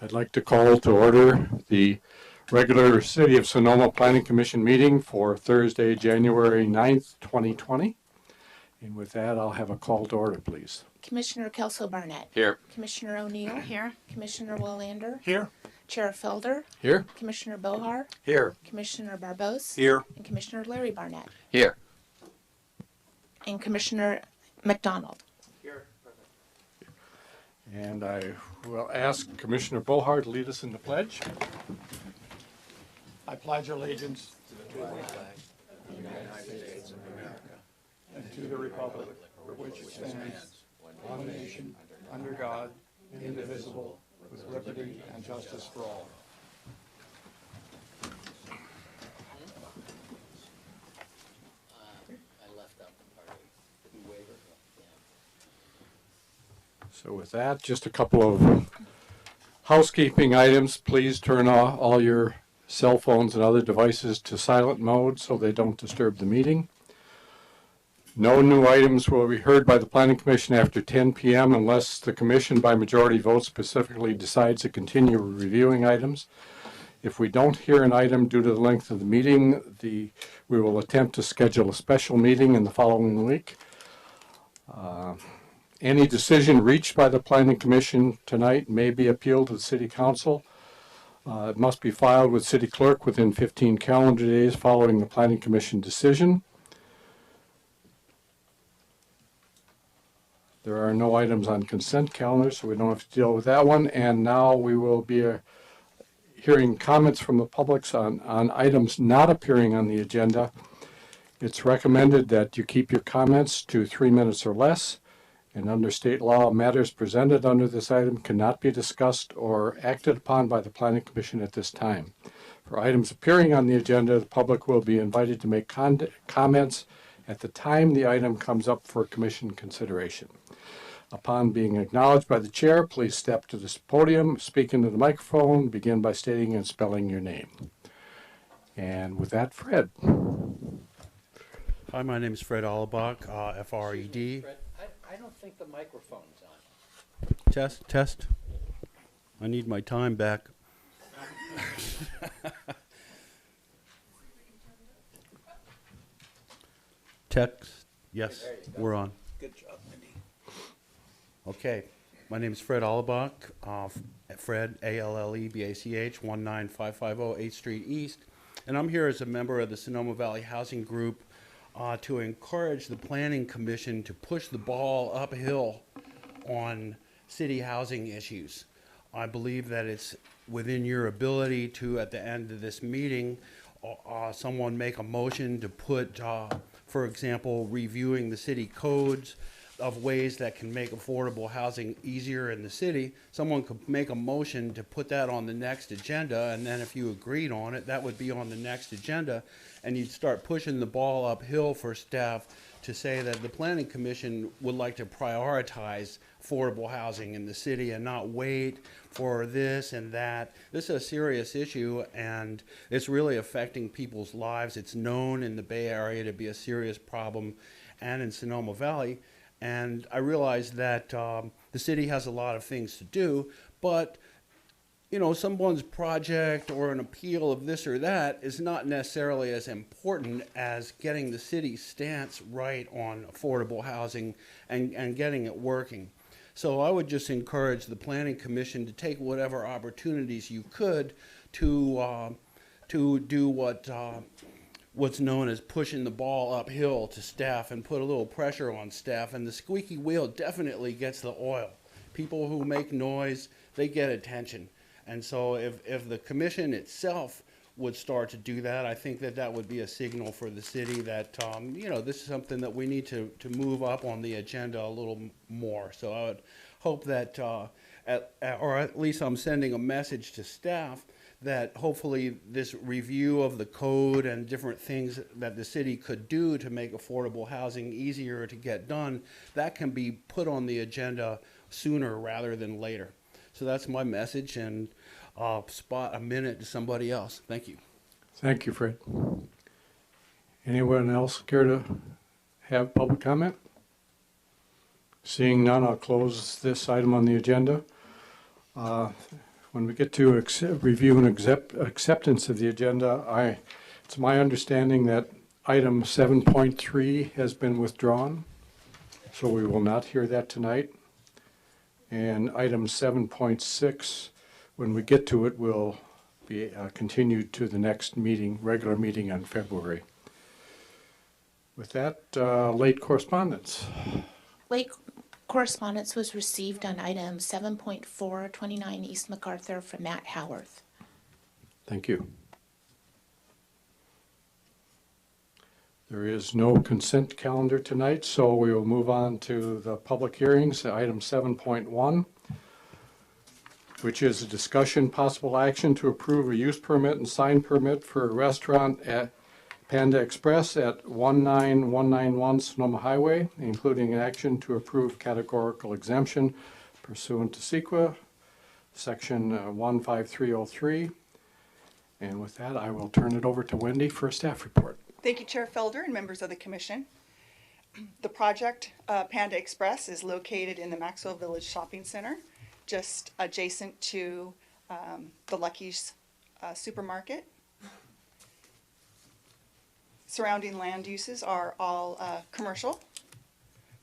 I'd like to call to order the regular City of Sonoma Planning Commission meeting for Thursday, January 9th, 2020. And with that, I'll have a call to order, please. Commissioner Kelso Barnett. Here. Commissioner O'Neill. Here. Commissioner Willander. Here. Chair Felder. Here. Commissioner Bohar. Here. Commissioner Barbos. Here. And Commissioner Larry Barnett. Here. And Commissioner McDonald. And I will ask Commissioner Bohar to lead us in the pledge. I pledge allegiance to the flag of the United States of America and to the republic for which it stands, one nation, under God, indivisible, with liberty and justice for all. So with that, just a couple of housekeeping items. Please turn off all your cell phones and other devices to silent mode so they don't disturb the meeting. No new items will be heard by the Planning Commission after 10 p.m. unless the Commission by majority vote specifically decides to continue reviewing items. If we don't hear an item due to the length of the meeting, we will attempt to schedule a special meeting in the following week. Any decision reached by the Planning Commission tonight may be appealed to the City Council. It must be filed with City Clerk within 15 calendar days following the Planning Commission decision. There are no items on consent calendar, so we don't have to deal with that one. And now we will be hearing comments from the public on items not appearing on the agenda. It's recommended that you keep your comments to 3 minutes or less. And under state law, matters presented under this item cannot be discussed or acted upon by the Planning Commission at this time. For items appearing on the agenda, the public will be invited to make comments at the time the item comes up for Commission consideration. Upon being acknowledged by the chair, please step to this podium, speak into the microphone, begin by stating and spelling your name. And with that, Fred. Hi, my name is Fred Allebach, F-R-E-D. Fred, I don't think the microphone's on. Test. I need my time back. Text. Yes, we're on. Good job, Mindy. Okay. My name is Fred Allebach, Fred, A-L-L-E-B-A-C-H, 19550 8th Street East. And I'm here as a member of the Sonoma Valley Housing Group to encourage the Planning Commission to push the ball uphill on city housing issues. I believe that it's within your ability to, at the end of this meeting, someone make a motion to put, for example, reviewing the city codes of ways that can make affordable housing easier in the city. Someone could make a motion to put that on the next agenda, and then if you agreed on it, that would be on the next agenda, and you'd start pushing the ball uphill for staff to say that the Planning Commission would like to prioritize affordable housing in the city and not wait for this and that. This is a serious issue, and it's really affecting people's lives. It's known in the Bay Area to be a serious problem, and in Sonoma Valley. And I realize that the city has a lot of things to do, but you know, someone's project or an appeal of this or that is not necessarily as important as getting the city's stance right on affordable housing and getting it working. So I would just encourage the Planning Commission to take whatever opportunities you could to do what's known as pushing the ball uphill to staff and put a little pressure on staff. And the squeaky wheel definitely gets the oil. People who make noise, they get attention. And so if the commission itself would start to do that, I think that would be a signal for the city that, you know, this is something that we need to move up on the agenda a little more. So I would hope that, or at least I'm sending a message to staff that hopefully this review of the code and different things that the city could do to make affordable housing easier to get done, that can be put on the agenda sooner rather than later. So that's my message, and I'll spot a minute to somebody else. Thank you. Thank you, Fred. Anyone else care to have public comment? Seeing none, I'll close this item on the agenda. When we get to review and acceptance of the agenda, it's my understanding that item 7.3 has been withdrawn, so we will not hear that tonight. And item 7.6, when we get to it, will be continued to the next meeting, regular meeting on February. With that, late correspondence. Late correspondence was received on item 7.4, 29 East MacArthur from Matt Howarth. Thank you. There is no consent calendar tonight, so we will move on to the public hearings, item 7.1, which is a discussion, possible action to approve a use permit and sign permit for a restaurant at Panda Express at 19191 Sonoma Highway, including an action to approve categorical exemption pursuant to SEQA, section 15303. And with that, I will turn it over to Wendy for a staff report. Thank you, Chair Felder and members of the Commission. The project, Panda Express, is located in the Maxwell Village Shopping Center, just adjacent to the Lucky's supermarket. Surrounding land uses are all commercial.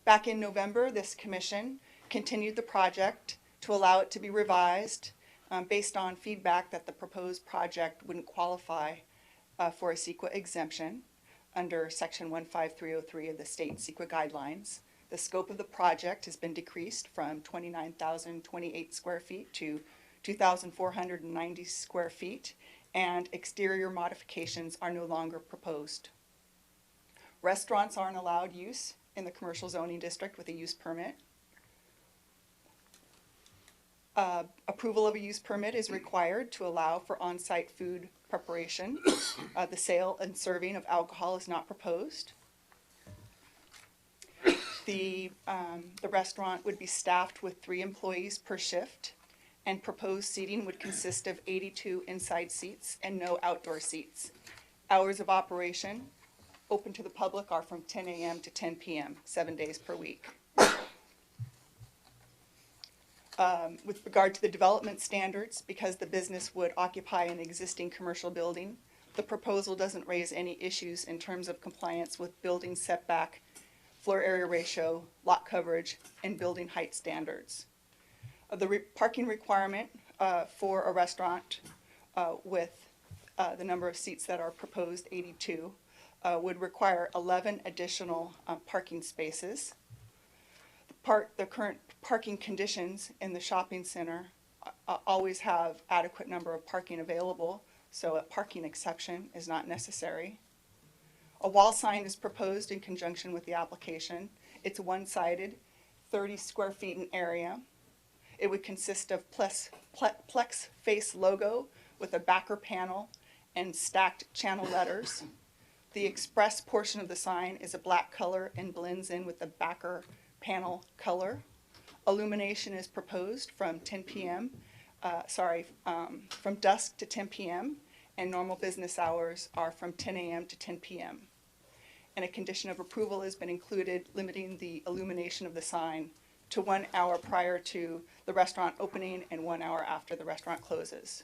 Back in November, this Commission continued the project to allow it to be revised based on feedback that the proposed project wouldn't qualify for a CEQA exemption under Section 15303 of the state CEQA guidelines. The scope of the project has been decreased from 29,028 square feet to 2,490 square feet, and exterior modifications are no longer proposed. Restaurants aren't allowed use in the commercial zoning district with a use permit. Approval of a use permit is required to allow for on-site food preparation. The sale and serving of alcohol is not proposed. The restaurant would be staffed with 3 employees per shift, and proposed seating would consist of 82 inside seats and no outdoor seats. Hours of operation open to the public are from 10 a.m. to 10 p.m., 7 days per week. With regard to the development standards, because the business would occupy an existing commercial building, the proposal doesn't raise any issues in terms of compliance with building setback, floor area ratio, lot coverage, and building height standards. The parking requirement for a restaurant with the number of seats that are proposed, 82, would require 11 additional parking spaces. The current parking conditions in the shopping center always have adequate number of parking available, so a parking exception is not necessary. A wall sign is proposed in conjunction with the application. It's one-sided, 30 square feet in area. It would consist of Plex face logo with a backer panel and stacked channel letters. The express portion of the sign is a black color and blends in with the backer panel color. Illumination is proposed from 10 p.m., from dusk to 10 p.m., and normal business hours are from 10 a.m. to 10 p.m. And a condition of approval has been included limiting the illumination of the sign to 1 hour prior to the restaurant opening and 1 hour after the restaurant closes.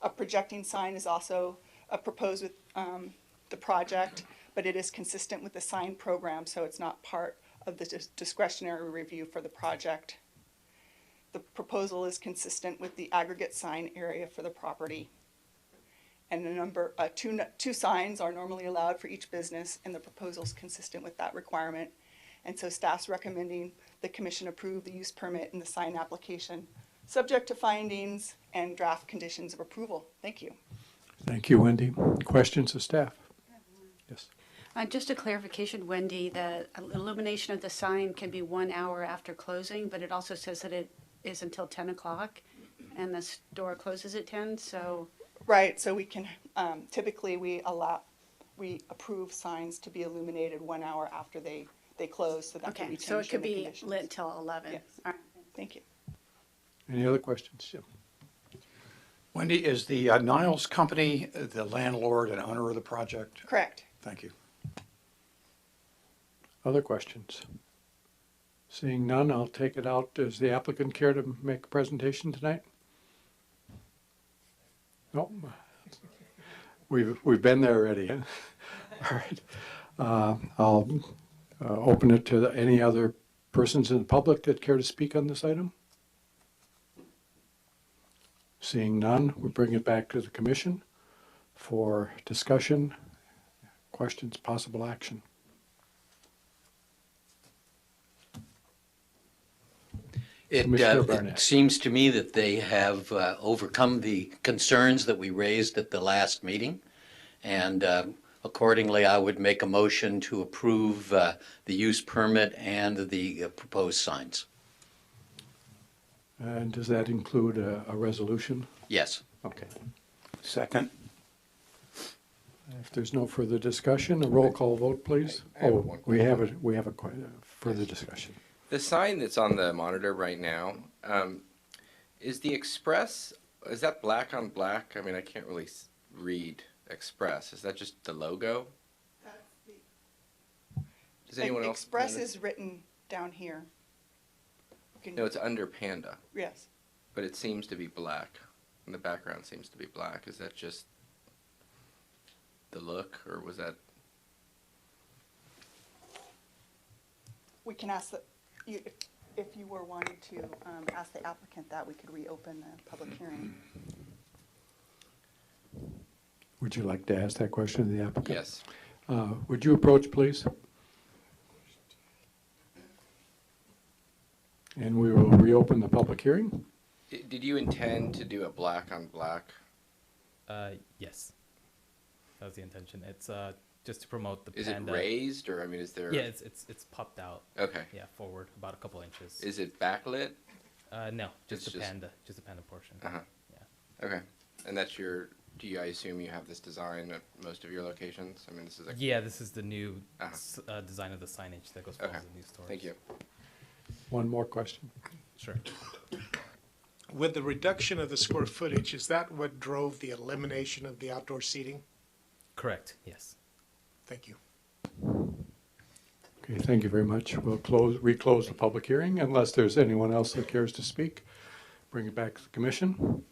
A projecting sign is also proposed with the project, but it is consistent with the sign program, so it's not part of the discretionary review for the project. The proposal is consistent with the aggregate sign area for the property. And the number, two signs are normally allowed for each business, and the proposal is consistent with that requirement. And so staff's recommending the commission approve the use permit and the sign application, subject to findings and draft conditions of approval. Thank you. Thank you, Wendy. Questions of staff? Yes. Just a clarification, Wendy, the illumination of the sign can be 1 hour after closing, but it also says that it is until 10 o'clock and the store closes at 10, so. Right, so we can, typically we approve signs to be illuminated 1 hour after they close, so that can be Okay, changed so it could in the be conditions. lit till 11. Yes. All right. Thank you. Any other questions, Jim? Wendy, is the Niles Company the landlord and owner of the project? Correct. Thank you. Other questions? Seeing none, I'll take it out. Does the applicant care to make a presentation tonight? No, we've been there already. Huh? All right. I'll open it to any other persons in the public that care to speak on this item. Seeing none, we bring it back to the commission for discussion, questions, possible action. Commissioner It Barnett. seems to me that they have overcome the concerns that we raised at the last meeting. And accordingly, I would make a motion to approve the use permit and the proposed signs. And does that include a resolution? Yes. Okay. Second. If there's no further discussion, a roll call vote, please. I have Oh, one we have it. We have a further discussion. The sign that's on the monitor right now, is the Express, is that black on black? I mean, I can't really read Express. Is that just the logo? Does anyone else? Express notice? is written down here. You can- No, it's under Panda, Yes. but it seems to be black. And the background seems to be black. Is that just the look, or was that? We can ask if you were wanting to ask the applicant that, we could reopen the public hearing. Would you like to ask that question to the applicant? Yes. Would you approach, please? And we will reopen the public hearing. Did you intend to do a black on black? Yes. That was the intention. It's just to promote the Is it panda. raised, or I mean, is there? Yeah, it's popped out. Okay. Yeah, forward about a couple inches. Is it backlit? No, just It's the just- panda, just the panda portion. Uh-huh. Yeah. Okay. And that's your, I assume you have this design at most of your locations? I mean, this is a. Yeah, this is the new Uh-huh. design of the signage that goes for all Okay. the new stores. Thank you. One more question. Sure. With the reduction of the square footage, is that what drove the elimination of the outdoor seating? Correct. Yes. Thank you. Okay, thank you very much. We'll reclose the public hearing unless there's anyone else that cares to speak. Bring it back to the commission.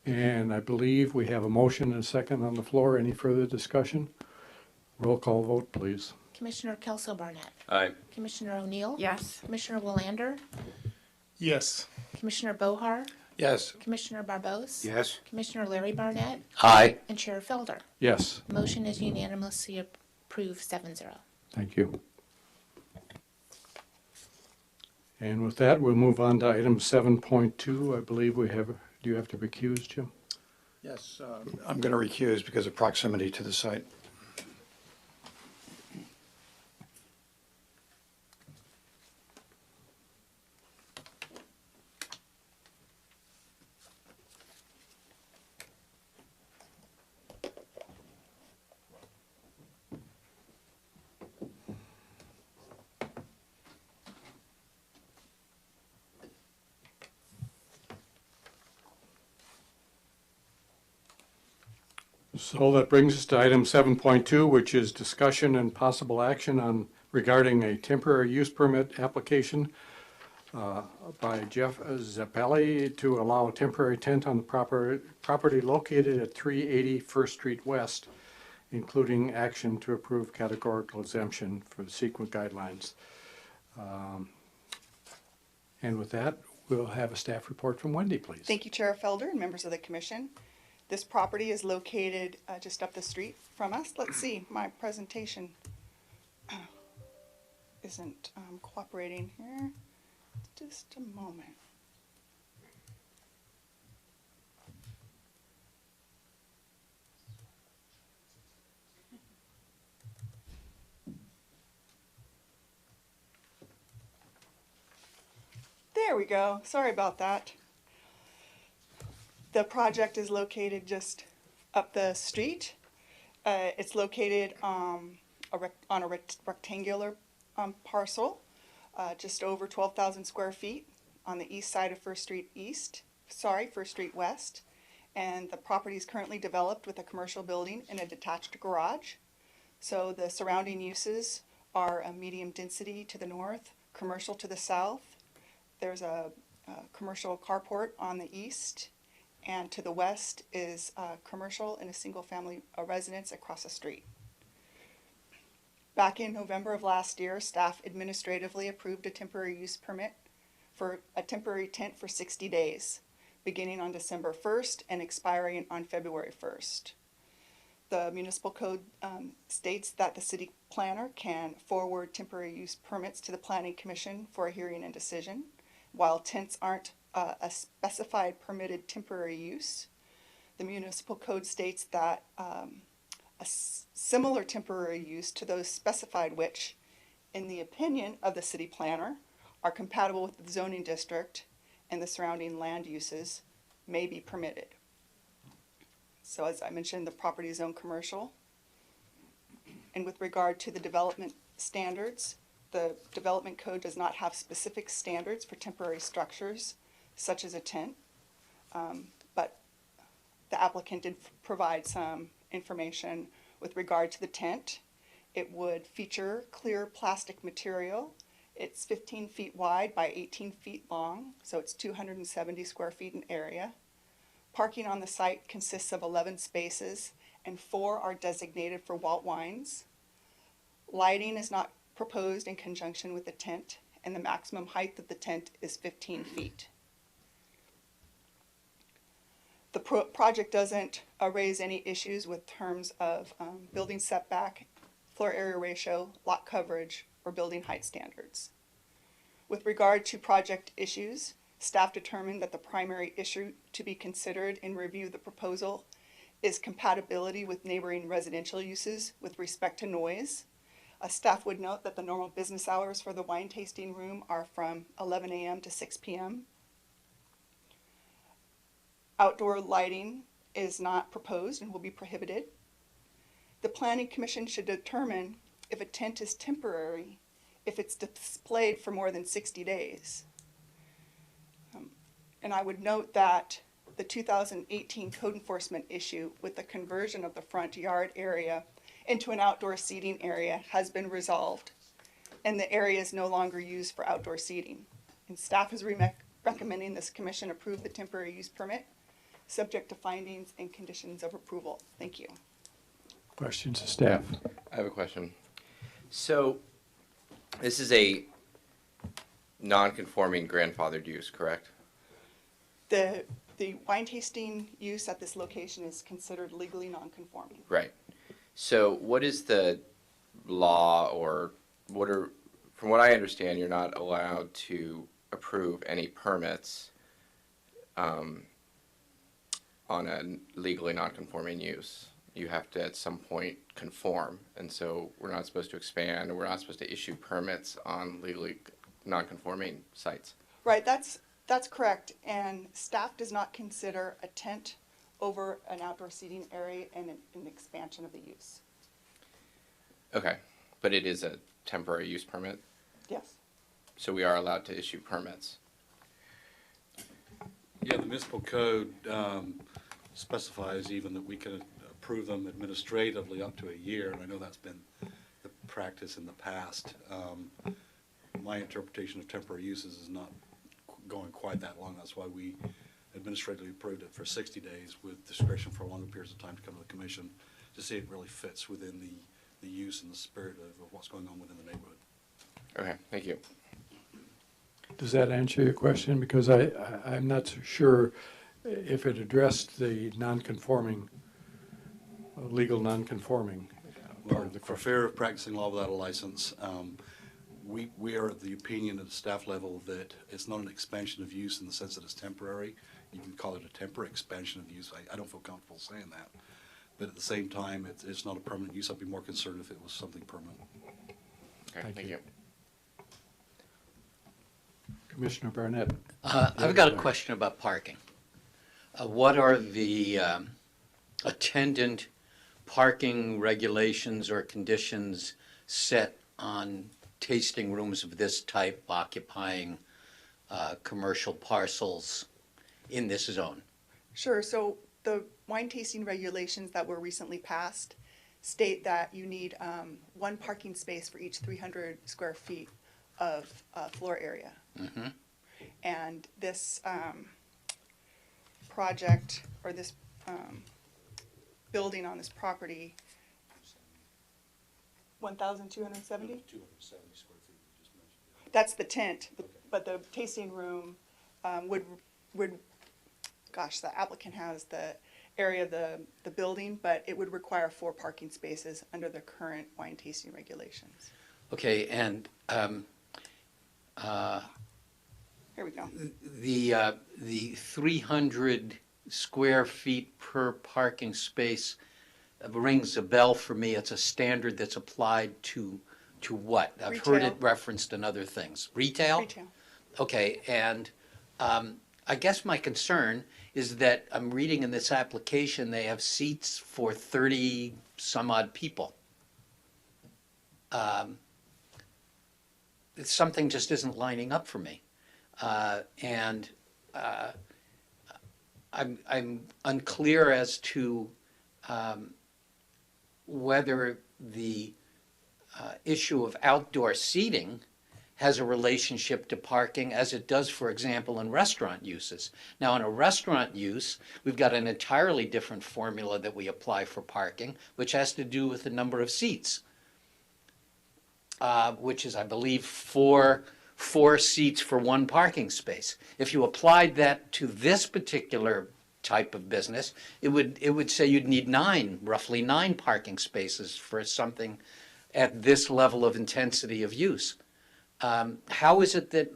And I believe we have a motion and a second on the floor. Any further discussion? Roll call vote, please. Commissioner Kelso Barnett, Aye. Commissioner O'Neill. Yes. Commissioner Willander, Yes. Commissioner Bohar, Yes. Commissioner Barbos. Yes. Commissioner Larry Barnett, Aye. and Chair Felder. Yes, Motion is unanimously approved 7-0. thank you. And with that, we'll move on to item 7.2. I believe we have, do you have to recuse, Jim? Yes, I'm going to recuse because of proximity to the site. So that brings us to item 7.2, which is discussion and possible action on regarding a temporary use permit application by Jeff Zappelli to allow a temporary tent on the property located at 380 First Street West, including action to approve categorical exemption for the CEQA guidelines. And with that, we'll have a staff report from Wendy, please. Thank you, Chair Felder and members of the commission. This property is located just up the street from us. Let's see, my presentation isn't cooperating here. Just a moment. There we go. Sorry about that. The project is located just up the street. It's located on a rectangular parcel, just over 12,000 square feet on the east side of First Street West. And the property is currently developed with a commercial building and a detached garage. So the surrounding uses are a medium density to the north, commercial to the south. There's a commercial carport on the east, and to the west is commercial and a single-family residence across the street. Back in November of last year, staff administratively approved a temporary use permit for a temporary tent for 60 days, beginning on December 1st and expiring on February 1st. The municipal code states that the city planner can forward temporary use permits to the planning commission for a hearing and decision. While tents aren't a specified permitted temporary use, the municipal code states that similar temporary use to those specified which, in the opinion of the city planner, are compatible with the zoning district and the surrounding land uses may be permitted. So as I mentioned, the property is zoned commercial. And with regard to the development standards, the development code does not have specific standards for temporary structures such as a tent, but the applicant did provide some information with regard to the tent. It would feature clear plastic material. It's 15 feet wide by 18 feet long, so it's 270 square feet in area. Parking on the site consists of 11 spaces, and 4 are designated for Walt Wines. Lighting is not proposed in conjunction with the tent, and the maximum height of the tent is 15 feet. The project doesn't raise any issues with terms of building setback, floor area ratio, lot coverage, or building height standards. With regard to project issues, staff determined that the primary issue to be considered in review of the proposal is compatibility with neighboring residential uses with respect to noise. Staff would note that the normal business hours for the wine tasting room are from 11 a.m. to 6 p.m. Outdoor lighting is not proposed and will be prohibited. The Planning Commission should determine if a tent is temporary if it's displayed for more than 60 days. And I would note that the 2018 code enforcement issue with the conversion of the front yard area into an outdoor seating area has been resolved, and the area is no longer used for outdoor seating. And staff is recommending this commission approve the temporary use permit, subject to findings and conditions of approval. Thank you. Questions of staff? I have a question. So this is a non-conforming grandfathered use, correct? The wine tasting use at this location is considered legally non-conforming. Right. So what is the law, or from what I understand, you're not allowed to approve any permits on a legally non-conforming use. You have to at some point conform, and so we're not supposed to expand, or we're not supposed to issue permits on legally non-conforming sites. Right, that's correct, and staff does not consider a tent over an outdoor seating area and an expansion of the use. Okay, but it is a temporary use permit, Yes. so we are allowed to issue permits. Yeah, the municipal code specifies even that we can approve them administratively up to a year, and I know that's been the practice in the past. My interpretation of temporary uses is not going quite that long. That's why we administratively approved it for 60 days with discretion for longer periods of time to come to the commission to see if it really fits within the use and the spirit of what's going on within the neighborhood. Okay, thank you. Does that answer your question? Because I'm not so sure if it addressed the non-conforming, legal non-conforming part of the For question. fear of practicing law without a license, we are of the opinion at the staff level that it's not an expansion of use in the sense that it's temporary. You can call it a temporary expansion of use. I don't feel comfortable saying that. But at the same time, it's not a permanent use. I'd be more concerned if it was something permanent. Okay, thank you. Commissioner Barnett. I've got a question about parking. What are the attendant parking regulations or conditions set on tasting rooms of this type occupying commercial parcels in this zone? Sure, so the wine tasting regulations that were recently passed state that you need 1 parking space for each 300 square feet of floor area. Mm-hmm. And this project or this building on this property, 1,270? 270 square feet, you just mentioned. That's the tent, but the tasting room would, gosh, the applicant has the area of the building, but it would require 4 parking spaces under the current wine tasting regulations. Okay, and Here we go. the 300 square feet per parking space rings a bell for me. It's a standard that's applied to what? I've heard it Retail. referenced in other things. Retail? Retail. Okay, and I guess my concern is that I'm reading in this application, they have seats for 30 some odd people. Something just isn't lining up for me. And I'm unclear as to whether the issue of outdoor seating has a relationship to parking as it does, for example, in restaurant uses. Now, in a restaurant use, we've got an entirely different formula that we apply for parking, which has to do with the number of seats, which is, I believe, four seats for 1 parking space. If you applied that to this particular type of business, it would say you'd need roughly 9 parking spaces for something at this level of intensity of use. How is it that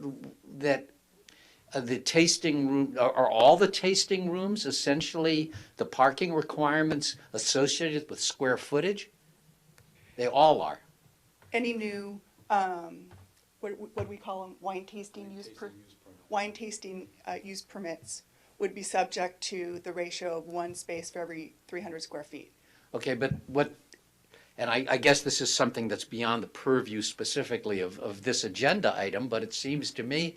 the tasting room, are all the tasting rooms essentially the parking requirements associated with square footage? They all are. Any new, what do we call them, wine tasting use permits would be subject to the ratio of 1 space for every 300 square feet. Okay, but what, and I guess this is something that's beyond the purview specifically of this agenda item, but it seems to me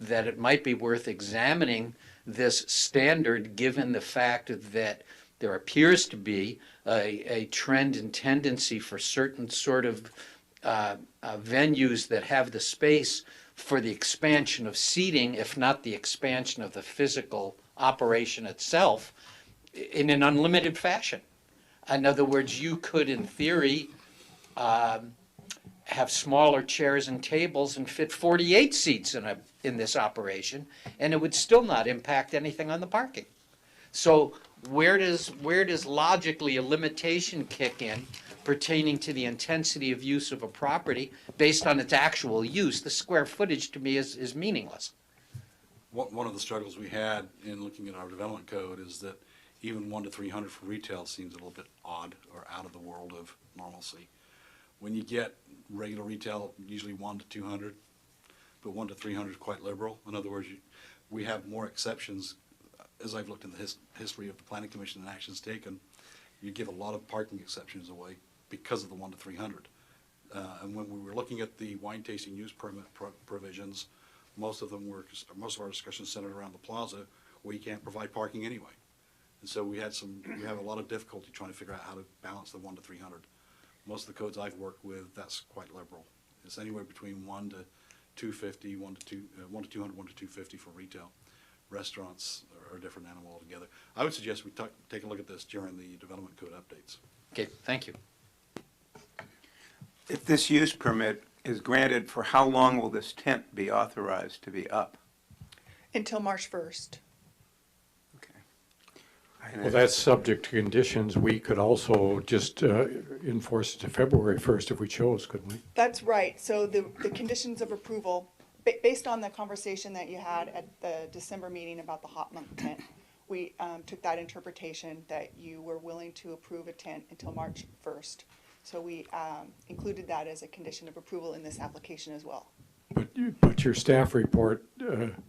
that it might be worth examining this standard given the fact that there appears to be a trend and tendency for certain sort of venues that have the space for the expansion of seating, if not the expansion of the physical operation itself, in an unlimited fashion. In other words, you could, in theory, have smaller chairs and tables and fit 48 seats in this operation, and it would still not impact anything on the parking. So where does logically a limitation kick in pertaining to the intensity of use of a property based on its actual use? The square footage to me is meaningless. One of the struggles we had in looking at our development code is that even 1 to 300 for retail seems a little bit odd or out of the world of normalcy. When you get regular retail, usually 1 to 200, but 1 to 300 is quite liberal. In other words, we have more exceptions. As I've looked in the history of the Planning Commission and actions taken, you give a lot of parking exceptions away because of the 1 to 300. And when we were looking at the wine tasting use permit provisions, most of our discussions centered around the plaza, where you can't provide parking anyway. And so we have a lot of difficulty trying to figure out how to balance the 1 to 300. Most of the codes I've worked with, that's quite liberal. It's anywhere between 1 to 250, 1 to 200, 1 to 250 for retail. Restaurants are a different animal altogether. I would suggest we take a look at this during the development code updates. Okay, thank you. If this use permit is granted, for how long will this tent be authorized to be up? Until March 1st. Well, that's subject to conditions. We could also just enforce it to February 1st if we chose, couldn't we? That's right. So the conditions of approval, based on the conversation that you had at the December meeting about the hot month tent, we took that interpretation that you were willing to approve a tent until March 1st. So we included that as a condition of approval in this application as well. But your staff report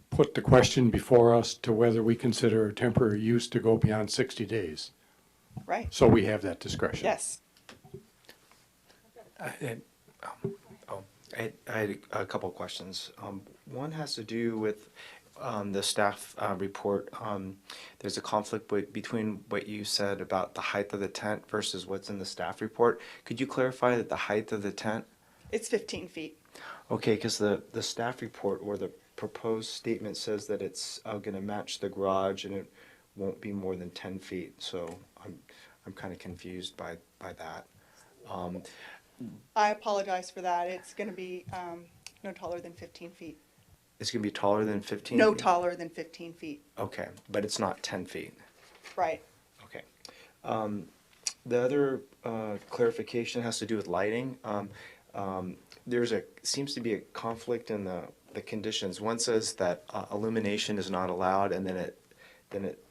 put the question before us to whether we consider a temporary use to go beyond 60 days. Right. So we have that discretion. Yes. I had a couple of questions. One has to do with the staff report. There's a conflict between what you said about the height of the tent versus what's in the staff report. Could you clarify that the height of the tent? It's 15 feet. Okay, because the staff report or the proposed statement says that it's going to match the garage and it won't be more than 10 feet. So I'm kind of confused by that. I apologize for that. It's going to be no taller than 15 feet. It's going to be taller than 15 No feet? taller than 15 feet. Okay, but it's not 10 feet. Right. Okay. The other clarification has to do with lighting. Seems to be a conflict in the conditions. One says that illumination is not allowed, and then it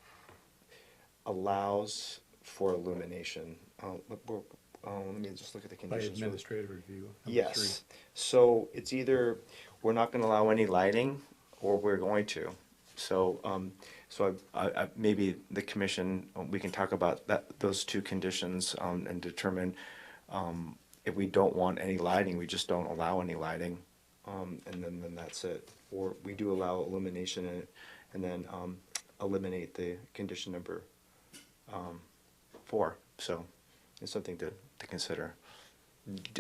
allows for illumination. Let me just look at the By conditions. administrative review. number Yes. 3. So it's either we're not going to allow any lighting, or we're going to. So, I maybe the commission, we can talk about those two conditions, and determine if we don't want any lighting, we just don't allow any lighting, and then that's it. Or we do allow illumination in it, and then eliminate the condition number 4. So it's something to consider.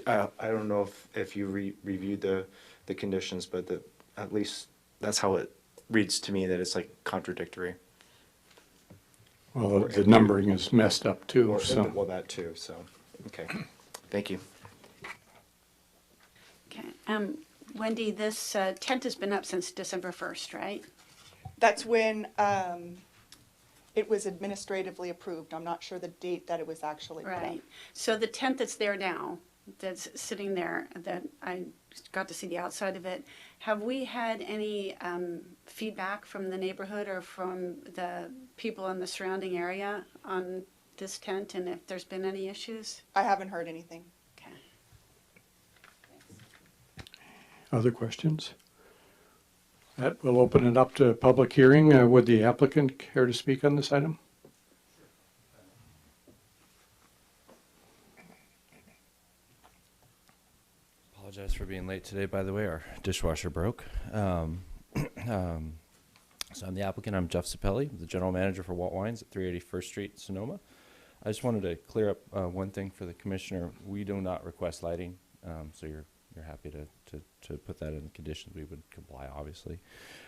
I don't know if you reviewed the conditions, but at least that's how it reads to me, that it's like contradictory. Well, the numbering is messed up too, Well, so. that too, so, okay. Thank you. Okay. Wendy, this tent has been up since December 1st, right? That's when it was administratively approved. I'm not sure the date that it was actually put up. Right. So the tent that's there now, that's sitting there, that I got to see the outside of it, have we had any feedback from the neighborhood or from the people in the surrounding area on this tent, and if there's been any issues? I haven't heard anything. Okay. Other questions? That will open it up to public hearing. Would the applicant care to speak on this item? Apologize for being late today, by the way. Our dishwasher broke. So I'm the applicant. I'm Jeff Sapelli, the general manager for Walt Wines at 380 First Street, Sonoma. I just wanted to clear up one thing for the commissioner. We do not request lighting, so you're happy to put that in the conditions. We would comply, obviously.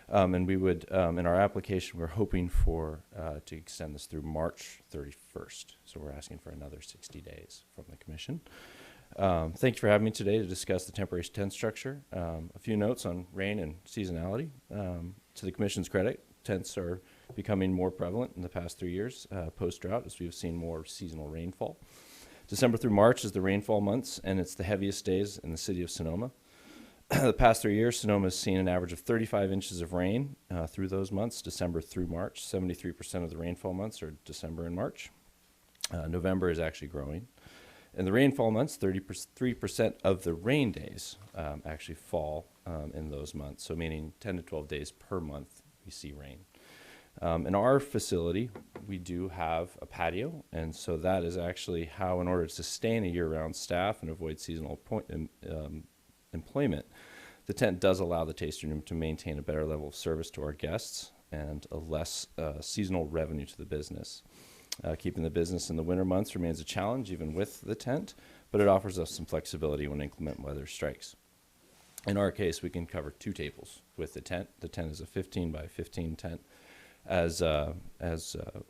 And we would, in our application, we're hoping for to extend this through March 31st. So we're asking for another 60 days from the commission. Thank you for having me today to discuss the temporary tent structure. A few notes on rain and seasonality. To the commission's credit, tents are becoming more prevalent in the past 3 years post-drought, as we've seen more seasonal rainfall. December through March is the rainfall months, and it's the heaviest days in the city of Sonoma. The past 3 years, Sonoma has seen an average of 35 inches of rain through those months, December through March. 73% of the rainfall months are December and March. November is actually growing. In the rainfall months, 33% of the rain days actually fall in those months, so meaning 10 to 12 days per month we see rain. In our facility, we do have a patio, and so that is actually how, in order to sustain a year-round staff and avoid seasonal employment, the tent does allow the tasting room to maintain a better level of service to our guests and a less seasonal revenue to the business. Keeping the business in the winter months remains a challenge, even with the tent, but it offers us some flexibility when inclement weather strikes. In our case, we can cover 2 tables with the tent. The tent is a 15 by 15 tent, as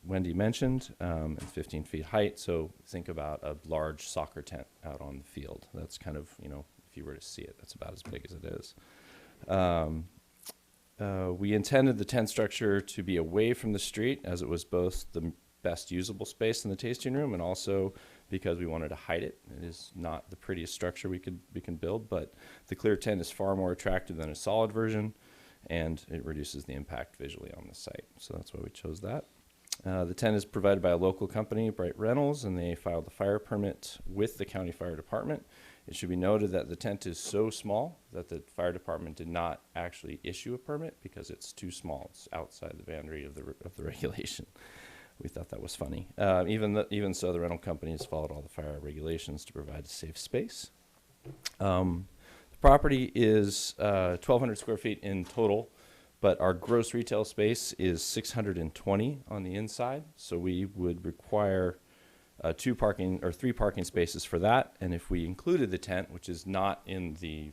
Wendy mentioned, and 15 feet height. So think about a large soccer tent out on the field. That's kind of, if you were to see it, that's about as big as it is. We intended the tent structure to be away from the street, as it was both the best usable space in the tasting room, and also because we wanted to hide it. It is not the prettiest structure we can build, but the clear tent is far more attractive than a solid version, and it reduces the impact visually on the site. So that's why we chose that. The tent is provided by a local company, Bright Rentals, and they filed the fire permit with the county fire department. It should be noted that the tent is so small that the fire department did not actually issue a permit because it's too small. It's outside the boundary of the regulation. We thought that was funny. Even so, the rental company has followed all the fire regulations to provide a safe space. The property is 1,200 square feet in total, but our gross retail space is 620 on the inside. So we would require 3 parking spaces for that. And if we included the tent, which is not in the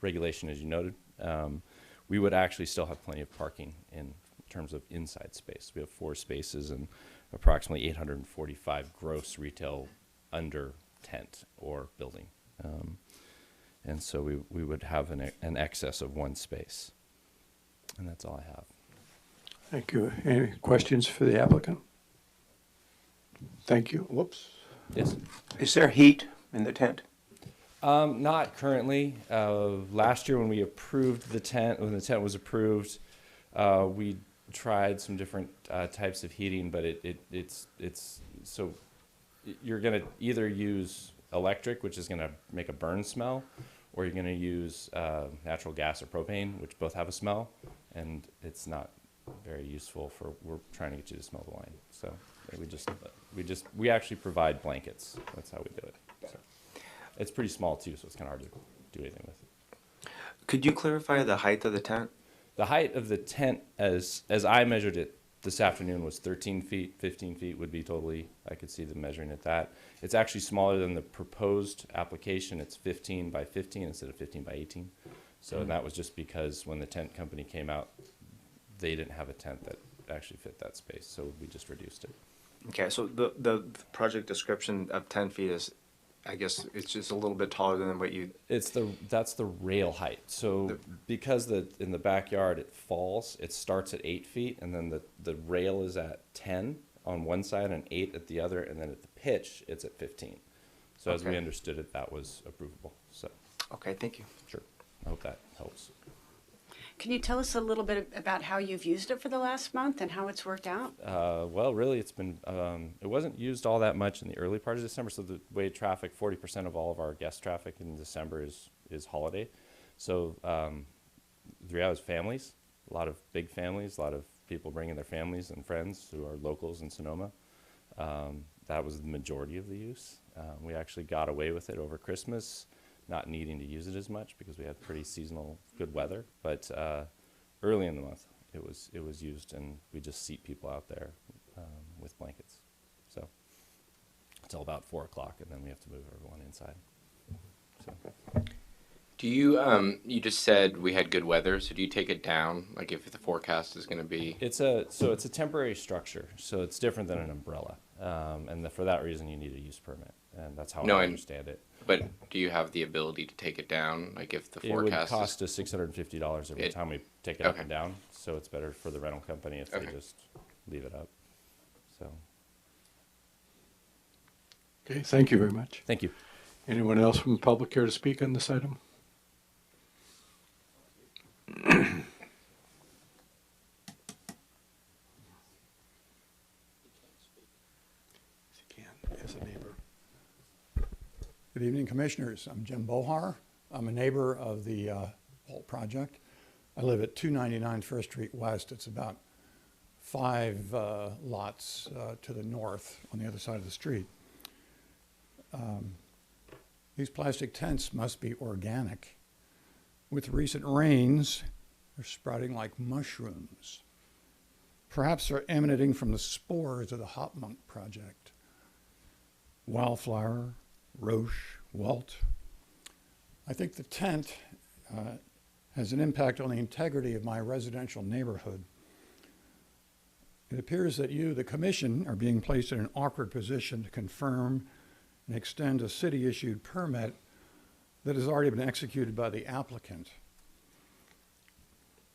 regulation as you noted, we would actually still have plenty of parking terms of inside space. We have 4 spaces and approximately 845 gross retail under tent or building. And so we would have an excess of 1 space. And that's all I have. Thank you. Any questions for the applicant? Thank you. Whoops. Yes. Is there heat in the tent? Not currently. Last year when we approved the tent, when the tent was approved, we tried some different types of heating, but it's so you're going to either use electric, which is going to make a burn smell, or you're going to use natural gas or propane, which both have a smell, and it's not very useful for, we're trying to get you to smell the wine. So we actually provide blankets. That's how we do it. So it's pretty small too, so it's kind of hard to do anything with it. Could you clarify the height of the tent? The height of the tent, as I measured it this afternoon, was 13 feet. 15 feet would be totally, I could see them measuring at that. It's actually smaller than the proposed application. It's 15 by 15 instead of 15 by 18. So that was just because when the tent company came out, they didn't have a tent that actually fit that space, so we just reduced it. Okay, so the project description of 10 feet is, I guess, it's just a little bit taller than what you... That's the rail height. So because in the backyard it falls, it starts at 8 feet, and then the rail is at 10 on one side and 8 at the other, and then at the pitch it's at 15. So as we understood it, that was approvable. So. Okay, thank you. Sure. I hope that helps. Can you tell us a little bit about how you've used it for the last month and how it's worked out? Well, really, it's been, it wasn't used all that much in the early part of December, so the way traffic, 40% of all of our guest traffic in December is holiday. So the reality is families, a lot of big families, a lot of people bringing their families and friends who are locals in Sonoma. That was the majority of the use. We actually got away with it over Christmas, not needing to use it as much because we had pretty seasonal good weather. But early in the month, it was used, and we just seat people out there with blankets. So until about 4 o'clock, and then we have to move everyone inside. So. Do you you just said we had good weather, so do you take it down, like if the forecast is going to be? It's a temporary structure, so it's different than an umbrella, and for that reason you need a use permit, and that's how I understand it. But do you have the ability to take it down, like if the forecast? It would cost us $650 every time we take it up and down, so it's better for the rental company if they just leave it up. So. Okay, thank you very much. Thank you. Anyone else from the public care to speak on this item? As a neighbor. Good evening, Commissioners. I'm Jim Bohar. I'm a neighbor of the whole project. I live at 299 First Street West. It's about 5 lots to the north on the other side of the street. These plastic tents must be organic. With recent rains, they're sprouting like mushrooms. Perhaps they're emanating from the spores of the Hopmonk project. Wildflower, Roche, Walt. I think the tent has an impact on the integrity of my residential neighborhood. It appears that you, the Commission, are being placed in an awkward position to confirm and extend a city-issued permit that has already been executed by the applicant.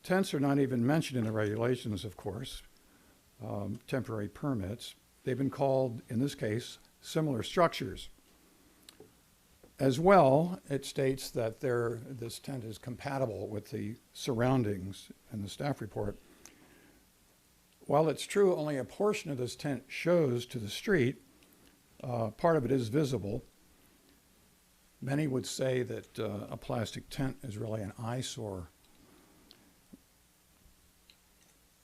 Tents are not even mentioned in the regulations, of course, temporary permits. They've been called, in this case, similar structures. As well, it states that this tent is compatible with the surroundings in the staff report. While it's true only a portion of this tent shows to the street, part of it is visible. Many would say that a plastic tent is really an eyesore.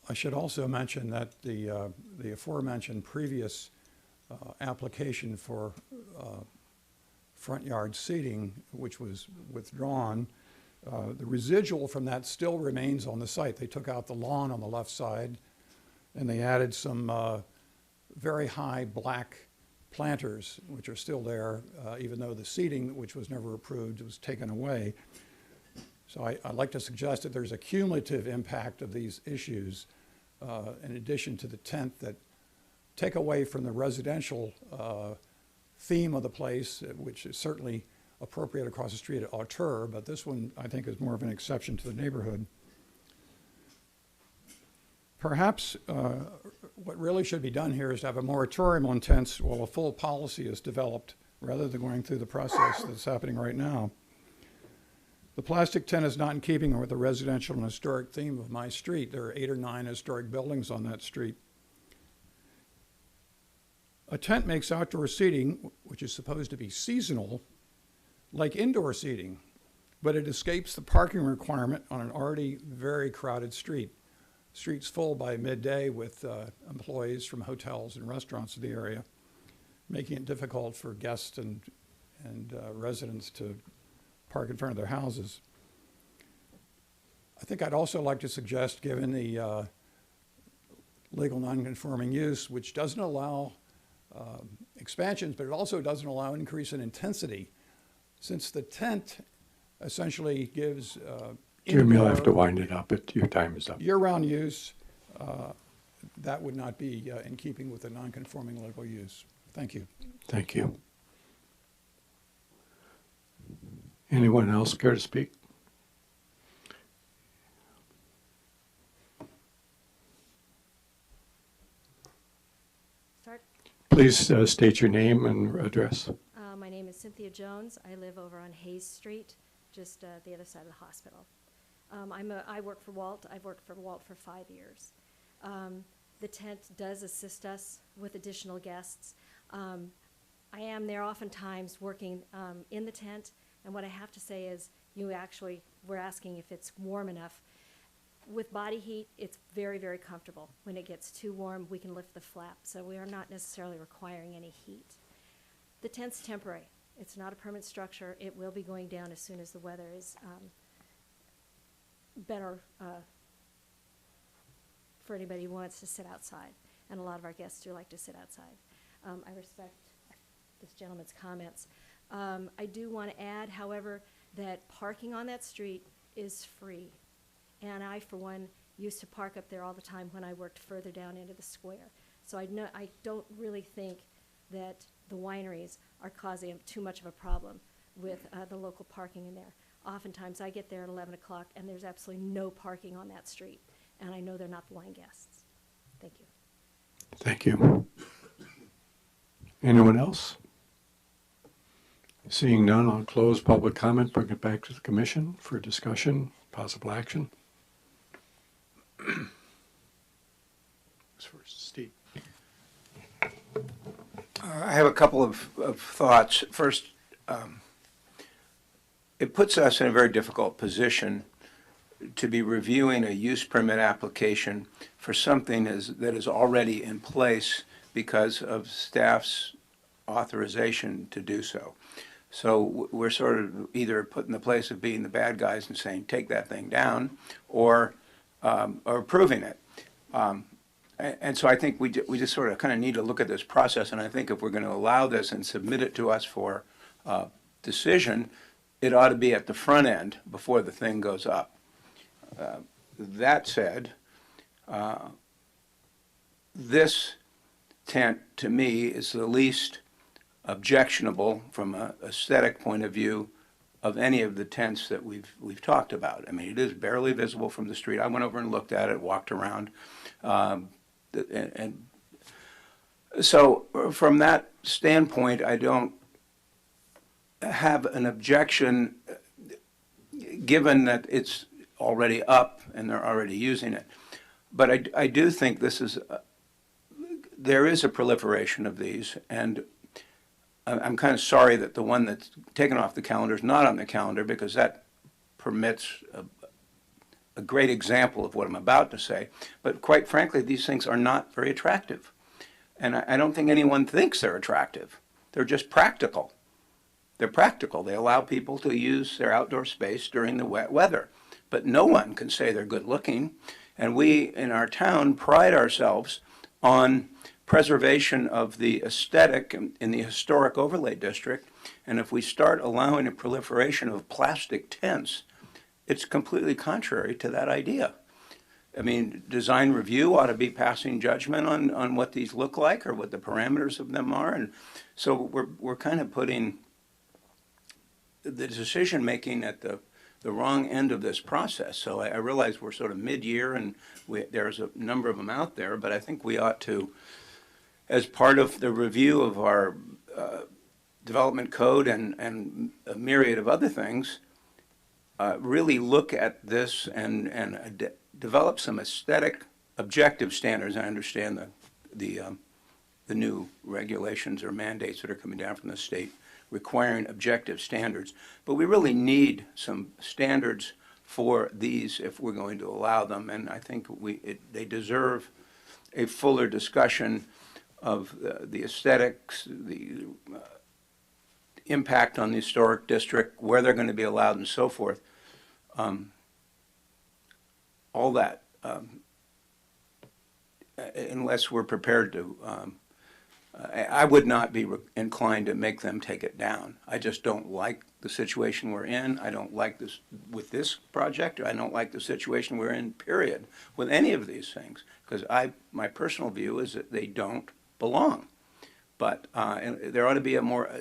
I should also mention that the aforementioned previous application for front yard seating, which was withdrawn, the residual from that still remains on the site. They took out the lawn on the left side, and they added some very high black planters, which are still there, even though the seating, which was never approved, was taken away. So I'd like to suggest that there's a cumulative impact of these issues in addition to the tent, that take away from the residential theme of the place, which is certainly appropriate across the street at Auteur, but this one I think is more of an exception to the neighborhood. Perhaps what really should be done here is to have a moratorium on tents while a full policy is developed, rather than going through the process that's happening right now. The plastic tent is not in keeping with the residential and historic theme of my street. There are 8 or 9 historic buildings on that street. A tent makes outdoor seating, which is supposed to be seasonal, like indoor seating, but it escapes the parking requirement on an already very crowded street. Street's full by midday with employees from hotels and restaurants in the area, making it difficult for guests and residents to park in front of their houses. I think I'd also like to suggest, given the legal non-conforming use, which doesn't allow expansions, but it also doesn't allow increase in intensity, since the tent essentially gives Jim, you'll have to wind it up. Your time is up. year-round use, that would not be in keeping with the non-conforming legal use. Thank you. Thank you. Anyone else care to speak? Start. Please state your name and address. My name is Cynthia Jones. I live over on Hayes Street, just the other side of the hospital. I work for Walt. I've worked for Walt for 5 years. The tent does assist us with additional guests. I am there oftentimes working in the tent, and what I have to say is we're asking if it's warm enough. With body heat, it's very, very comfortable. When it gets too warm, we can lift the flap, so we are not necessarily requiring any heat. The tent's temporary. It's not a permanent structure. It will be going down as soon as the weather is better for anybody who wants to sit outside, and a lot of our guests do like to sit outside. I respect this gentleman's comments. I do want to add, however, that parking on that street is free. And I, for one, used to park up there all the time when I worked further down into the square. So I don't really think that the wineries are causing too much of a problem with the local parking in there. Oftentimes I get there at 11 o'clock and there's absolutely no parking on that street. And I know they're not the wine guests. Thank you. Thank you. Anyone else? Seeing none, I'll close public comment, bring it back to the commission for discussion, possible action. First, Steve. I have a couple of thoughts. First, it puts us in a very difficult position to be reviewing a use permit application for something that is already in place because of staff's authorization to do so. So we're sort of either put in the place of being the bad guys and saying, take that thing down, or approving it. And so I think we just sort of kind of need to look at this process, and I think if we're going to allow this and submit it to us for decision, it ought to be at the front end before the thing goes up. That said, this tent, to me, is the least objectionable from an aesthetic point of view of any of the tents that we've talked about. I mean, it is barely visible from the street. I went over and looked at it, walked around, and so from that standpoint, I don't have an objection, given that it's already up and they're already using it. But I do think there is a proliferation of these, and I'm kind of sorry that the one that's taken off the calendar is not on the calendar, because that permits a great example of what I'm about to say. But quite frankly, these things are not very attractive. And I don't think anyone thinks they're attractive. They're just practical. They're practical. They allow people to use their outdoor space during the wet weather. But no one can say they're good looking. And we in our town pride ourselves on preservation of the aesthetic in the historic overlay district. And if we start allowing a proliferation of plastic tents, it's completely contrary to that idea. I mean, design review ought to be passing judgment on what these look like or what the parameters of them are. And so we're kind of putting the decision-making at the wrong end of this process. So I realize we're sort of mid-year and there's a number of them out there, but I think we ought to, as part of the review of our development code and a myriad of other things, really look at this and develop some aesthetic objective standards. I understand the new regulations or mandates that are coming down from the state requiring objective standards, but we really need some standards for these if we're going to allow them, and I think they deserve a fuller discussion of the aesthetics, the impact on the historic district, where they're going to be allowed, and so forth. All that, unless we're prepared to, I would not be inclined to make them take it down. I just don't like the situation we're in. I don't like this with this project. I don't like the situation we're in, period, with any of these things, because my personal view is that they don't belong. But there ought to be a more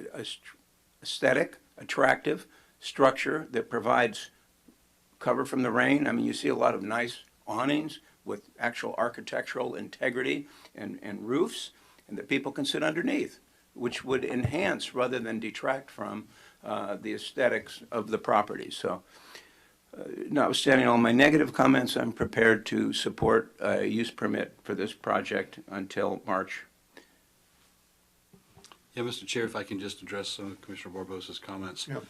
aesthetic, attractive structure that provides cover from the rain. I mean, you see a lot of nice awnings with actual architectural integrity and roofs, and that people can sit underneath, which would enhance rather than detract from the aesthetics of the property. So notwithstanding all my negative comments, I'm prepared to support a use permit for this project until March. Yeah, Mr. Chair, if I can just address some of Commissioner Barbossa's comments. Yep.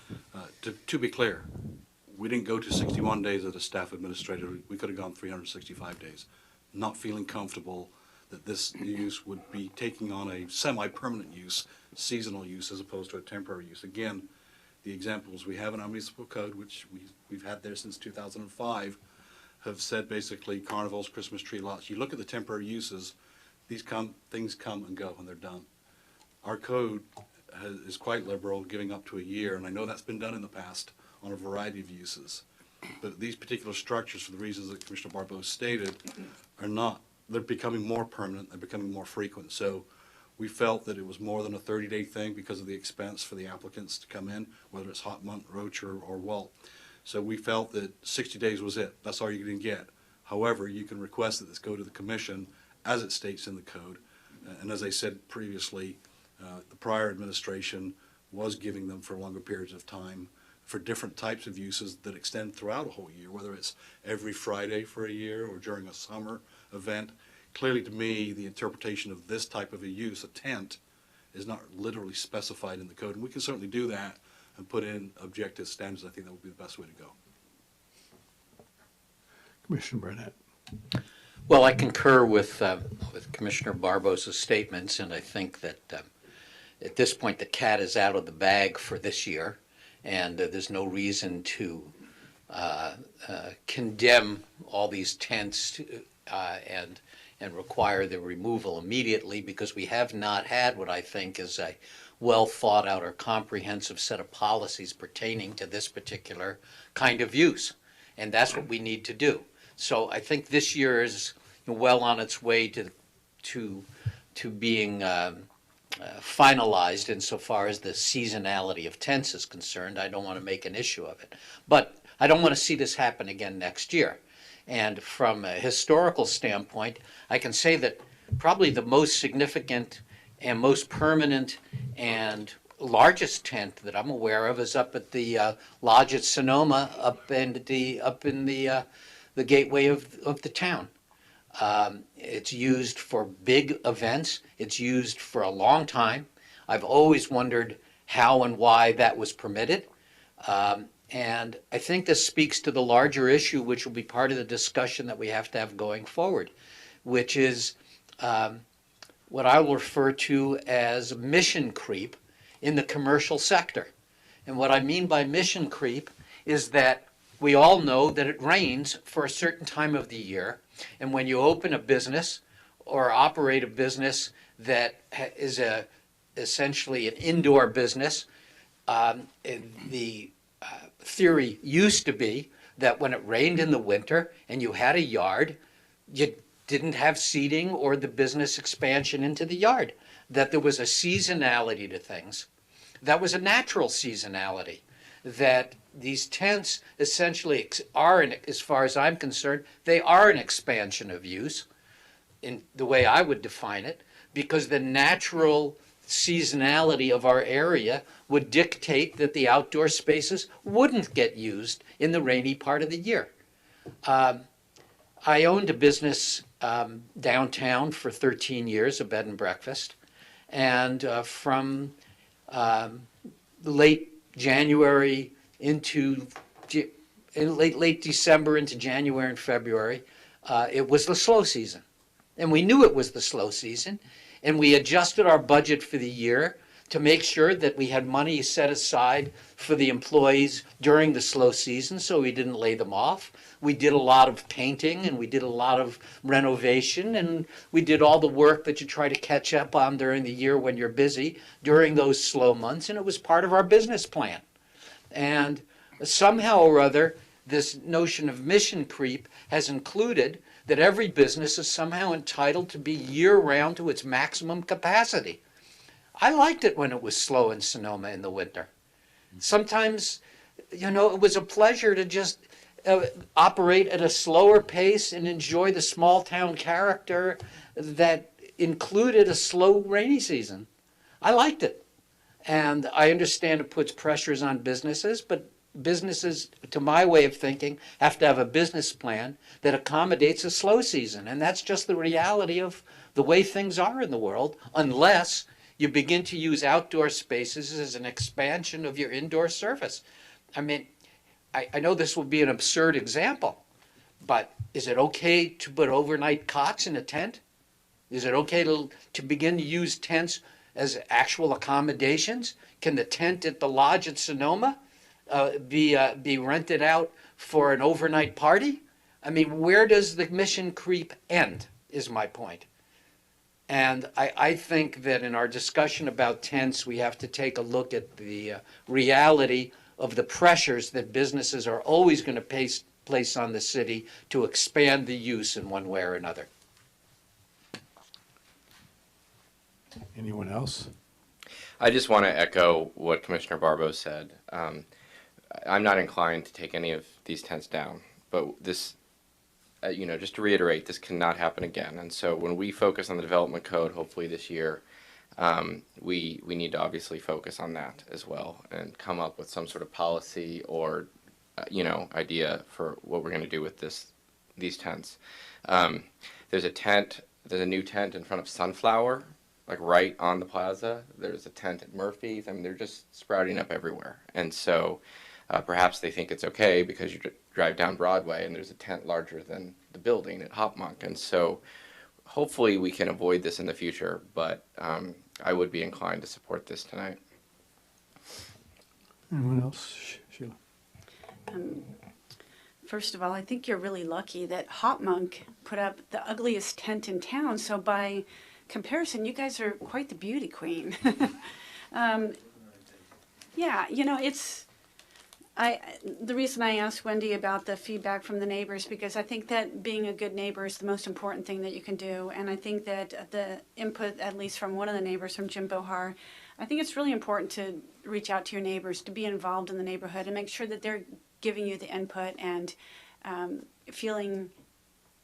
To be clear, we didn't go to 61 days as a staff administrator. We could have gone 365 days. Not feeling comfortable that this use would be taking on a semi-permanent use, seasonal use, as opposed to a temporary use. Again, the examples we have in our municipal code, which we've had there since 2005, have said basically carnivals, Christmas tree lots. You look at the temporary uses, things come and go and they're done. Our code is quite liberal, giving up to a year, and I know that's been done in the past on a variety of uses. But these particular structures, for the reasons that Commissioner Barbosa stated, are not. They're becoming more permanent, they're becoming more frequent. So we felt that it was more than a 30-day thing because of the expense for the applicants to come in, whether it's Hotmont, Roach, or Walt. So we felt that 60 days was it. That's all you're going to get. However, you can request that this go to the commission as it states in the code. And as I said previously, the prior administration was giving them for longer periods of time for different types of uses that extend throughout a whole year, whether it's every Friday for a year or during a summer event. Clearly, to me, the interpretation of this type of a use, a tent, is not literally specified in the code. And we can certainly do that and put in objective standards. I think that would be the best way to go. Commissioner Burnett. Well, I concur with Commissioner Barbossa's statements, and I think that at this point the cat is out of the bag for this year, and there's no reason to condemn all these tents and require their removal immediately, because we have not had what I think is a well thought out or comprehensive set of policies pertaining to this particular kind of use, and that's what we need to do. So I think this year is well on its way to being finalized insofar as the seasonality of tents is concerned. I don't want to make an issue of it, but I don't want to see this happen again next year. And from a historical standpoint, I can say that probably the most significant and most permanent and largest tent that I'm aware of is up at the Lodge at Sonoma, up in the gateway of the town. It's used for big events. It's used for a long time. I've always wondered how and why that was permitted. And I think this speaks to the larger issue, which will be part of the discussion that we have to have going forward, which is what I will refer to as mission creep in the commercial sector. And what I mean by mission creep is that we all know that it rains for a certain time of the year, and when you open a business or operate a business that is essentially an indoor business, the theory used to be that when it rained in the winter and you had a yard, you didn't have seating or the business expansion into the yard, that there was a seasonality to things. That was a natural seasonality, that these tents essentially are, as far as I'm concerned, they are an expansion of use in the way I would define it, because the natural seasonality of our area would dictate that the outdoor spaces wouldn't get used in the rainy part of the year. I owned a business downtown for 13 years, a bed and breakfast, and from late January into late December into January and February, it was the slow season. And we knew it was the slow season, and we adjusted our budget for the year to make sure that we had money set aside for the employees during the slow season so we didn't lay them off. We did a lot of painting and we did a lot of renovation, and we did all the work that you try to catch up on during the year when you're busy during those slow months, and it was part of our business plan. And somehow or other, this notion of mission creep has included that every business is somehow entitled to be year-round to its maximum capacity. I liked it when it was slow in Sonoma in the winter. Sometimes, you know, it was a pleasure to just operate at a slower pace and enjoy the small town character that included a slow rainy season. I liked it. And I understand it puts pressures on businesses, but businesses, to my way of thinking, have to have a business plan that accommodates a slow season. And that's just the reality of the way things are in the world, unless you begin to use outdoor spaces as an expansion of your indoor service. I mean, I know this will be an absurd example, but is it okay to put overnight cots in a tent? Is it okay to begin to use tents as actual accommodations? Can the tent at the lodge at Sonoma be rented out for an overnight party? I mean, where does the mission creep end, is my point. And I think that in our discussion about tents, we have to take a look at the reality of the pressures that businesses are always going to place on the city to expand the use in one way or another. Anyone else? I just want to echo what Commissioner Barbeau said. I'm not inclined to take any of these tents down, but this, you know, just to reiterate, this cannot happen again. And so when we focus on the development code, hopefully this year, we need to obviously focus on that as well and come up with some sort of policy or, you know, idea for what we're going to do with these tents. There's a new tent in front of Sunflower, like right on the plaza. There's a tent at Murphy's. I mean, they're just sprouting up everywhere. And so perhaps they think it's okay because you drive down Broadway and there's a tent larger than the building at Hopmonk. And so hopefully we can avoid this in the future, but I would be inclined to support this tonight. Anyone else? Sheila? First of all, I think you're really lucky that Hopmonk put up the ugliest tent in town, so by comparison, you guys are quite the beauty queen. Yeah, you know, the reason I asked Wendy about the feedback from the neighbors, because I think that being a good neighbor is the most important thing that you can do. And I think that the input, at least from one of the neighbors, from Jim Bohar, I think it's really important to reach out to your neighbors, to be involved in the neighborhood and make sure that they're giving you the input and feeling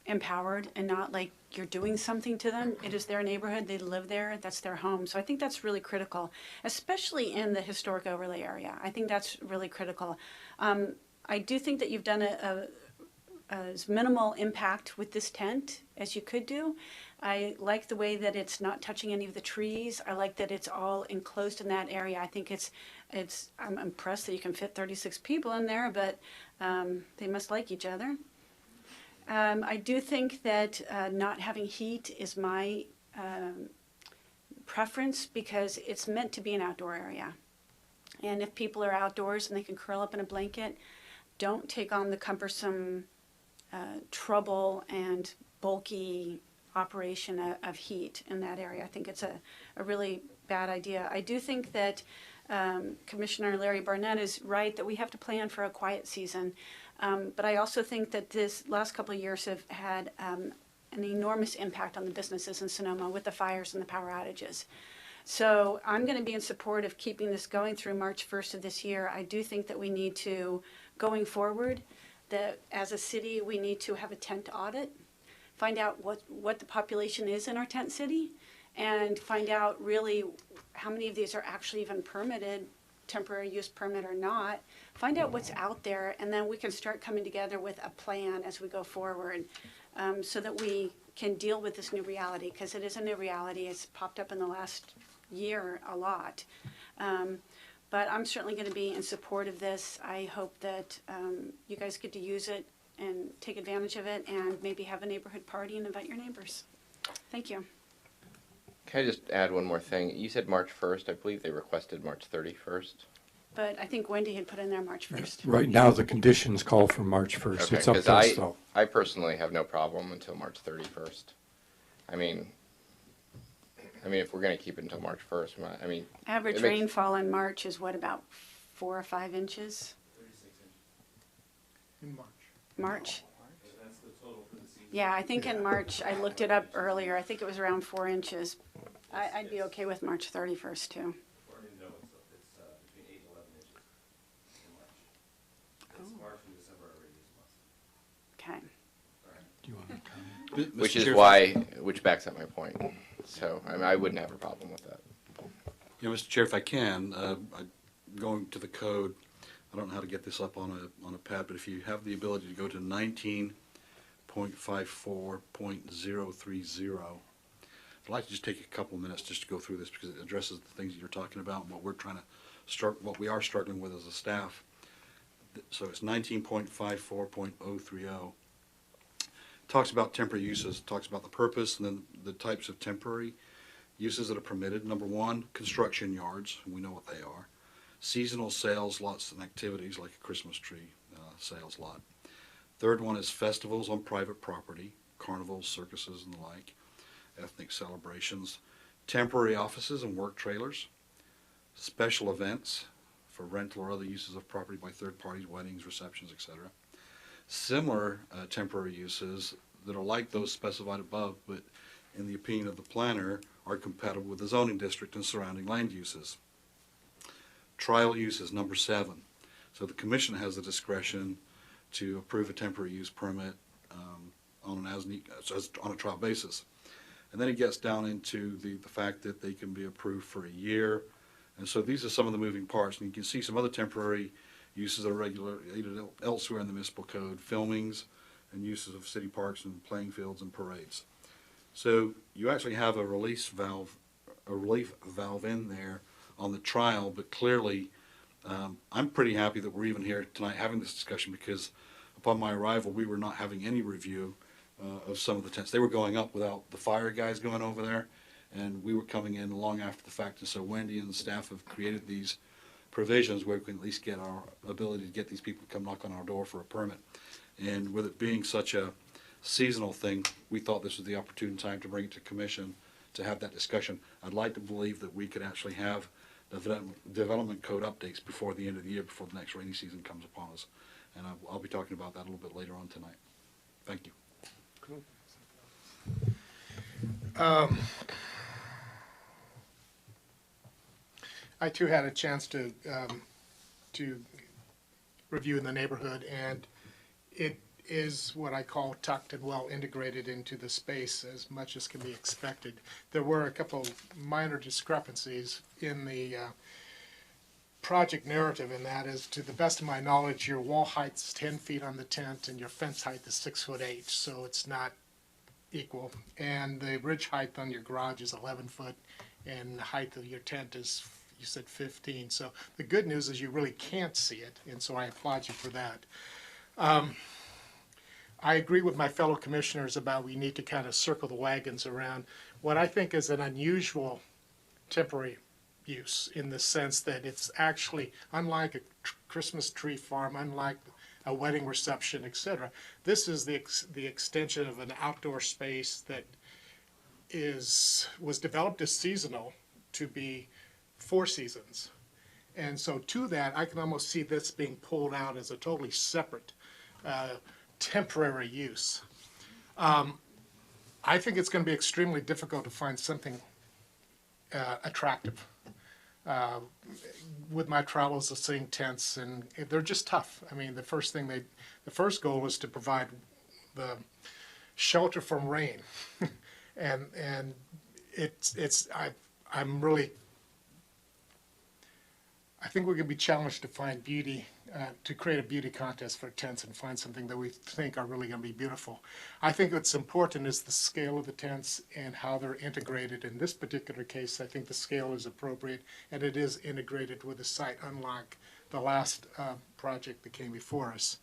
empowered and not like you're doing something to them. It is their neighborhood, they live there, that's their home. So I think that's really critical, especially in the historic overlay area. I think that's really critical. I do think that you've done as minimal impact with this tent as you could do. I like the way that it's not touching any of the trees. I like that it's all enclosed in that area. I think I'm impressed that you can fit 36 people in there, but they must like each other. I do think that not having heat is my preference because it's meant to be an outdoor area. And if people are outdoors and they can curl up in a blanket, don't take on the cumbersome trouble and bulky operation of heat in that area. I think it's a really bad idea. I do think that Commissioner Larry Barnett is right that we have to plan for a quiet season. But I also think that this last couple of years have had an enormous impact on the businesses in Sonoma with the fires and the power outages. So I'm going to be in support of keeping this going through March 1st of this year. I do think that we need to, going forward, that as a city, we need to have a tent audit, find out what the population is in our tent city, and find out really how many of these are actually even permitted, temporary use permit or not, find out what's out there, and then we can start coming together with a plan as we go forward, so that we can deal with this new reality, because it is a new reality. It's popped up in the last year a lot. But I'm certainly going to be in support of this. I hope that you guys get to use it and take advantage of it, and maybe have a neighborhood party and invite your neighbors. Thank you. Can I just add one more thing? You said March 1st. I believe they requested March 31st. But I think Wendy had put in there March 1st. Right now, the conditions call for March 1st. Okay, It's up 'cause to us, though. I personally have no problem until March 31st. I mean, if we're going to keep it until March 1st, Average rainfall in March is what, about 4 or 5 inches? 36 inches. In March. March? That's the total for the season. Yeah, I think in March, I looked it up earlier, I think it was around 4 inches. I'd be okay with March 31st too. No, it's between 8 and 11 inches in March. It's March and December are reduced months. Okay. Do you want to comment? Which backs up my point. So, I wouldn't have a problem with that. Yeah, Mr. Chair, if I can, going to the code, I don't know how to get this up on a pad, but if you have the ability to go to 19.54.030, I'd like to just take a couple of minutes just to go through this because it addresses the things that you're talking about and what we're trying to what we are struggling with as a staff. So it's 19.54.030. Talks about temporary uses, talks about the purpose and then the types of temporary uses that are permitted. Number one, construction yards, and we know what they are. Seasonal sales lots and activities like a Christmas tree sales lot. Third one is festivals on private property, carnivals, circuses, and the like, ethnic celebrations, temporary offices and work trailers, special events for rental or other uses of property by third parties, weddings, receptions, etc. Similar temporary uses that are like those specified above, but in the opinion of the planner, are compatible with the zoning district and surrounding land uses. Trial use is number 7. So the commission has the discretion to approve a temporary use permit on a trial basis. And then it gets down into the fact that they can be approved for a year. And so these are some of the moving parts. And you can see some other temporary uses that are regulated elsewhere in the municipal code, filmings and uses of city parks and playing fields and parades. So you actually have a relief valve in there on the trial, but clearly I'm pretty happy that we're even here tonight having this discussion because upon my arrival we were not having any review of some of the tents. They were going up without the fire guys going over there, and we were coming in long after the fact. And so Wendy and the staff have created these provisions where we can at least get our ability to get these people to come knock on our door for a permit. And with it being such a seasonal thing, we thought this was the opportune time to bring it to commission to have that discussion. I'd like to believe that we could actually have the development code updates before the end of the year, before the next rainy season comes upon us. And I'll be talking about that a little bit later on tonight. Thank you. Cool. I too had a chance to review in the neighborhood, and it is what I call tucked and well integrated into the space as much as can be expected. There were a couple minor discrepancies in the project narrative, and that is, to the best of my knowledge, your wall height's 10 feet on the tent and your fence height is 6'8", so it's not equal. And the ridge height on your garage is 11 foot, and the height of your tent is, you said 15. So the good news is you really can't see it, and so I applaud you for that. I agree with my fellow commissioners about we need to kind of circle the wagons around what I think is an unusual temporary use, in the sense that it's actually, unlike a Christmas tree farm, unlike a wedding reception, etc., this is the extension of an outdoor space that was developed as seasonal to be 4 seasons. And so to that, I can almost see this being pulled out as a totally separate temporary use. I think it's going to be extremely difficult to find something attractive. With my travels of seeing tents, and they're just tough. I mean, the first goal was to provide the shelter from rain, and I think we're going to be challenged to find beauty, to create a beauty contest for tents and find something that we think are really going to be beautiful. I think what's important is the scale of the tents and how they're integrated. In this particular case, I think the scale is appropriate and it is integrated with the site, unlike the last project that came before us.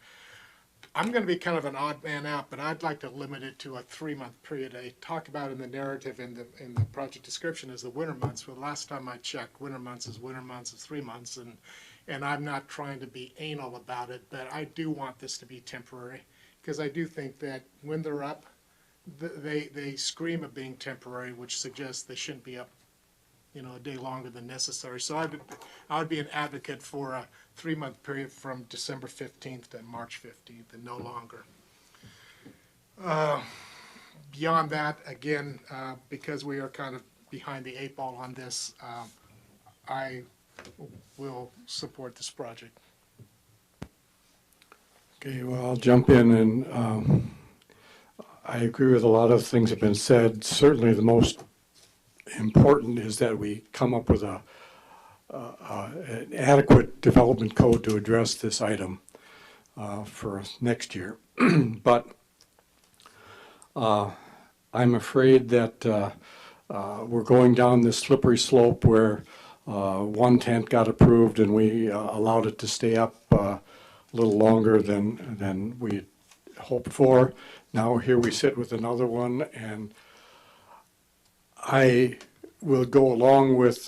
I'm going to be kind of an odd man out, but I'd like to limit it to a 3-month period. I talk about in the narrative in the project description as the winter months. Well, last time I checked, winter months is 3 months, and I'm not trying to be anal about it, but I do want this to be temporary because I do think that when they're up, they scream of being temporary, which suggests they shouldn't be up, a day longer than necessary. So I would be an advocate for a 3-month period from December 15th to March 15th and no longer. Beyond that, again, because we are kind of behind the 8 ball on this, I will support this project. Okay, well, I'll jump in, and I agree with a lot of things that have been said. Certainly the most important is that we come up with an adequate development code to address this item for next year. But I'm afraid that we're going down this slippery slope where one tent got approved and we allowed it to stay up a little longer than we had hoped for. Now here we sit with another one, and I will go along with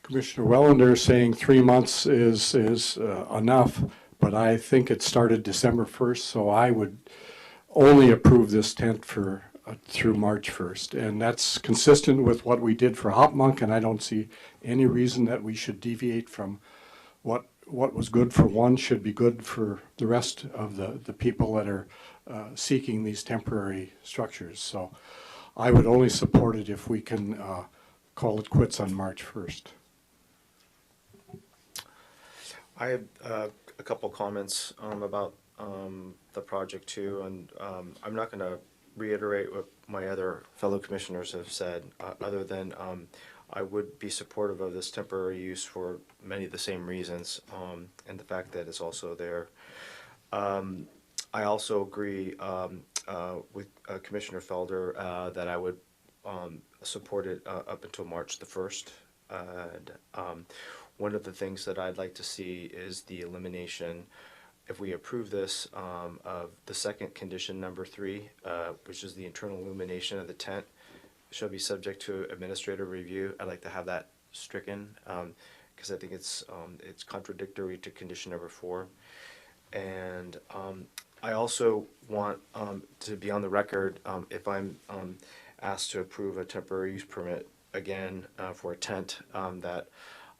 Commissioner Wellender saying 3 months is enough, but I think it started December 1st, so I would only approve this tent for through March 1st. And that's consistent with what we did for Hopmonk, and I don't see any reason that we should deviate from what was good for one should be good for the rest of the people that are seeking these temporary structures. So I would only support it if we can call it quits on March 1st. I have a couple comments about the project too, and I'm not going to reiterate what my other fellow commissioners have said, other than I would be supportive of this temporary use for many of the same reasons, and the fact that it's also there. I also agree with Commissioner Felder that I would support it up until March the 1st. One of the things that I'd like to see is the elimination, if we approve this, of the second condition, number 3, which is the internal illumination of the tent shall be subject to administrative review. I'd like to have that stricken because I think it's contradictory to condition number 4. And I also want to be on the record, if I'm asked to approve a temporary use permit again for a tent, that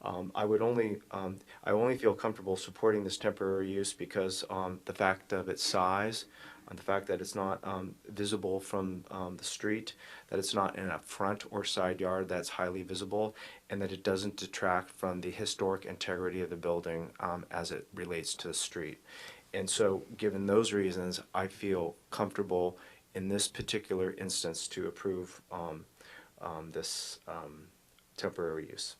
I only feel comfortable supporting this temporary use because the fact of its size, and the fact that it's not visible from the street, that it's not in a front or side yard that's highly visible, and that it doesn't detract from the historic integrity of the building as it relates to the street. And so, given those reasons, I feel comfortable in this particular instance to approve this temporary use.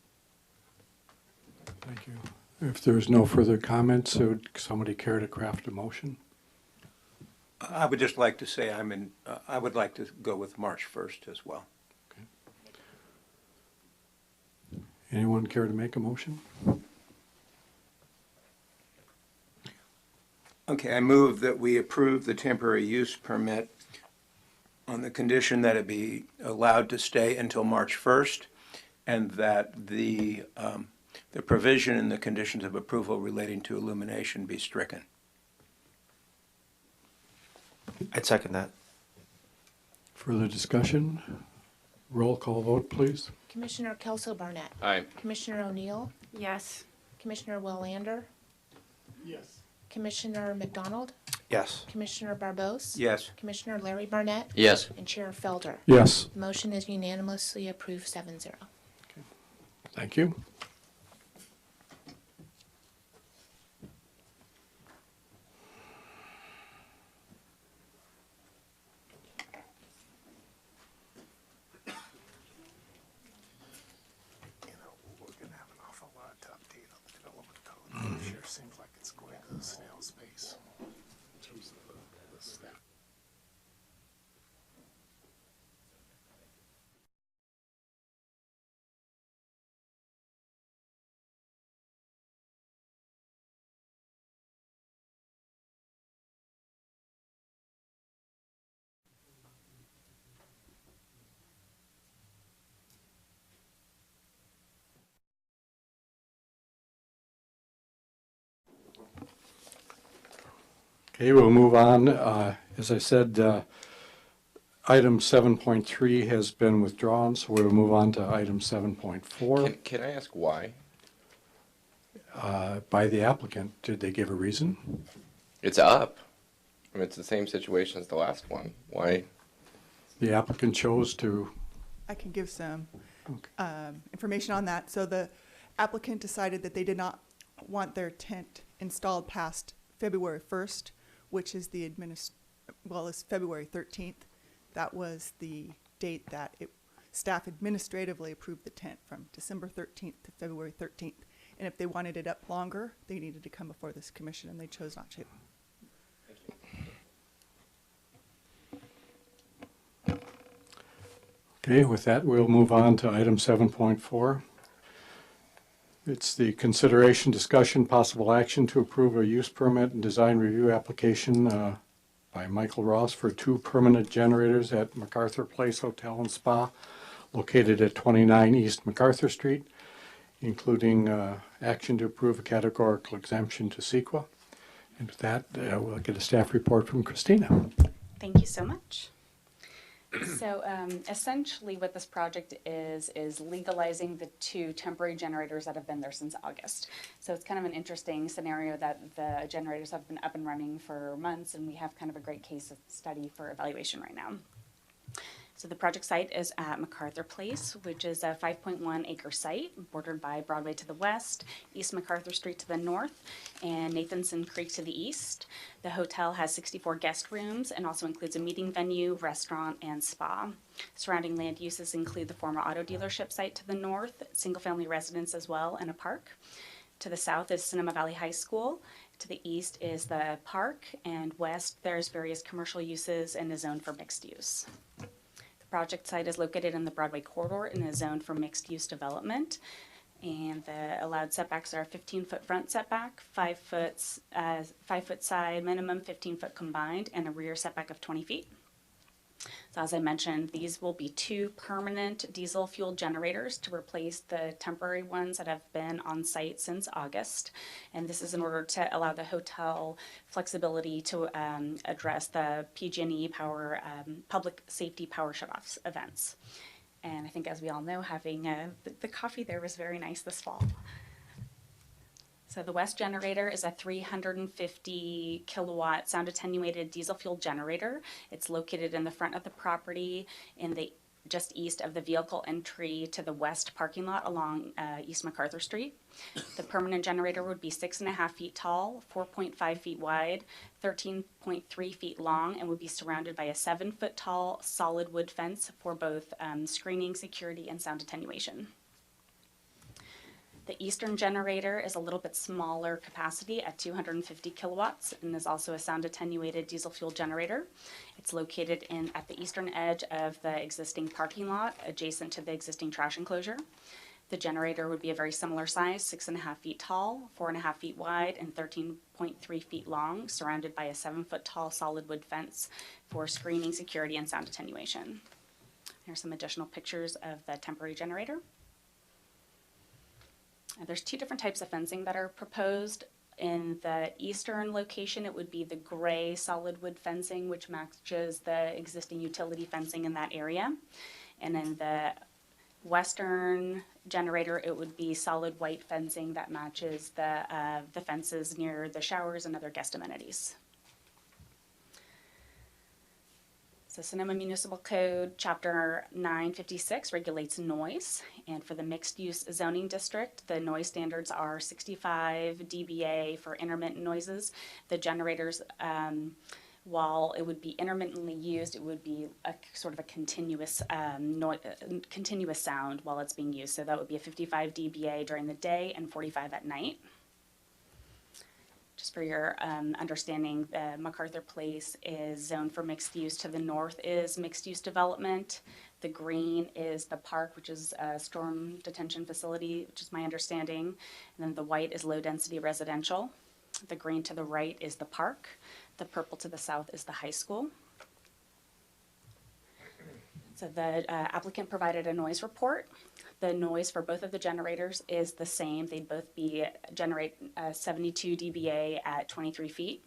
Thank you. If there's no further comments, would somebody care to craft a motion? I would just like to say I would like to go with March 1st as well. Okay. Anyone care to make a motion? Okay, I move that we approve the temporary use permit on the condition that it be allowed to stay until March 1st, and that the provision in the conditions of approval relating to illumination be stricken. I'd second that. Further discussion? Roll call vote, please. Commissioner Kelso Barnett. Aye. Commissioner O'Neill. Yes. Commissioner Willander. Yes. Commissioner McDonald. Yes. Commissioner Barbos? Yes. Commissioner Larry Barnett? Yes. And Chair Felder? Yes. The motion is unanimously approved 7-0. Thank you. You know, we're gonna have an awful lot to update on the development code. It sure seems like it's going at a snail's pace in terms of the staff. Okay, we'll move on. As I said, item 7.3 has been withdrawn, so we'll move on to item 7.4 Can I ask why? by the applicant. Did they give a reason? It's up. I mean, it's the same situation as the last one. Why? The applicant chose to, I can give some information on that. So the applicant decided that they did not want their tent installed past February 1st, which is the is February 13th. That was the date that staff administratively approved the tent, from December 13th to February 13th. And if they wanted it up longer, they needed to come before this commission, and they chose not to. okay, with that, we'll move on to item 7.4. It's the consideration, discussion, possible action to approve a use permit and design review application by Michael Ross for 2 permanent generators at MacArthur Place Hotel and Spa located at 29 East MacArthur Street, including action to approve a categorical exemption to CEQA. And with that, we'll get a staff report from Christina. Thank you so much. So essentially what this project is legalizing the 2 temporary generators that have been there since August. So it's kind of an interesting scenario that the generators have been up and running for months, and we have kind of a great case study for evaluation right now. So the project site is at MacArthur Place, which is a 5.1 acre site bordered by Broadway to the west, East MacArthur Street to the north, and Nathanson Creek to the east. The hotel has 64 guest rooms and also includes a meeting venue, restaurant, and spa. Surrounding land uses include the former auto dealership site to the north, single-family residence as well, and a park. To the south is Sonoma Valley High School. To the east is the park, and west there's various commercial uses and a zone for mixed use. Project site is located in the Broadway corridor in a zone for mixed-use development, and the allowed setbacks are 15-foot front setback, 5 foot side minimum, 15-foot combined, and a rear setback of 20 feet. So as I mentioned, these will be 2 permanent diesel fuel generators to replace the temporary ones that have been on site since August. And this is in order to allow the hotel flexibility to address the PG&E power, public safety power shutoffs events. And I think, as we all know, having the coffee there was very nice this fall. So the west generator is a 350 kilowatt sound attenuated diesel fuel generator. It's located in the front of the property in the just east of the vehicle entry to the west parking lot along East MacArthur Street. The permanent generator would be 6.5 feet tall, 4.5 feet wide, 13.3 feet long, and would be surrounded by a 7-foot tall solid wood fence for both screening, security, and sound attenuation. The eastern generator is a little bit smaller capacity at 250 kilowatts and is also a sound attenuated diesel fuel generator. It's located at the eastern edge of the existing parking lot adjacent to the existing trash enclosure. The generator would be a very similar size, 6.5 feet tall, 4.5 feet wide, and 13.3 feet long, surrounded by a 7-foot tall solid wood fence for screening, security, and sound attenuation. Here's some additional pictures of the temporary generator. There's 2 different types of fencing that are proposed. In the eastern location, it would be the gray solid wood fencing, which matches the existing utility fencing in that area. And in the western generator, it would be solid white fencing that matches the fences near the showers and other guest amenities. So Sonoma Municipal Code, Chapter 956 regulates noise. And for the mixed-use zoning district, the noise standards are 65 dBA for intermittent noises. The generators, while it would be intermittently used, it would be a sort of a continuous continuous sound while it's being used. So that would be a 55 dBA during the day and 45 at night. Just for your understanding, the MacArthur Place is zoned for mixed use. To the north is mixed use development. The green is the park, which is a storm detention facility, which is my understanding. And then the white is low density residential. The green to the right is the park. The purple to the south is the high school. So the applicant provided a noise report. The noise for both of the generators is the same. They'd both generate 72 dBA at 23 feet.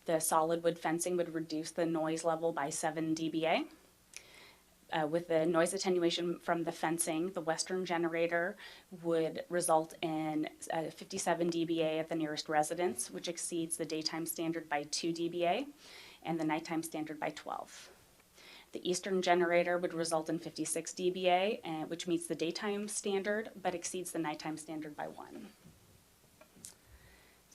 The solid wood fencing would reduce the noise level by 7 dBA. With the noise attenuation from the fencing, the western generator would result in 57 dBA at the nearest residence, which exceeds the daytime standard by 2 dBA, and the nighttime standard by 12. The eastern generator would result in 56 dBA, which meets the daytime standard, but exceeds the nighttime standard by 1.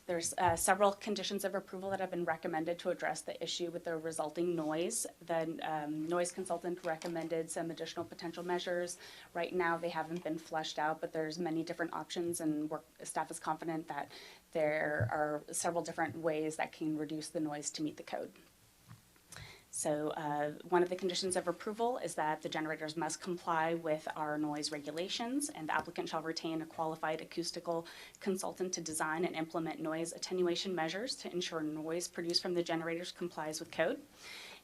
There's several conditions of approval that have been recommended to address the issue with the resulting noise. The noise consultant recommended some additional potential measures. Right now, they haven't been fleshed out, but there's many different options, and staff is confident that there are several different ways that can reduce the noise to meet the code. So one of the conditions of approval is that the generators must comply with our noise regulations, and the applicant shall retain a qualified acoustical consultant to design and implement noise attenuation measures to ensure noise produced from the generators complies with code.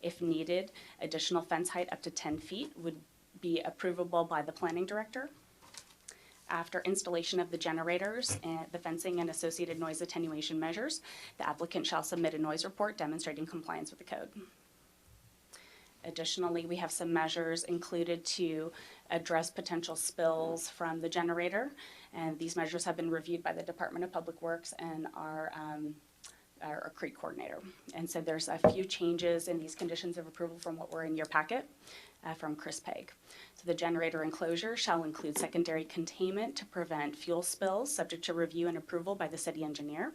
If needed, additional fence height up to 10 feet would be approvable by the planning director. After installation of the generators and the fencing and associated noise attenuation measures, the applicant shall submit a noise report demonstrating compliance with the code. Additionally, we have some measures included to address potential spills from the generator, and these measures have been reviewed by the Department of Public Works and our creek coordinator. And so there's a few changes in these conditions of approval from what were in your packet from Chris Pegg. So the generator enclosure shall include secondary containment to prevent fuel spills, subject to review and approval by the city engineer.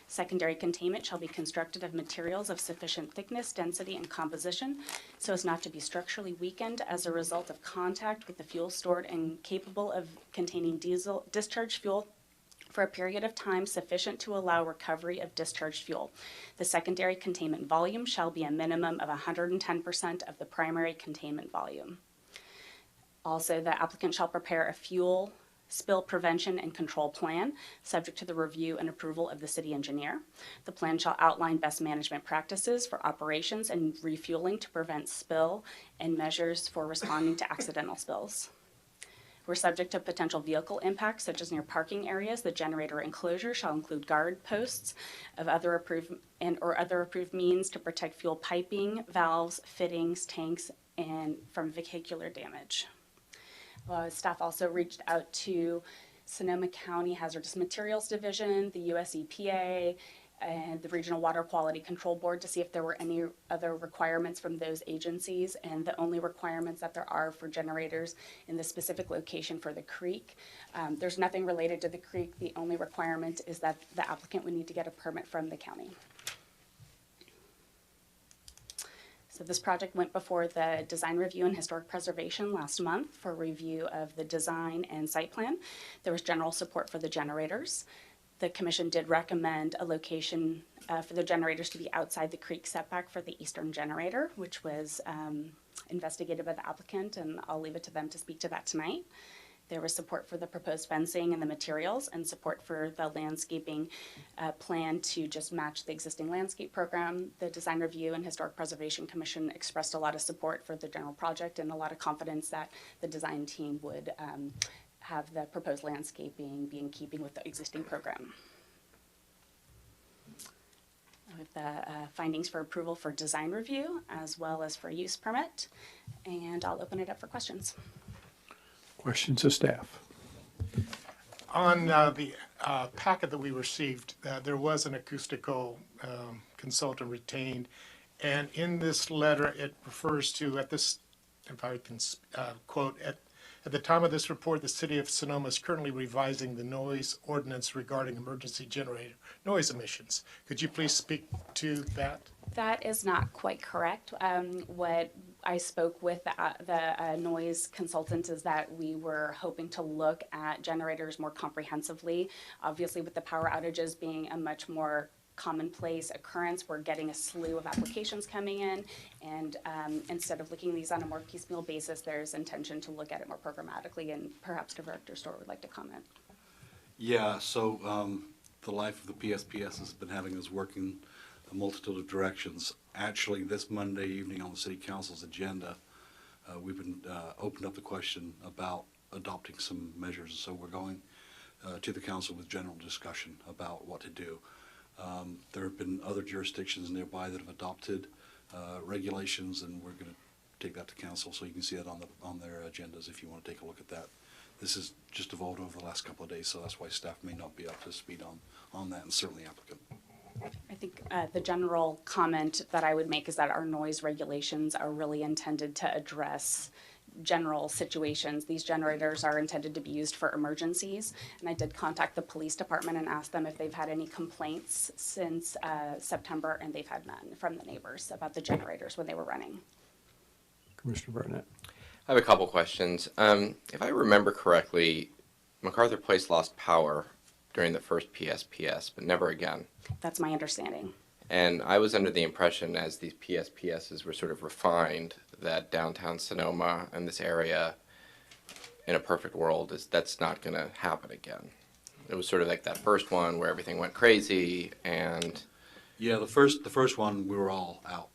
Secondary containment shall be constructed of materials of sufficient thickness, density, and composition so as not to be structurally weakened as a result of contact with the fuel stored and capable of containing diesel discharged fuel for a period of time sufficient to allow recovery of discharged fuel. The secondary containment volume shall be a minimum of 110% of the primary containment volume. Also, the applicant shall prepare a fuel spill prevention and control plan, subject to the review and approval of the city engineer. The plan shall outline best management practices for operations and refueling to prevent spill and measures for responding to accidental spills. We're subject to potential vehicle impacts, such as near parking areas. The generator enclosure shall include guard posts of other approved means to protect fuel piping, valves, fittings, tanks, and from vehicular damage. Staff also reached out to Sonoma County Hazardous Materials Division, the US EPA, and the Regional Water Quality Control Board to see if there were any other requirements from those agencies. And the only requirements that there are for generators in the specific location for the creek, there's nothing related to the creek. The only requirement is that the applicant would need to get a permit from the county. So this project went before the Design Review and Historic Preservation last month for review of the design and site plan. There was general support for the generators. The commission did recommend a location for the generators to be outside the creek setback for the eastern generator, which was investigated by the applicant, and I'll leave it to them to speak to that tonight. There was support for the proposed fencing and the materials, and support for the landscaping plan to just match the existing landscape program. The Design Review and Historic Preservation Commission expressed a lot of support for the general project and a lot of confidence that the design team would have the proposed landscaping be in keeping with the existing program. With the findings for approval for design review as well as for use permit, and I'll open it up for questions. Questions of staff? On the packet that we received, there was an acoustical consultant retained, And in this letter, it refers to, at this, if I can quote, at the time of this report, the city of Sonoma is currently revising the noise ordinance regarding emergency generator noise emissions. Could you please speak to that? That is not quite correct. What I spoke with the noise consultant is that we were hoping to look at generators more comprehensively. Obviously, with the power outages being a much more commonplace occurrence, we're getting a slew of applications coming in, and instead of looking at these on a more piecemeal basis, there's intention to look at it more programmatically, and perhaps Director Storr would like to comment. Yeah, so the life of the PSPS has been having us working a multitude of directions. Actually, this Monday evening on the City Council's agenda, we've been opened up the question about adopting some measures. So we're going to the council with general discussion about what to do. There have been other jurisdictions nearby that have adopted regulations, and we're going to take that to council, so you can see that on their agendas if you want to take a look at that. This has just evolved over the last couple of days, so that's why staff may not be up to speed on that, and certainly applicant. I think the general comment that I would make is that our noise regulations are really intended to address general situations. These generators are intended to be used for emergencies, and I did contact the police department and ask them if they've had any complaints since September, and they've had none from the neighbors about the generators when they were running. Commissioner Barnett. I have a couple questions. If I remember correctly, MacArthur Place lost power during the first PSPS, but never again. That's my understanding. And I was under the impression, as these PSPSs were sort of refined, that downtown Sonoma and this area, in a perfect world, that's not going to happen again. It was sort of like that first one where everything went crazy, and yeah, the first one we were all out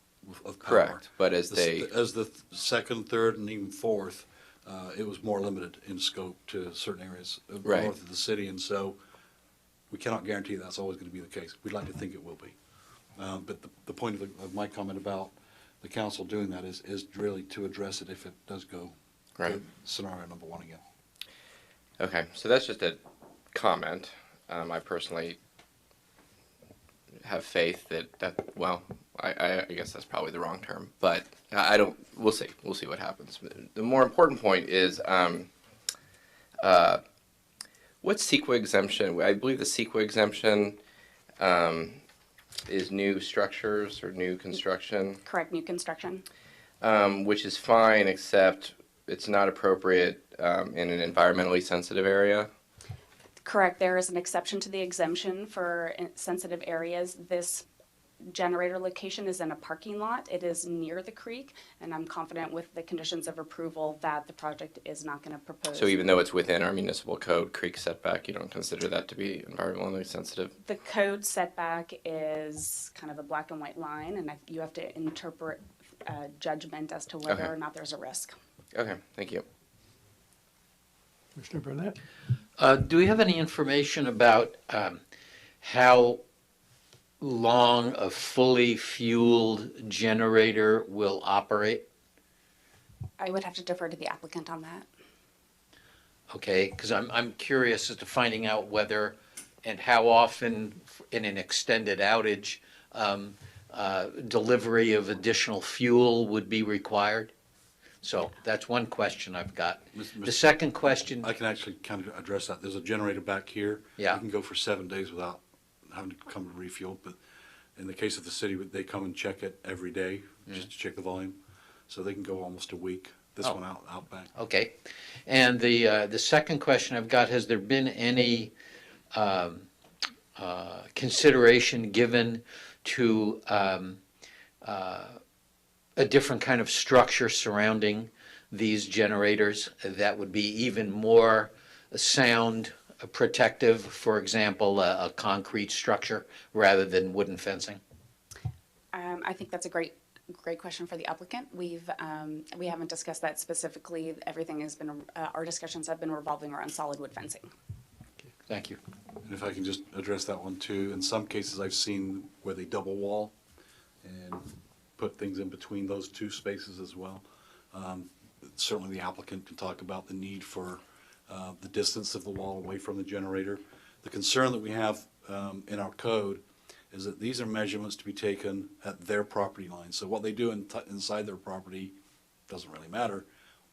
of power. Correct, but as the second, third, and even fourth, it was more limited in scope to certain areas north of the city, and so we cannot guarantee that's always going to be the case. We'd like to think it will be. But the point of my comment about the council doing that is really to address it if it does go to scenario number one again. Okay, so that's just a comment. I personally have faith that well, I guess that's probably the wrong term, but I don't, we'll see what happens. The more important point is what's CEQA exemption? I believe the CEQA exemption is new structures or new construction. Correct, new construction. Which is fine, except it's not appropriate in an environmentally sensitive area. Correct, there is an exception to the exemption for sensitive areas. This generator location is in a parking lot. It is near the creek, and I'm confident with the conditions of approval that the project is not going to propose. So even though it's within our municipal code, creek setback, you don't consider that to be environmentally sensitive? The code setback is kind of a black and white line, and you have to interpret judgment as to whether or not there's a risk. Okay, thank you. Commissioner Burnett? Do we have any information about how long a fully fueled generator will operate? I would have to defer to the applicant on that. Okay, because I'm curious as to finding out whether and how often in an extended outage delivery of additional fuel would be required. So that's one question I've got. The second question. I can actually kind of address that. There's a generator back here. Yeah. You can go for 7 days without having to come to refuel, but in the case of the city, they come and check it every day just to check the volume. So they can go almost a week. This one out back. Okay. And the second question I've got, has there been any consideration given to a different kind of structure surrounding these generators that would be even more sound protective, for example, a concrete structure rather than wooden fencing? I think that's a great question for the applicant. We haven't discussed that specifically. Everything has been, our discussions have been revolving around solid wood fencing. Okay, thank you. And if I can just address that one too, in some cases I've seen where they double wall and put things in between those two spaces as well. Certainly the applicant can talk about the need for the distance of the wall away from the generator. The concern that we have in our code is that these are measurements to be taken at their property line. So what they do inside their property doesn't really matter.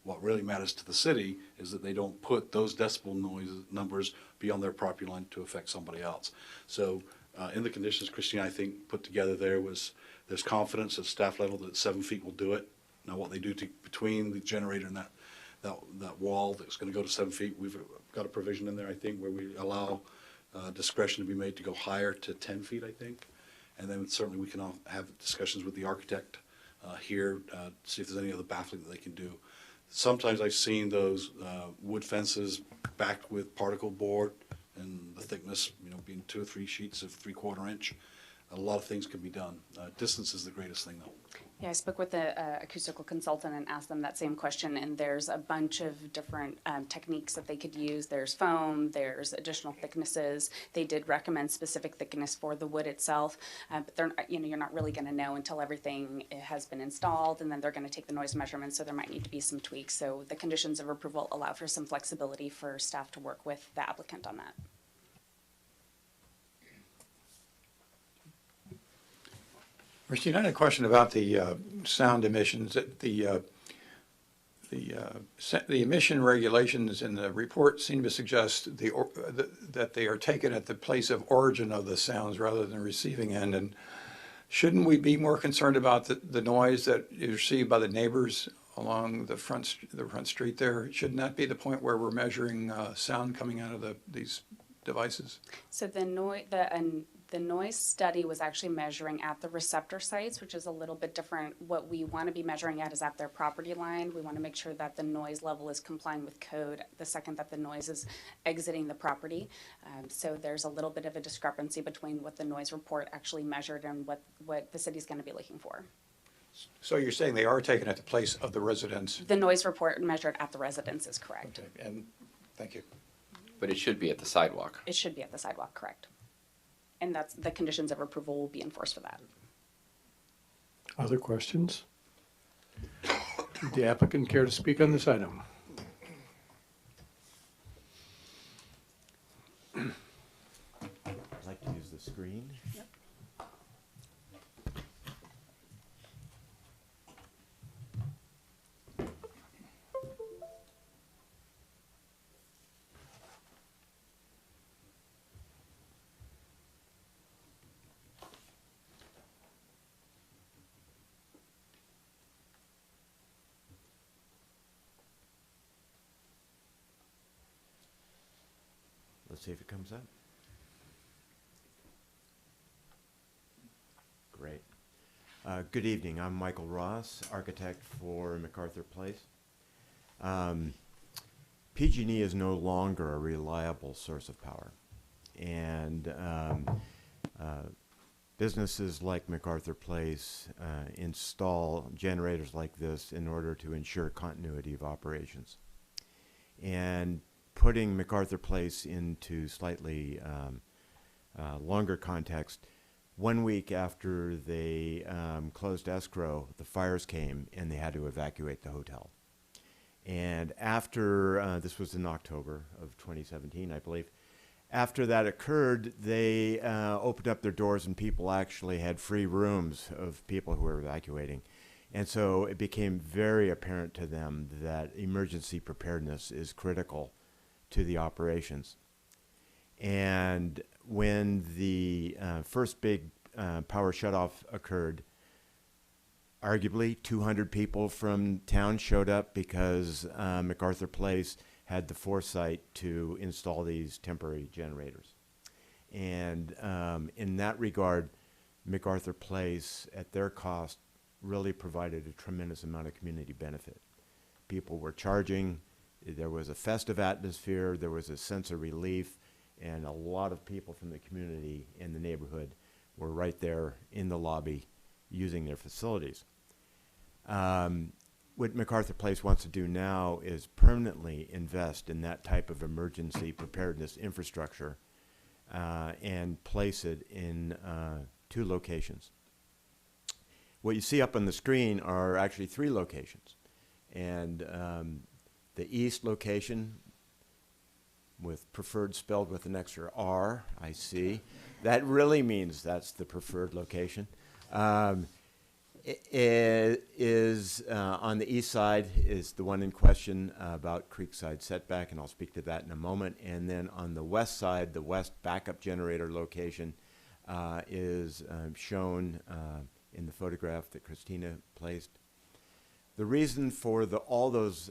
What really matters to the city is that they don't put those decibel noise numbers beyond their property line to affect somebody else. So in the conditions Christine, I think, put together there's confidence at staff level that 7 feet will do it. Now what they do between the generator and that wall that's going to go to 7 feet, we've got a provision in there, I think, where we allow discretion to be made to go higher to 10 feet, I think. And then certainly we can all have discussions with the architect here, see if there's any other baffling that they can do. Sometimes I've seen those wood fences backed with particle board and the thickness, being 2 or 3 sheets of 3/4 inch. A lot of things can be done. Distance is the greatest thing, though. Yeah, I spoke with the acoustical consultant and asked them that same question, and there's a bunch of different techniques that they could use. There's foam, there's additional thicknesses. They did recommend specific thickness for the wood itself, but they're, you're not really going to know until everything has been installed, and then they're going to take the noise measurements, so there might need to be some tweaks. So the conditions of approval allow for some flexibility for staff to work with the applicant on that. Christine, I had a question about the sound emissions. The emission regulations in the report seem to suggest that they are taken at the place of origin of the sounds rather than receiving end. And shouldn't we be more concerned about the noise that is received by the neighbors along the front street there? Shouldn't that be the point where we're measuring sound coming out of these devices? So the noise study was actually measuring at the receptor sites, which is a little bit different. What we want to be measuring at is at their property line. We want to make sure that the noise level is complying with code the second that the noise is exiting the property. So there's a little bit of a discrepancy between what the noise report actually measured and what the city's going to be looking for. So you're saying they are taken at the place of the residence? The noise report measured at the residence is correct. Okay, and thank you. But it should be at the sidewalk. It should be at the sidewalk, correct. And that's the conditions of approval will be enforced for that. Other questions? Would the applicant care to speak on this item? I'd like to use the screen. Yep. Let's see if it comes up. Great. Good evening. I'm Michael Ross, architect for MacArthur Place. PG&E is no longer a reliable source of power, and businesses like MacArthur Place install generators like this in order to ensure continuity of operations. And putting MacArthur Place into slightly longer context, 1 week after they closed escrow, the fires came and they had to evacuate the hotel. And after, this was in October of 2017, I believe, after that occurred, they opened up their doors and people actually had free rooms of people who were evacuating. And so it became very apparent to them that emergency preparedness is critical to the operations. And when the first big power shutoff occurred, arguably 200 people from town showed up because MacArthur Place had the foresight to install these temporary generators. And in that regard, MacArthur Place, at their cost, really provided a tremendous amount of community benefit. People were charging. There was a festive atmosphere, there was a sense of relief, and a lot of people from the community in the neighborhood were right there in the lobby using their facilities. What MacArthur Place wants to do now is permanently invest in that type of emergency preparedness infrastructure and place it in 2 locations. What you see up on the screen are actually 3 locations. And the east location with preferred spelled with an extra R, I see. That really means that's the preferred location. On the east side is the one in question about creekside setback, and I'll speak to that in a moment. And then on the west side, the west backup generator location is shown in the photograph that Christina placed. The reason for all those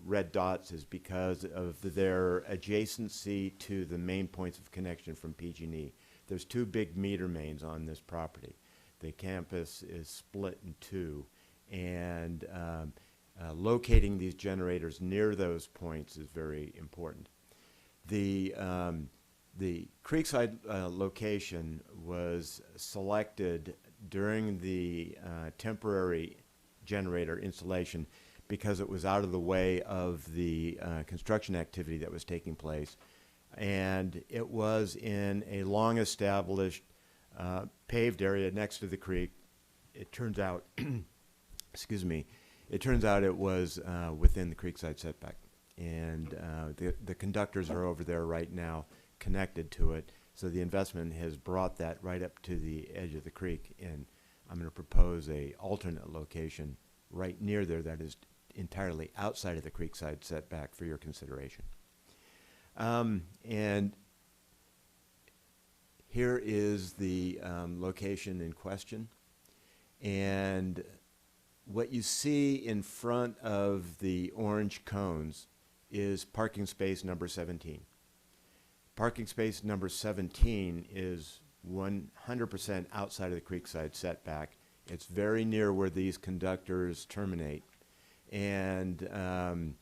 red dots is because of their adjacency to the main points of connection from PG&E. There's two big meter mains on this property. The campus is split in two, and locating these generators near those points is very important. The Creekside location was selected during the temporary generator installation because it was out of the way of the construction activity that was taking place, and it was in a long-established paved area next to the creek. It turns out, excuse me, it turns out it was within the creekside setback, and the conductors are over there right now connected to it, so the investment has brought that right up to the edge of the creek, and I'm going to propose a alternate location right near there that is entirely outside of the creekside setback for your consideration. And here is the location in question, and what you see in front of the orange cones is parking space number 17. Parking space number 17 is 100% outside of the creekside setback. It's very near where these conductors terminate, and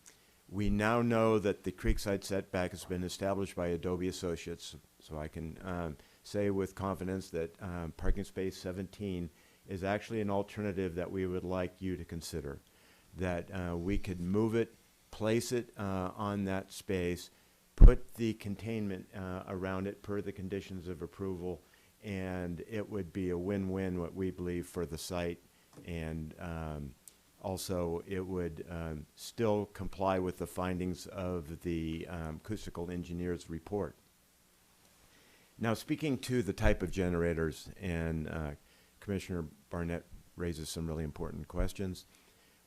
we now know that the creekside setback has been established by Adobe Associates, so I can say with confidence that parking space 17 is actually an alternative that we would like you to consider, that we could move it, place it on that space, put the containment around it per the conditions of approval, and it would be a win-win, what we believe, for the site, and also it would still comply with the findings of the acoustical engineer's report. Now, speaking to the type of generators, and Commissioner Barnett raises some really important questions.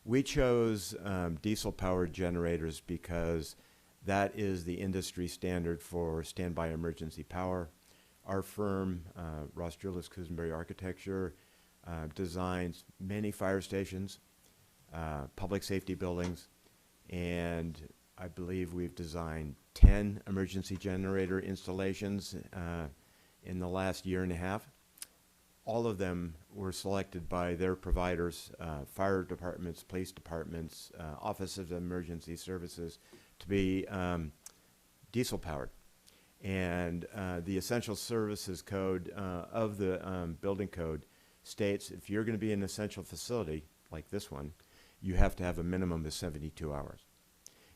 We chose diesel-powered generators because that is the industry standard for standby emergency power. Our firm, Ross Julius Kusenberry Architecture, designs many fire stations, public safety buildings, and I believe we've designed 10 emergency generator installations in the last year and a half. All of them were selected by their providers, fire departments, police departments, offices of emergency services, to be diesel powered. And the Essential Services Code of the building code states if you're going to be an essential facility like this one, you have to have a minimum of 72 hours.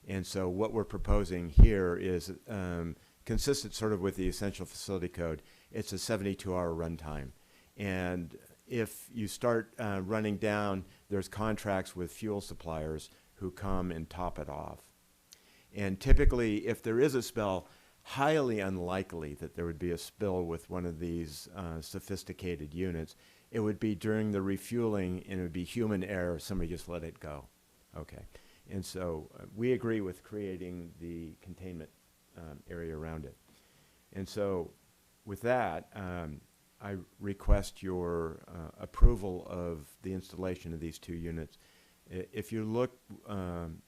And so what we're proposing here is consistent sort of with the Essential Facility Code. It's a 72-hour runtime. And if you start running down, there's contracts with fuel suppliers who come and top it off. And typically, if there is a spill, highly unlikely that there would be a spill with one of these sophisticated units. It would be during the refueling, and it would be human error. Somebody just let it go. Okay. And so we agree with creating the containment area around it. And so with that, I request your approval of the installation of these two units. If you look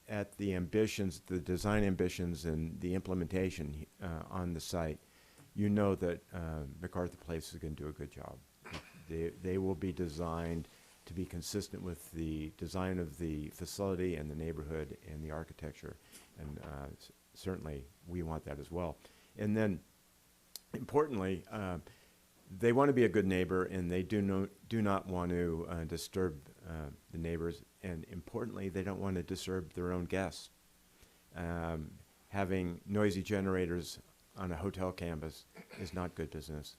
at the ambitions, the design ambitions and the implementation on the site, you know that MacArthur Place is going to do a good job. They will be designed to be consistent with the design of the facility and the neighborhood and the architecture, and certainly we want that as well. And then, importantly, they want to be a good neighbor, and they do not want to disturb the neighbors, and importantly, they don't want to disturb their own guests. Having noisy generators on a hotel campus is not good business.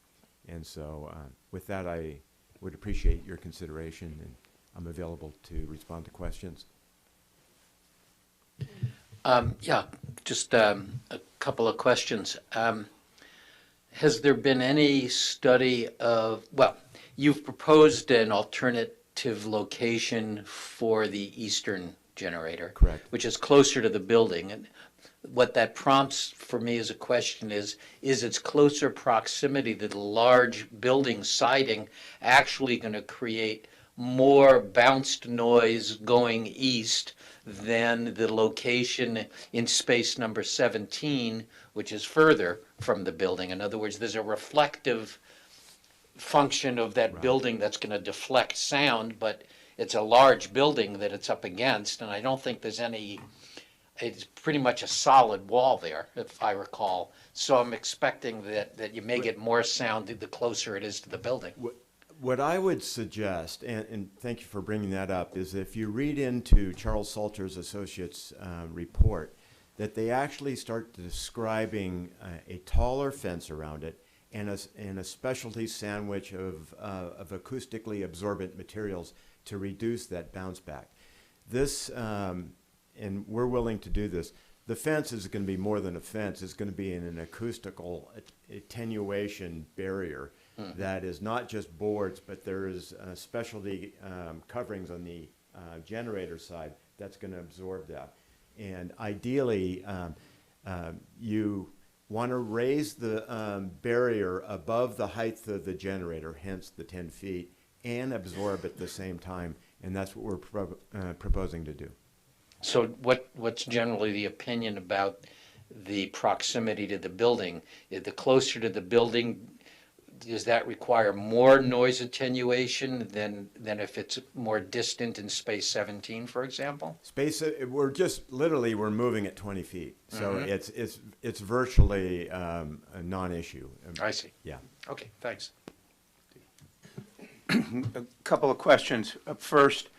And so with that, I would appreciate your consideration, and I'm available to respond to questions. Yeah, just a couple of questions. Has there been any study of, well, you've proposed an alternative location for the eastern generator. Correct. Which is closer to the building. And what that prompts for me as a question is its closer proximity to the large building siding actually going to create more bounced noise going east than the location in space number 17, which is further from the building? In other words, there's a reflective function of that building that's going to deflect sound, but it's a large building that it's up against, and I don't think there's any, it's pretty much a solid wall there, if I recall. So I'm expecting that you may get more sound the closer it is to the building. What I would suggest, and thank you for bringing that up, is if you read into Charles Salter's Associates report, that they actually start describing a taller fence around it and a specialty sandwich of acoustically absorbent materials to reduce that bounce back. This, and we're willing to do this, the fence is going to be more than a fence. It's going to be an acoustical attenuation barrier that is not just boards, but there is specialty coverings on the generator side that's going to absorb that. And ideally, you want to raise the barrier above the height of the generator, hence the 10 feet, and absorb at the same time, and that's what we're proposing to do. So what's generally the opinion about the proximity to the building? The closer to the building, does that require more noise attenuation than if it's more distant in space 17, for example? Space, we're moving at 20 feet, so it's virtually a non-issue. I see. Yeah. Okay, thanks. A couple of questions. First,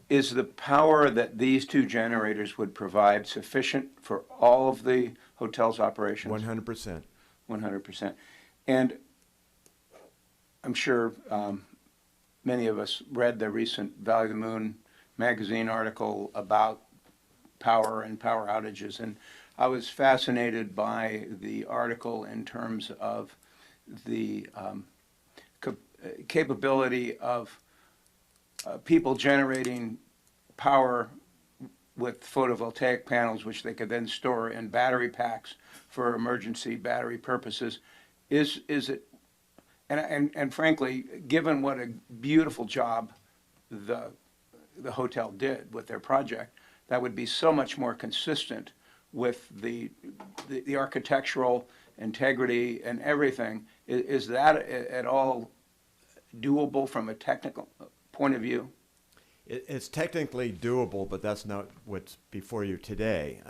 is the power that these two generators would provide sufficient for all of the hotel's operations? 100%. 100%. And I'm sure many of us read the recent Valley of the Moon magazine article about power and power outages, and I was fascinated by the article in terms of the capability of people generating power with photovoltaic panels, which they could then store in battery packs for emergency battery purposes. Is it, and frankly, given what a beautiful job the hotel did with their project, that would be so much more consistent with the architectural integrity and everything. Is that at all doable from a technical point of view? It's technically doable, but that's not what's before you today.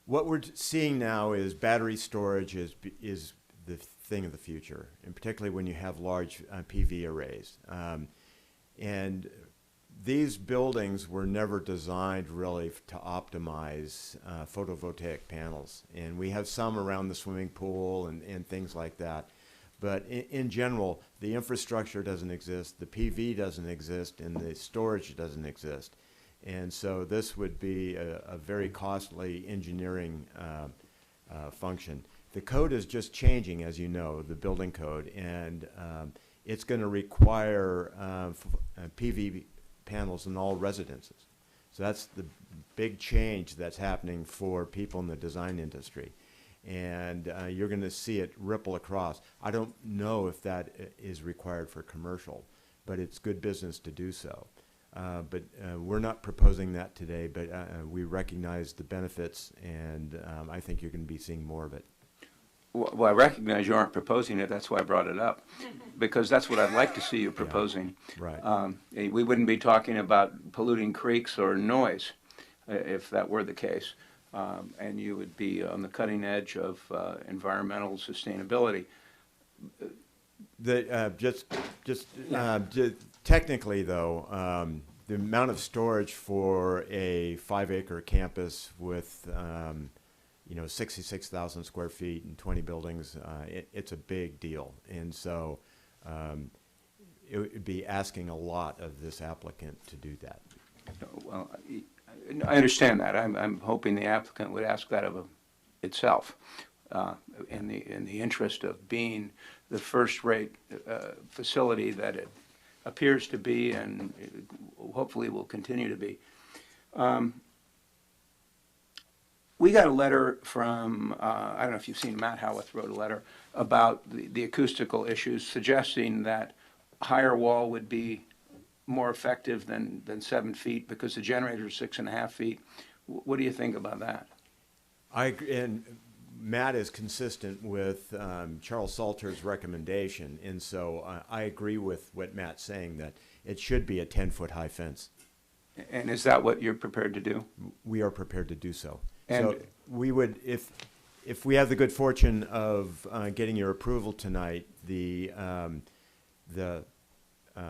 What we're seeing now is battery storage is the thing of the future, and particularly when you have large PV arrays. And these buildings were never designed really to optimize photovoltaic panels. And we have some around the swimming pool and things like that. But in general, the infrastructure doesn't exist, the PV doesn't exist, and the storage doesn't exist. And so this would be a very costly engineering function. The code is just changing, as you know, the building code, and it's going to require PV panels in all residences. So that's the big change that's happening for people in the design industry. And you're going to see it ripple across. I don't know if that is required for commercial, but it's good business to do so. But we're not proposing that today, but we recognize the benefits, and I think you're going to be seeing more of it. Well, I recognize you aren't proposing it. That's why I brought it up, because that's what I'd like to see you proposing. Yeah, right. We wouldn't be talking about polluting creeks or noise if that were the case. And you would be on the cutting edge of environmental sustainability. Technically, though, the amount of storage for a 5-acre campus with 66,000 square feet and 20 buildings, it's a big deal. And so it would be asking a lot of this applicant to do that. Well, I understand that. I'm hoping the applicant would ask that of itself, in the interest of being the first-rate facility that it appears to be and hopefully will continue to be. We got a letter from, I don't know if you've seen, Matt Howarth wrote a letter about the acoustical issues, suggesting that a higher wall would be more effective than 7 feet because the generator is 6.5 feet. What do you think about that? I agree, and Matt is consistent with Charles Salter's recommendation, and so I agree with what Matt's saying, that it should be a 10-foot high fence. And is that what you're prepared to do? We are prepared to do so. And so we would, if we have the good fortune of getting your approval tonight, the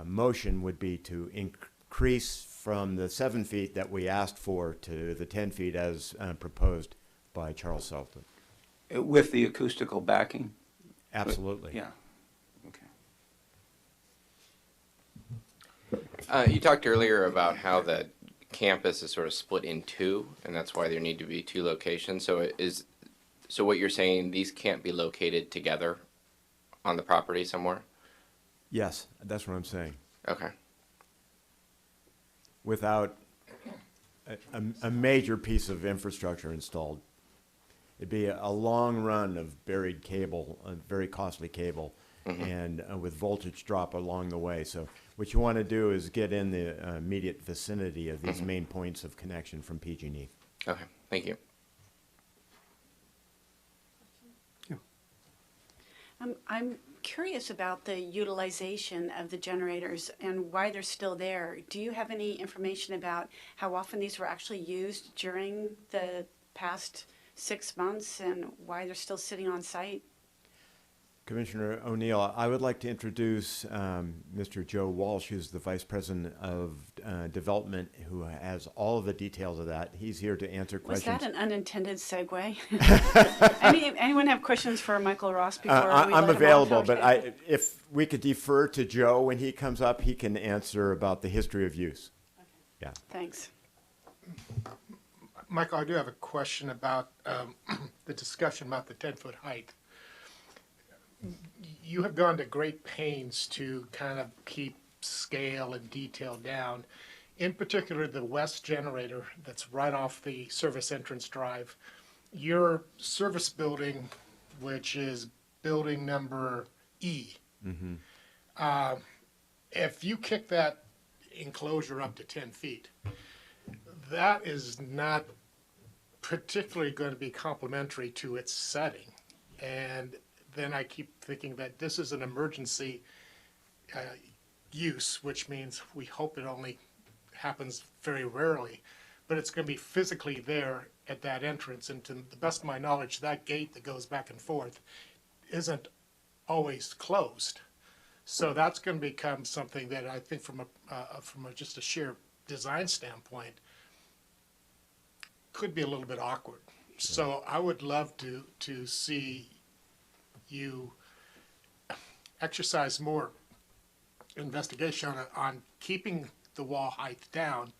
motion would be to increase from the 7 feet that we asked for to the 10 feet as proposed by Charles Salter. With the acoustical backing? Absolutely. Yeah. You talked earlier about how the campus is sort of split in two, and that's why there need to be two locations. So what you're saying, these can't be located together on the property somewhere? Yes, that's what I'm saying. Okay. Without a major piece of infrastructure installed. It'd be a long run of buried cable, very costly cable, and with voltage drop along the way. So what you want to do is get in the immediate vicinity of these main points of connection from PG&E. Okay, thank you. I'm curious about the utilization of the generators and why they're still there. Do you have any information about how often these were actually used during the past 6 months and why they're still sitting on site? Commissioner O'Neill, I would like to introduce Mr. Joe Walsh, who's the Vice President of Development, who has all of the details of that. He's here to answer questions. Was that an unintended segue? Anyone have questions for Michael Ross before we let I'm him available, off? but if we could defer to Joe when he comes up, he can answer about the history of use. Okay. Yeah. Thanks. Michael, I do have a question about the discussion about the 10-foot height. You have gone to great pains to kind of keep scale and detail down. In particular, the west generator that's right off the service entrance drive. Your service building, which is building number E, if you kick that enclosure up to 10 feet, that is not particularly going to be complementary to its setting. And then I keep thinking that this is an emergency use, which means we hope it only happens very rarely, but it's going to be physically there at that entrance. And to the best of my knowledge, that gate that goes back and forth isn't always closed. So that's going to become something that I think from just a sheer design standpoint could be a little bit awkward. So I would love to see you exercise more investigation on keeping the wall height down,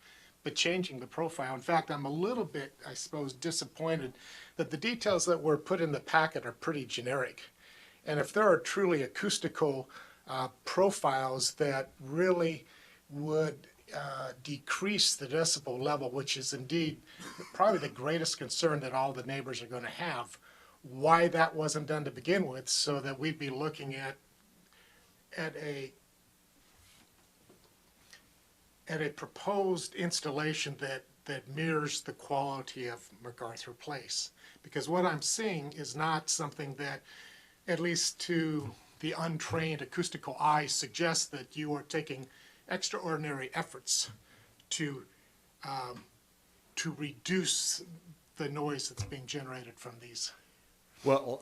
but changing the profile. In fact, I'm a little bit, I suppose, disappointed that the details that were put in the packet are pretty generic. And if there are truly acoustical profiles that really would decrease the decibel level, which is indeed probably the greatest concern that all the neighbors are going to have, why that wasn't done to begin with, so that we'd be looking at a proposed installation that mirrors the quality of MacArthur Place. Because what I'm seeing is not something that, at least to the untrained acoustical eye, suggests that you are taking extraordinary efforts to reduce the noise that's being generated from these. Well,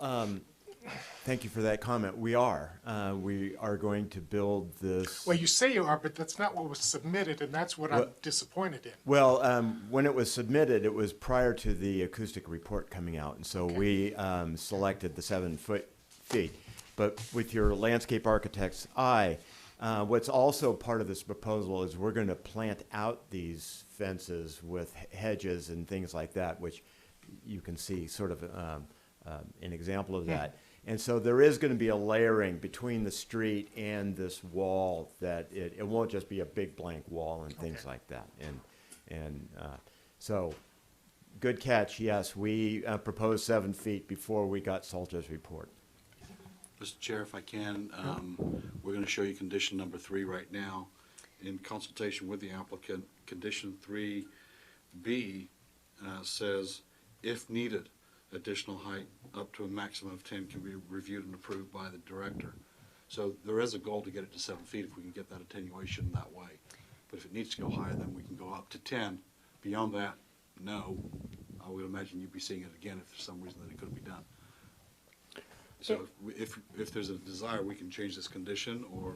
thank you for that comment. We are going to build this. Well, you say you are, but that's not what was submitted, and that's what I'm disappointed in. Well, when it was submitted, it was prior to the acoustic report coming out, and so we selected the 7 feet. But with your landscape architect's eye, What's also part of this proposal is we're going to plant out these fences with hedges and things like that, which you can see sort of an example of that. And so there is going to be a layering between the street and this wall that it won't just be a big blank wall and things like that. So good catch. Yes, we proposed 7 feet before we got Salter's report. Mr. Chair, if I can, we're going to show you condition number 3 right now. In consultation with the applicant, condition 3B says, if needed, additional height up to a maximum of 10 can be reviewed and approved by the director. So there is a goal to get it to 7 feet if we can get that attenuation that way. But if it needs to go higher, then we can go up to 10. Beyond that, no. I would imagine you'd be seeing it again if there's some reason that it couldn't be done. So if there's a desire, we can change this condition or.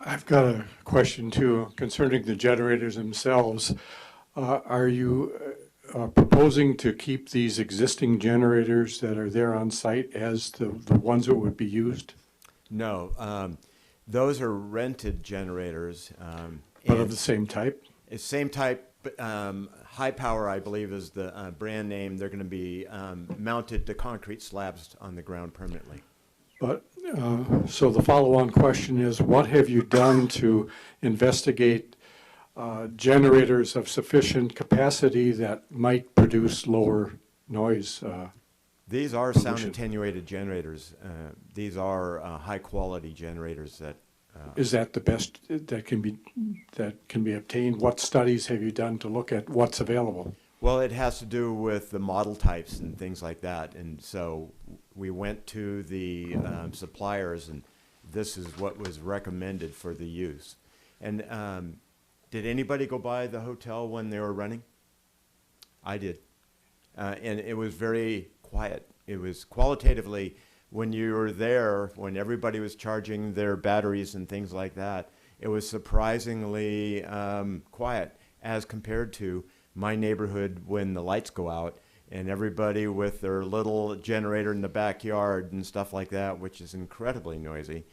I've got a question too concerning the generators themselves. Are you proposing to keep these existing generators that are there on site as the ones that would be used? No, those are rented generators. But of the same type? Same type. High Power, I believe, is the brand name. They're going to be mounted to concrete slabs on the ground permanently. But so the follow-on question is, what have you done to investigate generators of sufficient capacity that might produce lower noise? These are sound attenuated generators. These are high-quality generators that. Is that the best that can be obtained? What studies have you done to look at what's available? Well, it has to do with the model types and things like that. And so we went to the suppliers, and this is what was recommended for the use. And did anybody go by the hotel when they were running? I did. And it was very quiet. It was qualitatively, when you were there, when everybody was charging their batteries and things like that, it was surprisingly quiet as compared to my neighborhood when the lights go out and everybody with their little generator in the backyard and stuff like that, which is incredibly noisy.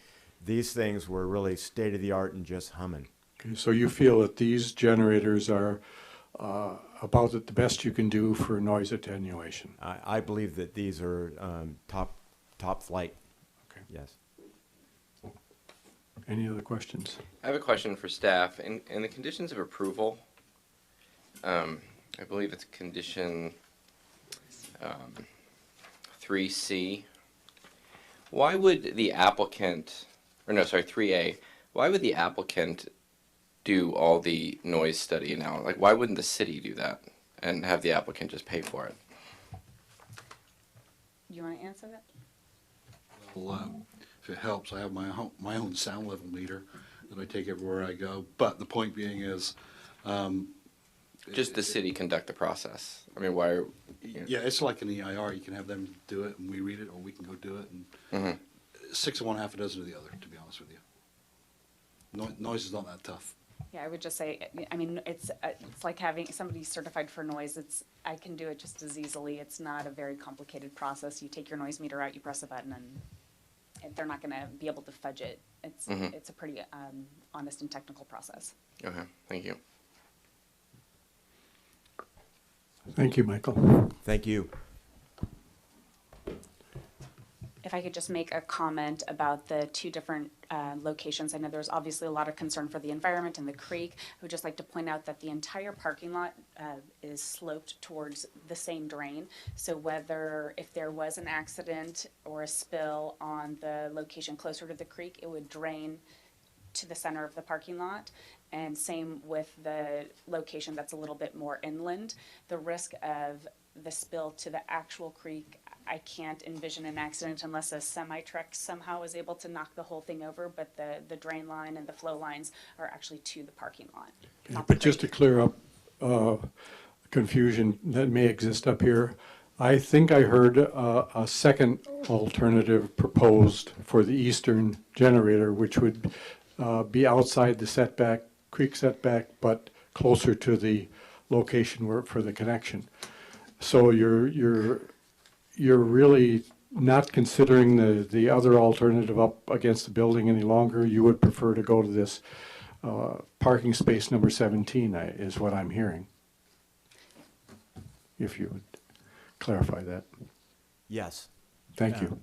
These things were really state-of-the-art and just humming. Okay, so you feel that these generators are about the best you can do for noise attenuation? I believe that these are top flight. Okay. Yes. Any other questions? I have a question for staff. In the conditions of approval, I believe it's condition 3C. Why would the applicant, or no, sorry, 3A, why would the applicant do all the noise study now? Like, why wouldn't the city do that and have the applicant just pay for it? You want to answer that? Well, if it helps, I have my own sound level meter that I take everywhere I go. But the point being is, just the city conduct the process. I mean, why? Yeah, it's like an EIR. You can have them do it, and we read it, or we can go do it. And 6 of one, half a dozen of the other. To be honest with you, noise is not that tough. Yeah, I would just say, I mean, it's like having somebody certified for noise. I can do it just as easily. It's not a very complicated process. You take your noise meter out, you press a button, and they're not going to be able to fudge it. It's a pretty honest and technical process. Okay, thank you. Thank you, Michael. Thank you. If I could just make a comment about the two different locations. I know there's obviously a lot of concern for the environment and the creek. I would just like to point out that the entire parking lot is sloped towards the same drain. So if there was an accident or a spill on the location closer to the creek, it would drain to the center of the parking lot. And same with the location that's a little bit more inland. The risk of the spill to the actual creek, I can't envision an accident unless a semi-truck somehow is able to knock the whole thing over, but the drain line and the flow lines are actually to the parking lot. Okay, but just to clear up confusion that may exist up here, I think I heard a second alternative proposed for the eastern generator, which would be outside the creek setback, but closer to the location for the connection. So you're really not considering the other alternative up against the building any longer, you would prefer to go to this parking space number 17, is what I'm hearing. If you would clarify that. Yes. Thank you.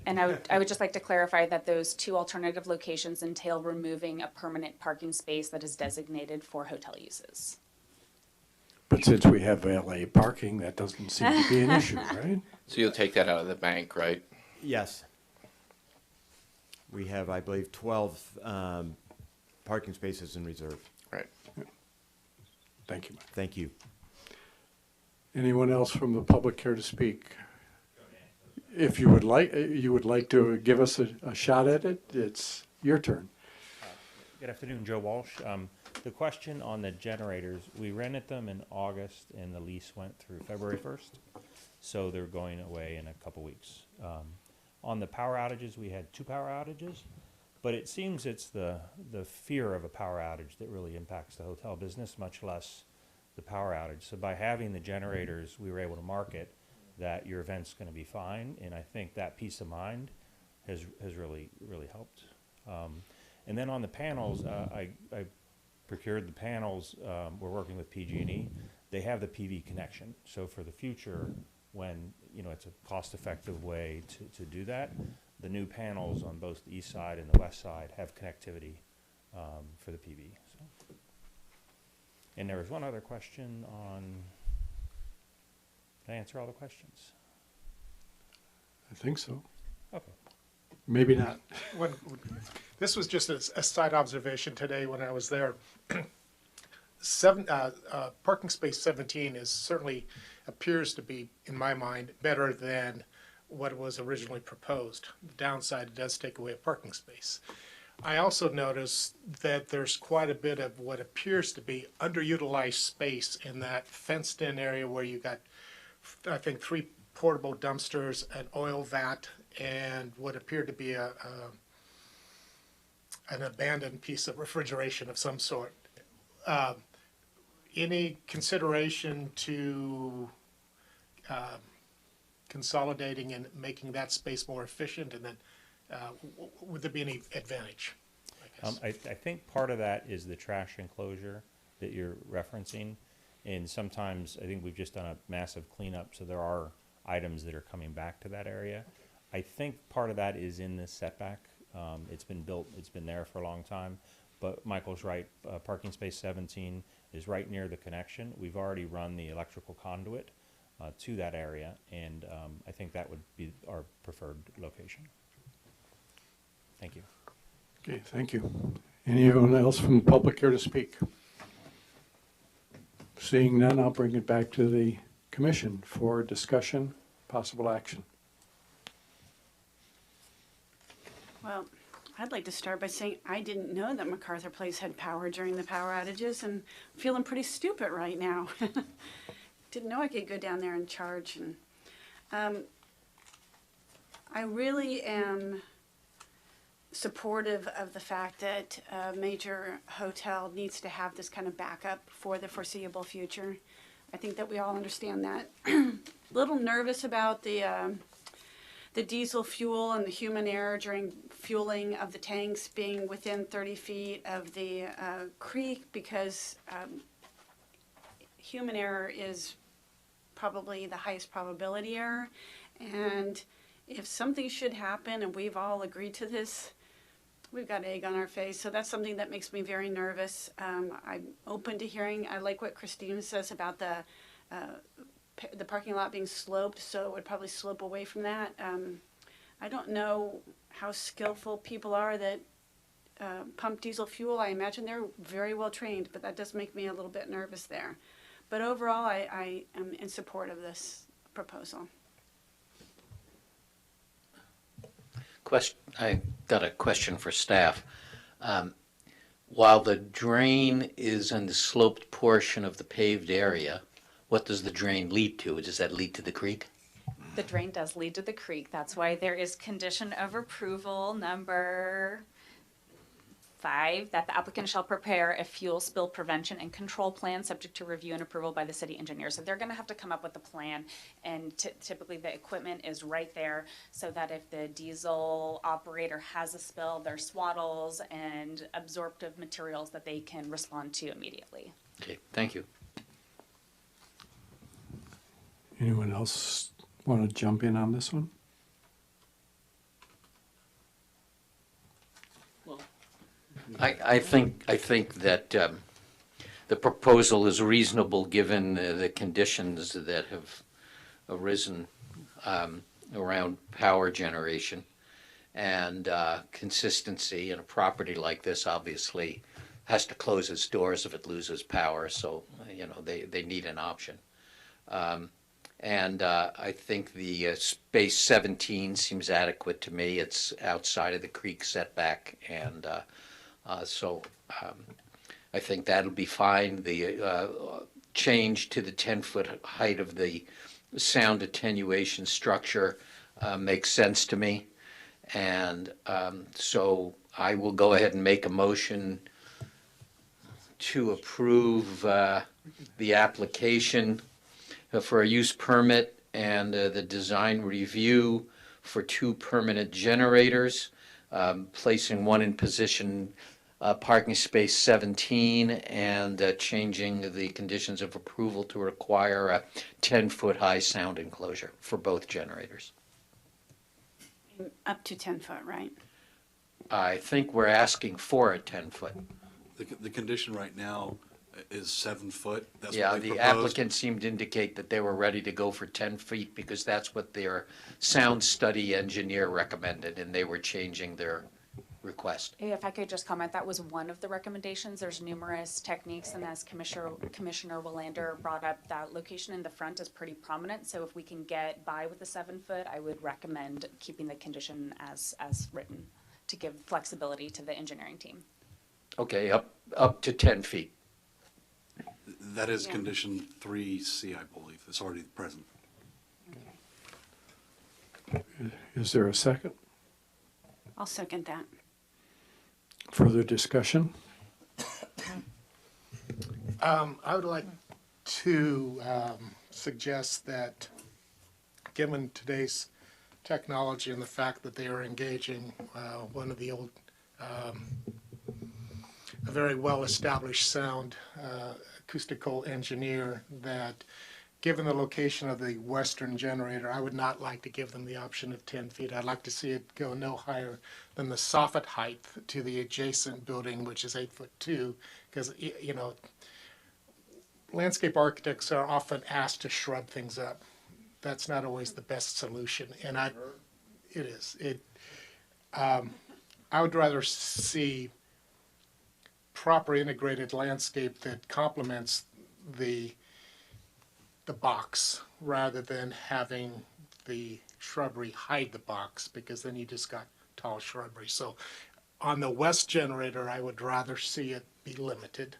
And I would just like to clarify that those two alternative locations entail removing a permanent parking space that is designated for hotel uses. But since we have valet parking, that doesn't seem to be an issue, right? So you'll take that out of the bank, right? Yes. We have, I believe, 12 parking spaces in reserve. Right. Thank you, Mike. Thank you. Anyone else from the public care to speak? If you would like to give us a shot at it, it's your turn. Good afternoon, Joe Walsh. The question on the generators, we rented them in August and the lease went through February 1st. So they're going away in a couple weeks. On the power outages, we had 2 power outages, but it seems it's the fear of a power outage that really impacts the hotel business, much less the power outage. So by having the generators, we were able to market that your event's going to be fine, and I think that peace of mind has really helped. And then on the panels, I procured the panels. We're working with PG&E. They have the PV connection. So for the future, when it's a cost-effective way to do that, the new panels on both the east side and the west side have connectivity for the PV. So. And there was one other question on. Did I answer all the questions? I think so. Okay. Maybe not. This was just a side observation today when I was there. Parking space 17 certainly appears to be, in my mind, better than what was originally proposed. The downside, it does take away a parking space. I also noticed that there's quite a bit of what appears to be underutilized space in that fenced-in area where you got, I think, 3 portable dumpsters, an oil vat, and what appeared to be an abandoned piece of refrigeration of some sort. Any consideration to consolidating and making that space more efficient, and then would there be any advantage? I think part of that is the trash enclosure that you're referencing, and sometimes I think we've just done a massive cleanup, so there are items that are coming back to that area. I think part of that is in this setback. It's been built, it's been there for a long time, but Michael's right, parking space 17 is right near the connection. We've already run the electrical conduit to that area, and I think that would be our preferred location. Thank you. Okay, thank you. Anyone else from the public here to speak? Seeing none, I'll bring it back to the commission for discussion, possible action. Well, I'd like to start by saying I didn't know that MacArthur Place had power during the power outages, and I'm feeling pretty stupid right now. Didn't know I could go down there and charge. And I really am supportive of the fact that a major hotel needs to have this kind of backup for the foreseeable future. I think that we all understand that. A little nervous about the diesel fuel and the human error during fueling of the tanks being within 30 feet of the creek, because human error is probably the highest probability error. And if something should happen, and we've all agreed to this, we've got egg on our face. So that's something that makes me very nervous. I'm open to hearing. I like what Christine says about the parking lot being sloped, so it would probably slope away from that. I don't know how skillful people are that pump diesel fuel. I imagine they're very well trained, but that does make me a little bit nervous there. But overall, I am in support of this proposal. I got a question for staff. While the drain is in the sloped portion of the paved area, what does the drain lead to? Does that lead to the creek? The drain does lead to the creek. That's why there is condition of approval number 5, that the applicant shall prepare a fuel spill prevention and control plan subject to review and approval by the city engineer. So they're going to have to come up with a plan, and typically the equipment is right there so that if the diesel operator has a spill, there's swaddles and absorptive materials that they can respond to immediately. Okay, thank you. Anyone else want to jump in on this one? I think that the proposal is reasonable given the conditions that have arisen around power generation and consistency. And a property like this obviously has to close its doors if it loses power, so they need an option. And I think the space 17 seems adequate to me. It's outside of the creek setback, and so I think that'll be fine. The change to the 10-foot height of the sound attenuation structure makes sense to me. And so I will go ahead and make a motion to approve the application for a use permit and the design review for 2 permanent generators, placing one in position parking space 17 and changing the conditions of approval to require a 10-foot high sound enclosure for both generators. Up to 10 foot, right? I think we're asking for a 10-foot. The condition right now is 7 foot. That's Yeah, what they the proposed. applicant seemed to indicate that they were ready to go for 10 feet because that's what their sound study engineer recommended, and they were changing their request. If I could just comment, that was one of the recommendations. There's numerous techniques, and as Commissioner Willander brought up, that location in the front is pretty prominent. So if we can get by with the 7 foot, I would recommend keeping the condition as written to give flexibility to the engineering team. Okay, up to 10 feet. That is condition 3C, I believe. It's already present. Is there a second? I'll second that. Further discussion? I would like to suggest that, given today's technology and the fact that they are engaging one of the old, a very well-established sound acoustical engineer, that given the location of the western generator, I would not like to give them the option of 10 feet. I'd like to see it go no higher than the soffit height to the adjacent building, which is 8'2", because, landscape architects are often asked to shrub things up. That's not always the best solution, and I would rather see proper integrated landscape that complements the box rather than having the shrubbery hide the box, because then you just got tall shrubbery. So on the west generator, I would rather see it be limited.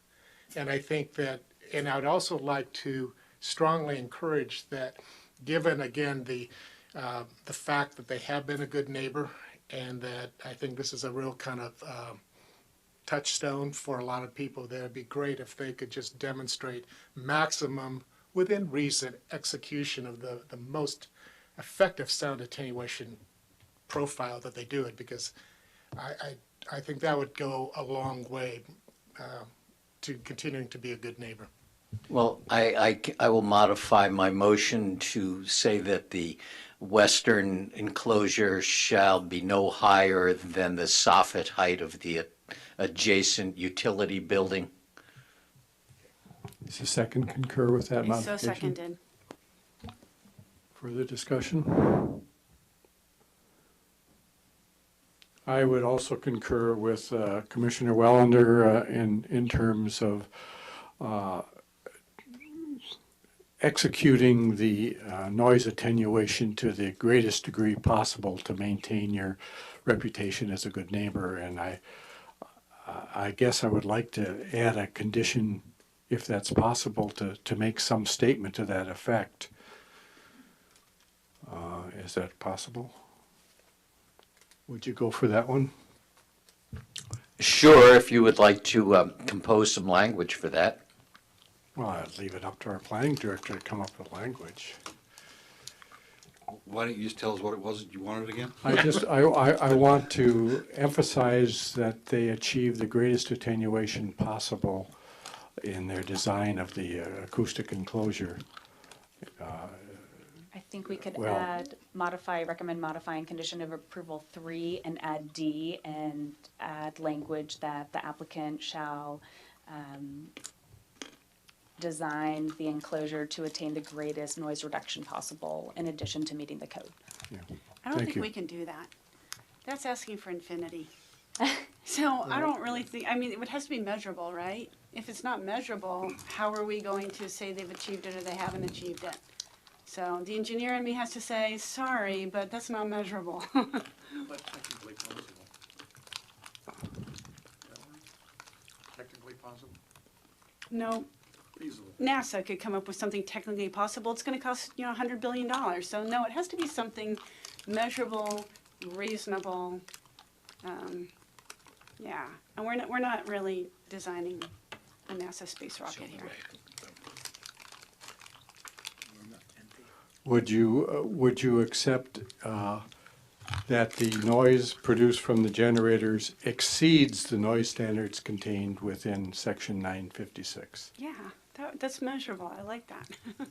And I think that, and I would also like to strongly encourage that, given again the fact that they have been a good neighbor, and that I think this is a real kind of touchstone for a lot of people, that it'd be great if they could just demonstrate maximum, within reason, execution of the most effective sound attenuation profile that they do it, because I think that would go a long way to continuing to be a good neighbor. Well, I will modify my motion to say that the western enclosure shall be no higher than the soffit height of the adjacent utility building. Does the second concur with that modification? So seconded. Further discussion? I would also concur with Commissioner Wellander in terms of executing the noise attenuation to the greatest degree possible to maintain your reputation as a good neighbor. And I guess I would like to add a condition, if that's possible, to make some statement to that effect. Is that possible? Would you go for that one? Sure, if you would like to compose some language for that. Well, I'd leave it up to our planning director to come up with language. Why don't you just tell us what it was that you wanted again? I want to emphasize that they achieve the greatest attenuation possible in their design of the acoustic enclosure. I think we could Well- recommend modifying condition of approval 3 and add D and add language that the applicant shall design the enclosure to attain the greatest noise reduction possible in addition to meeting the code. I don't Thank think you. we can do that. That's asking for infinity. So I don't really think, I mean, it has to be measurable, right? If it's not measurable, how are we going to say they've achieved it or they haven't achieved it? So the engineer in me has to say, sorry, but that's not measurable. But technically possible. Technically possible? No, Feasible. NASA could come up with something technically possible. It's going to cost, $100 billion. So no, it has to be something measurable, reasonable. Yeah, and we're not really designing a NASA space rocket here. Would you accept that the noise produced from the generators exceeds the noise standards contained within section 956? Yeah, that's measurable. I like that. In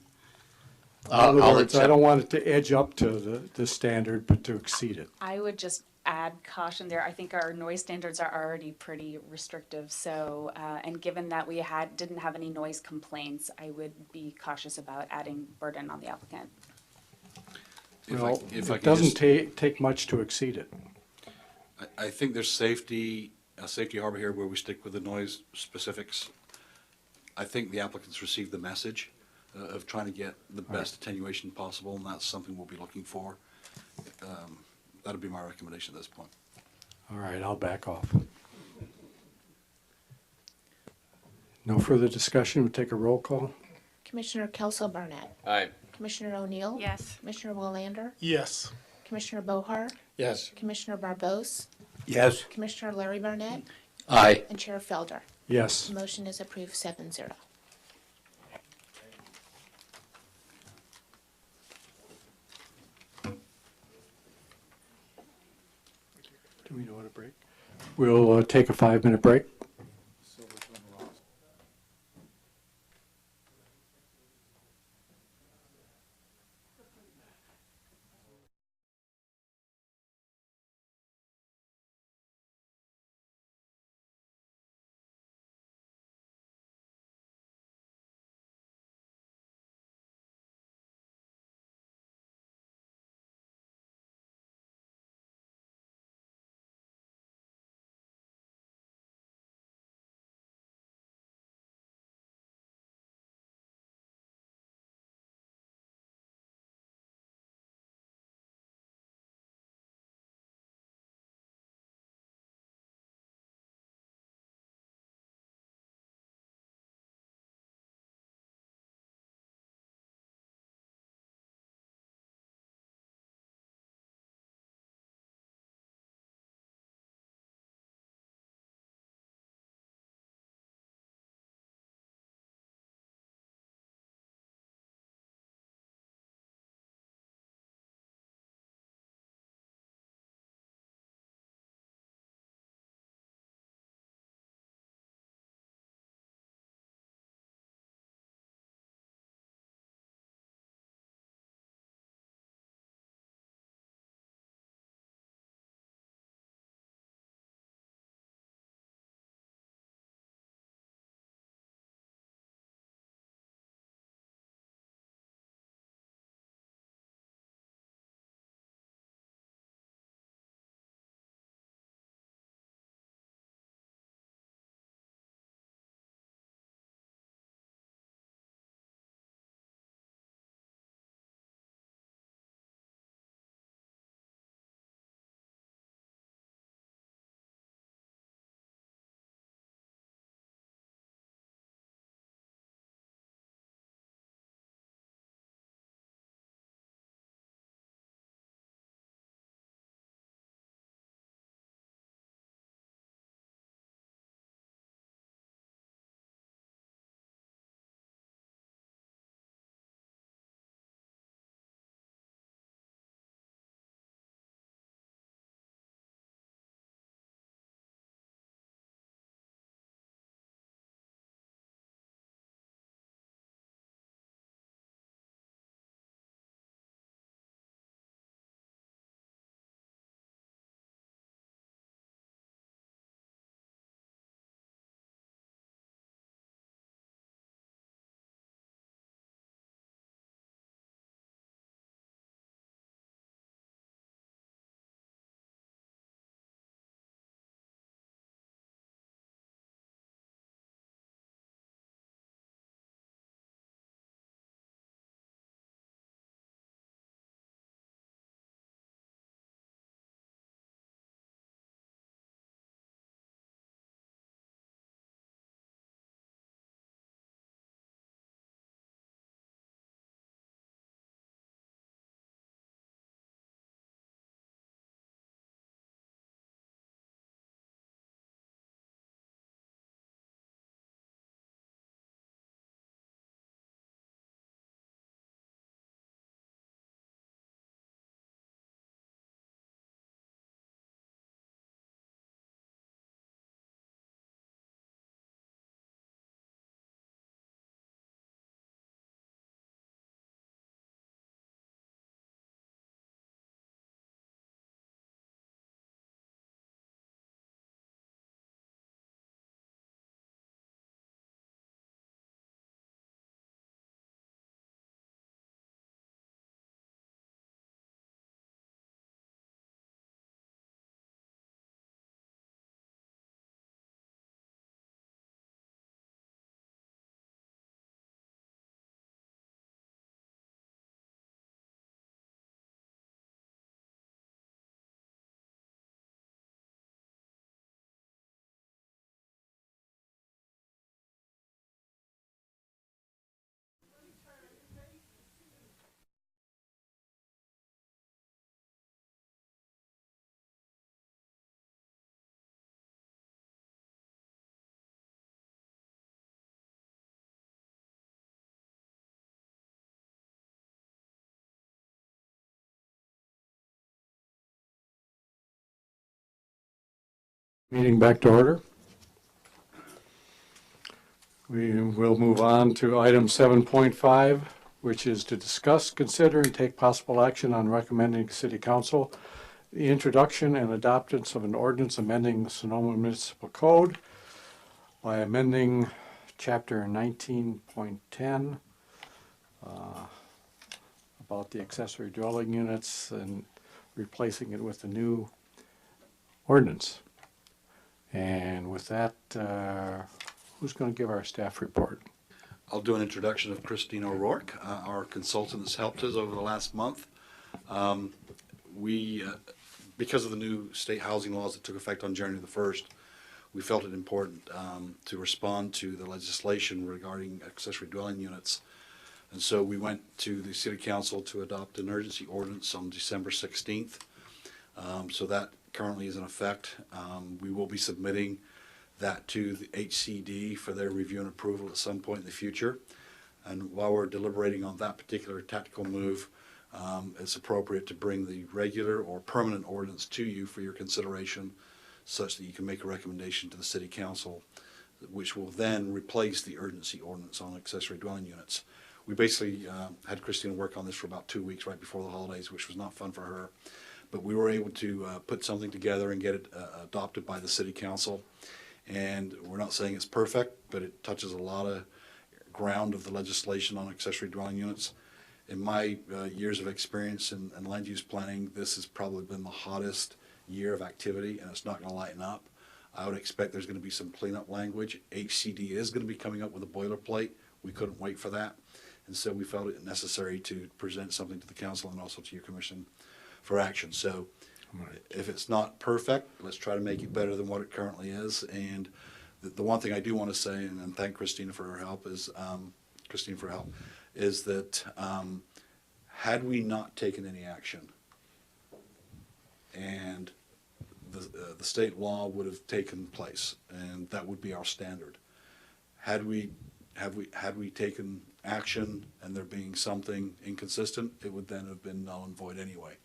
other I'll words, I accept- don't want it to edge up to the standard, but to exceed it. I would just add caution there. I think our noise standards are already pretty restrictive. So, and given that we didn't have any noise complaints, I would be cautious about adding burden on the applicant. Well, if I it can doesn't just- take much to exceed it. I think there's a safety harbor here where we stick with the noise specifics. I think the applicants received the message of trying to get the best attenuation possible, and that's something we'll be looking for. That'd be my recommendation at this point. All right, I'll back off. No further discussion, we'll take a roll call. Commissioner Kelso Barnett. Aye. Commissioner O'Neill. Yes. Commissioner Willander. Yes. Commissioner Bohar. Yes. Commissioner Barbos. Yes. Commissioner Larry Barnett. Aye. And Chair Felder. Yes. The motion is approved 7-0. Do we know what a break? We'll take a 5-minute break. Meeting back to order. We will move on to item 7.5, which is to discuss, consider, and take possible action on recommending to City Council the introduction and adoption of an ordinance amending the Sonoma Municipal Code by amending Chapter 19.10 about the accessory dwelling units and replacing it with a new ordinance. And with that, who's going to give our staff report? I'll do an introduction of Christine O'Rourke, our consultant that's helped us over the last month. Because of the new state housing laws that took effect on January the 1st, we felt it important to respond to the legislation regarding accessory dwelling units. And so we went to the City Council to adopt an urgency ordinance on December 16th. So that currently is in effect. We will be submitting that to the HCD for their review and approval at some point in the future. And while we're deliberating on that particular tactical move, it's appropriate to bring the regular or permanent ordinance to you for your consideration, such that you can make a recommendation to the City Council, which will then replace the urgency ordinance on accessory dwelling units. We basically had Christina work on this for about 2 weeks right before the holidays, which was not fun for her. But we were able to put something together and get it adopted by the City Council. And we're not saying it's perfect, but it touches a lot of ground of the legislation on accessory dwelling units. In my years of experience in land use planning, this has probably been the hottest year of activity, and it's not going to lighten up. I would expect there's going to be some cleanup language. HCD is going to be coming up with a boilerplate. We couldn't wait for that. And so we felt it necessary to present something to the council and also to your commission for action. So if it's not perfect, let's try to make it better than what it currently is. And the one thing I do want to say, and thank Christina for her help, is that had we not taken any action, and the state law would have taken place, and that would be our standard. Had we taken action and there being something inconsistent, it would then have been null and void anyway.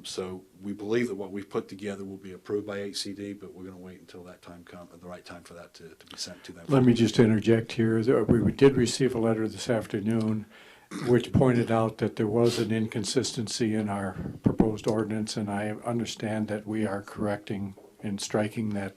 So we believe that what we've put together will be approved by HCD, but we're going to wait until that time comes, the right time for that to be sent to them. Let me just interject here. We did receive a letter this afternoon which pointed out that there was an inconsistency in our proposed ordinance, and I understand that we are correcting and striking that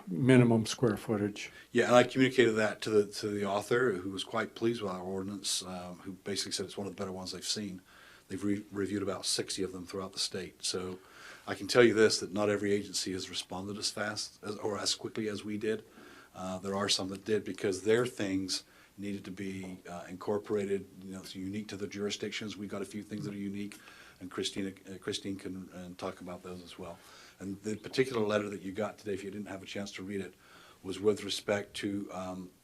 minimum square footage. Yeah, and I communicated that to the author, who was quite pleased with our ordinance, who basically said it's one of the better ones they've seen. They've reviewed about 60 of them throughout the state. So I can tell you this, that not every agency has responded as fast or as quickly as we did. There are some that did, because their things needed to be incorporated. You know, it's unique to the jurisdictions. We've got a few things that are unique, and Christine can talk about those as well. And the particular letter that you got today, if you didn't have a chance to read it, was with respect to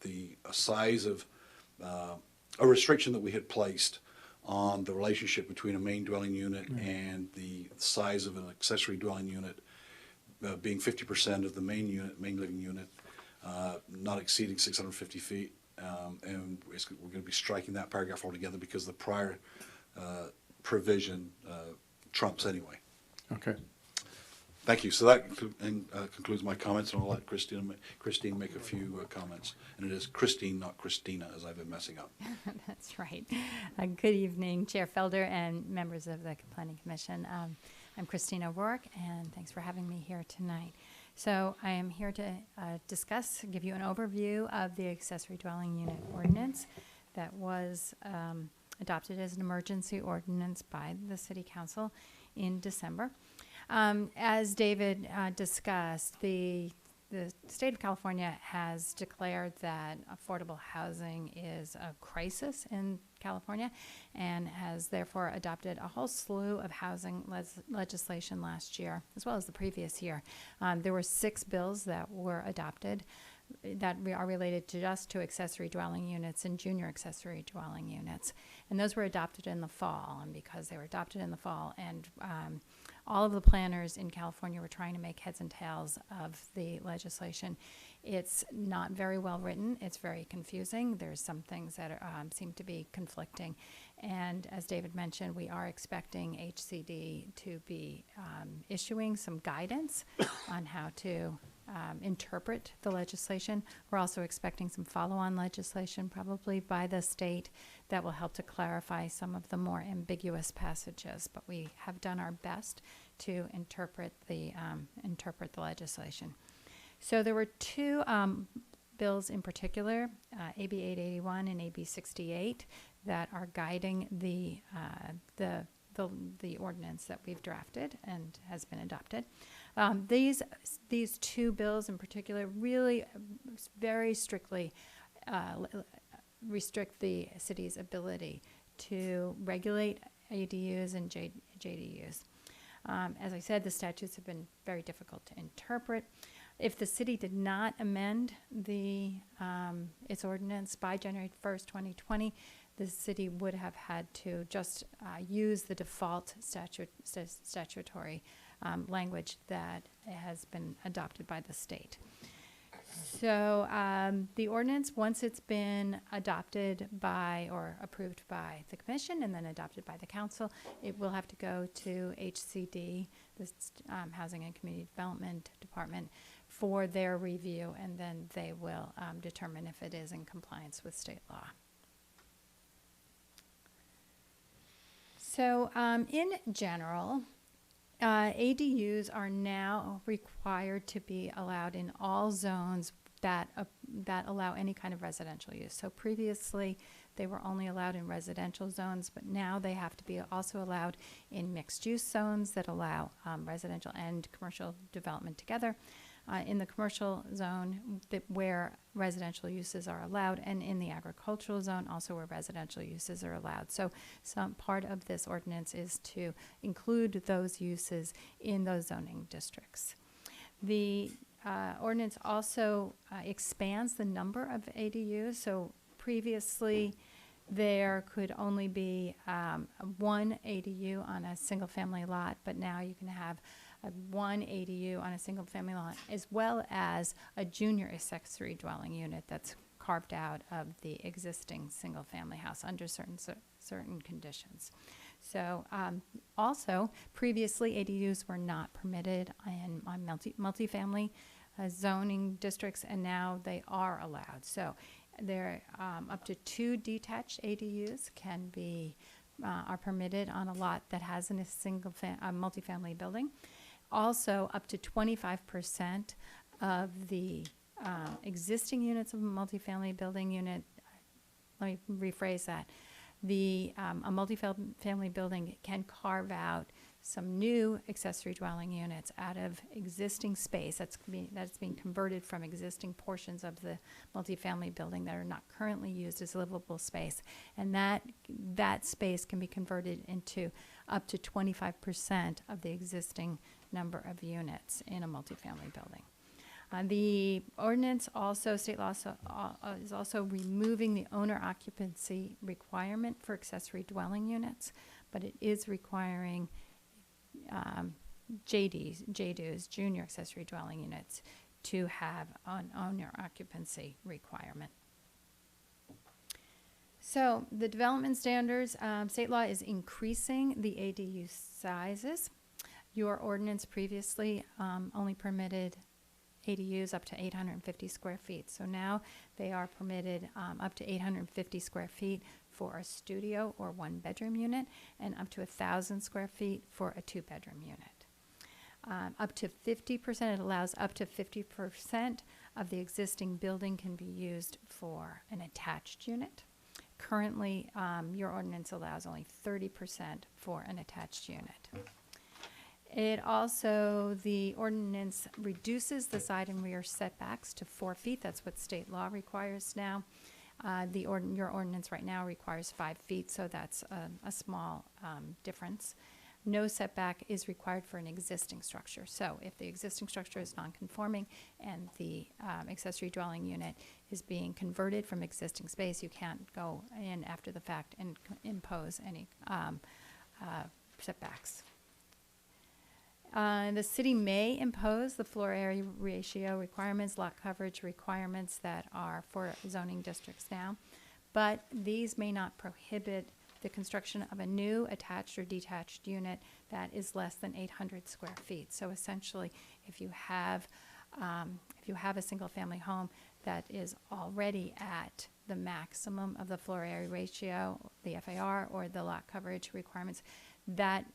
the size of a restriction that we had placed on the relationship between a main dwelling unit and the size of an accessory dwelling unit, being 50% of the main living unit, not exceeding 650 feet. And we're going to be striking that paragraph altogether because the prior provision trumps anyway. Okay. Thank you. So that concludes my comments, and I'll let Christine make a few comments. And it is Christine, not Christina, as I've been messing up. That's right. Good evening, Chair Felder and members of the Planning Commission. I'm Christine O'Rourke, and thanks for having me here tonight. So I am here to give you an overview of the accessory dwelling unit ordinance that was adopted as an emergency ordinance by the City Council in December. As David discussed, the state of California has declared that affordable housing is a crisis in California and has therefore adopted a whole slew of housing legislation last year, as well as the previous year. There were 6 bills that were adopted. that we are related to just to accessory dwelling units and junior accessory dwelling units. And those were adopted in the fall. And because they were adopted in the fall, and all of the planners in California were trying to make heads and tails of the legislation, it's not very well written. It's very confusing. There's some things that are, seem to be conflicting. And as David mentioned, we are expecting HCD to be issuing some guidance on how to interpret the legislation. We're also expecting some follow-on legislation, probably by the state, that will help to clarify some of the more ambiguous passages. But we have done our best to interpret the legislation. So there were two bills in particular, AB 881 and AB 68, that are guiding the ordinance that we've drafted and has been adopted. These two bills in particular really very strictly restrict the city's ability to regulate ADUs and JDUs. As I said, the statutes have been very difficult to interpret. If the city did not amend its ordinance by January 1st, 2020, the city would have had to just use the default statutory language that has been adopted by the state. So the ordinance, once it's been adopted by or approved by the commission and then adopted by the council, it will have to go to HCD, the Housing and Community Development Department, for their review, and then they will determine if it is in compliance with state law. So in general, ADUs are now required to be allowed in all zones that allow any kind of residential use. So previously, they were only allowed in residential zones, but now they have to be also allowed in mixed-use zones that allow residential and commercial development together. In the commercial zone where residential uses are allowed, and in the agricultural zone also where residential uses are allowed. So some part of this ordinance is to include those uses in those zoning districts. The ordinance also expands the number of ADUs. So previously there could only be one ADU on a single family lot, but now you can have one ADU on a single family lot, as well as a junior accessory dwelling unit that's carved out of the existing single family house under certain conditions. So also previously ADUs were not permitted on multifamily zoning districts, and now they are allowed. So there up to 2 detached ADUs can be are permitted on a lot that has a single multifamily building. Also, up to 25% of the existing units of a multifamily building unit, let me rephrase that, a multifamily building can carve out some new accessory dwelling units out of existing space that's being converted from existing portions of the multifamily building that are not currently used as livable space. And that space can be converted into up to 25% of the existing number of units in a multifamily building. The ordinance also, state law is also removing the owner occupancy requirement for accessory dwelling units, but it is requiring JDUs, junior accessory dwelling units, to have an owner occupancy requirement. So the development standards, state law is increasing the ADU sizes. Your ordinance previously only permitted ADUs up to 850 square feet. So now they are permitted up to 850 square feet for a studio or 1-bedroom unit, and up to 1,000 square feet for a 2-bedroom unit. Up to 50%, it allows up to 50% of the existing building can be used for an attached unit. Currently, your ordinance allows only 30% for an attached unit. It also, the ordinance reduces the side and rear setbacks to 4 feet. That's what state law requires now. Your ordinance right now requires 5 feet, so that's a small difference. no setback is required for an existing structure. So if the existing structure is non-conforming and the accessory dwelling unit is being converted from existing space, you can't go in after the fact and impose any setbacks. The city may impose the floor area ratio requirements, lot coverage requirements that are for zoning districts now, but these may not prohibit the construction of a new attached or detached unit that is less than 800 square feet. So essentially, if you have a single-family home that is already at the maximum of the floor area ratio, the FAR, or the lot coverage requirements, that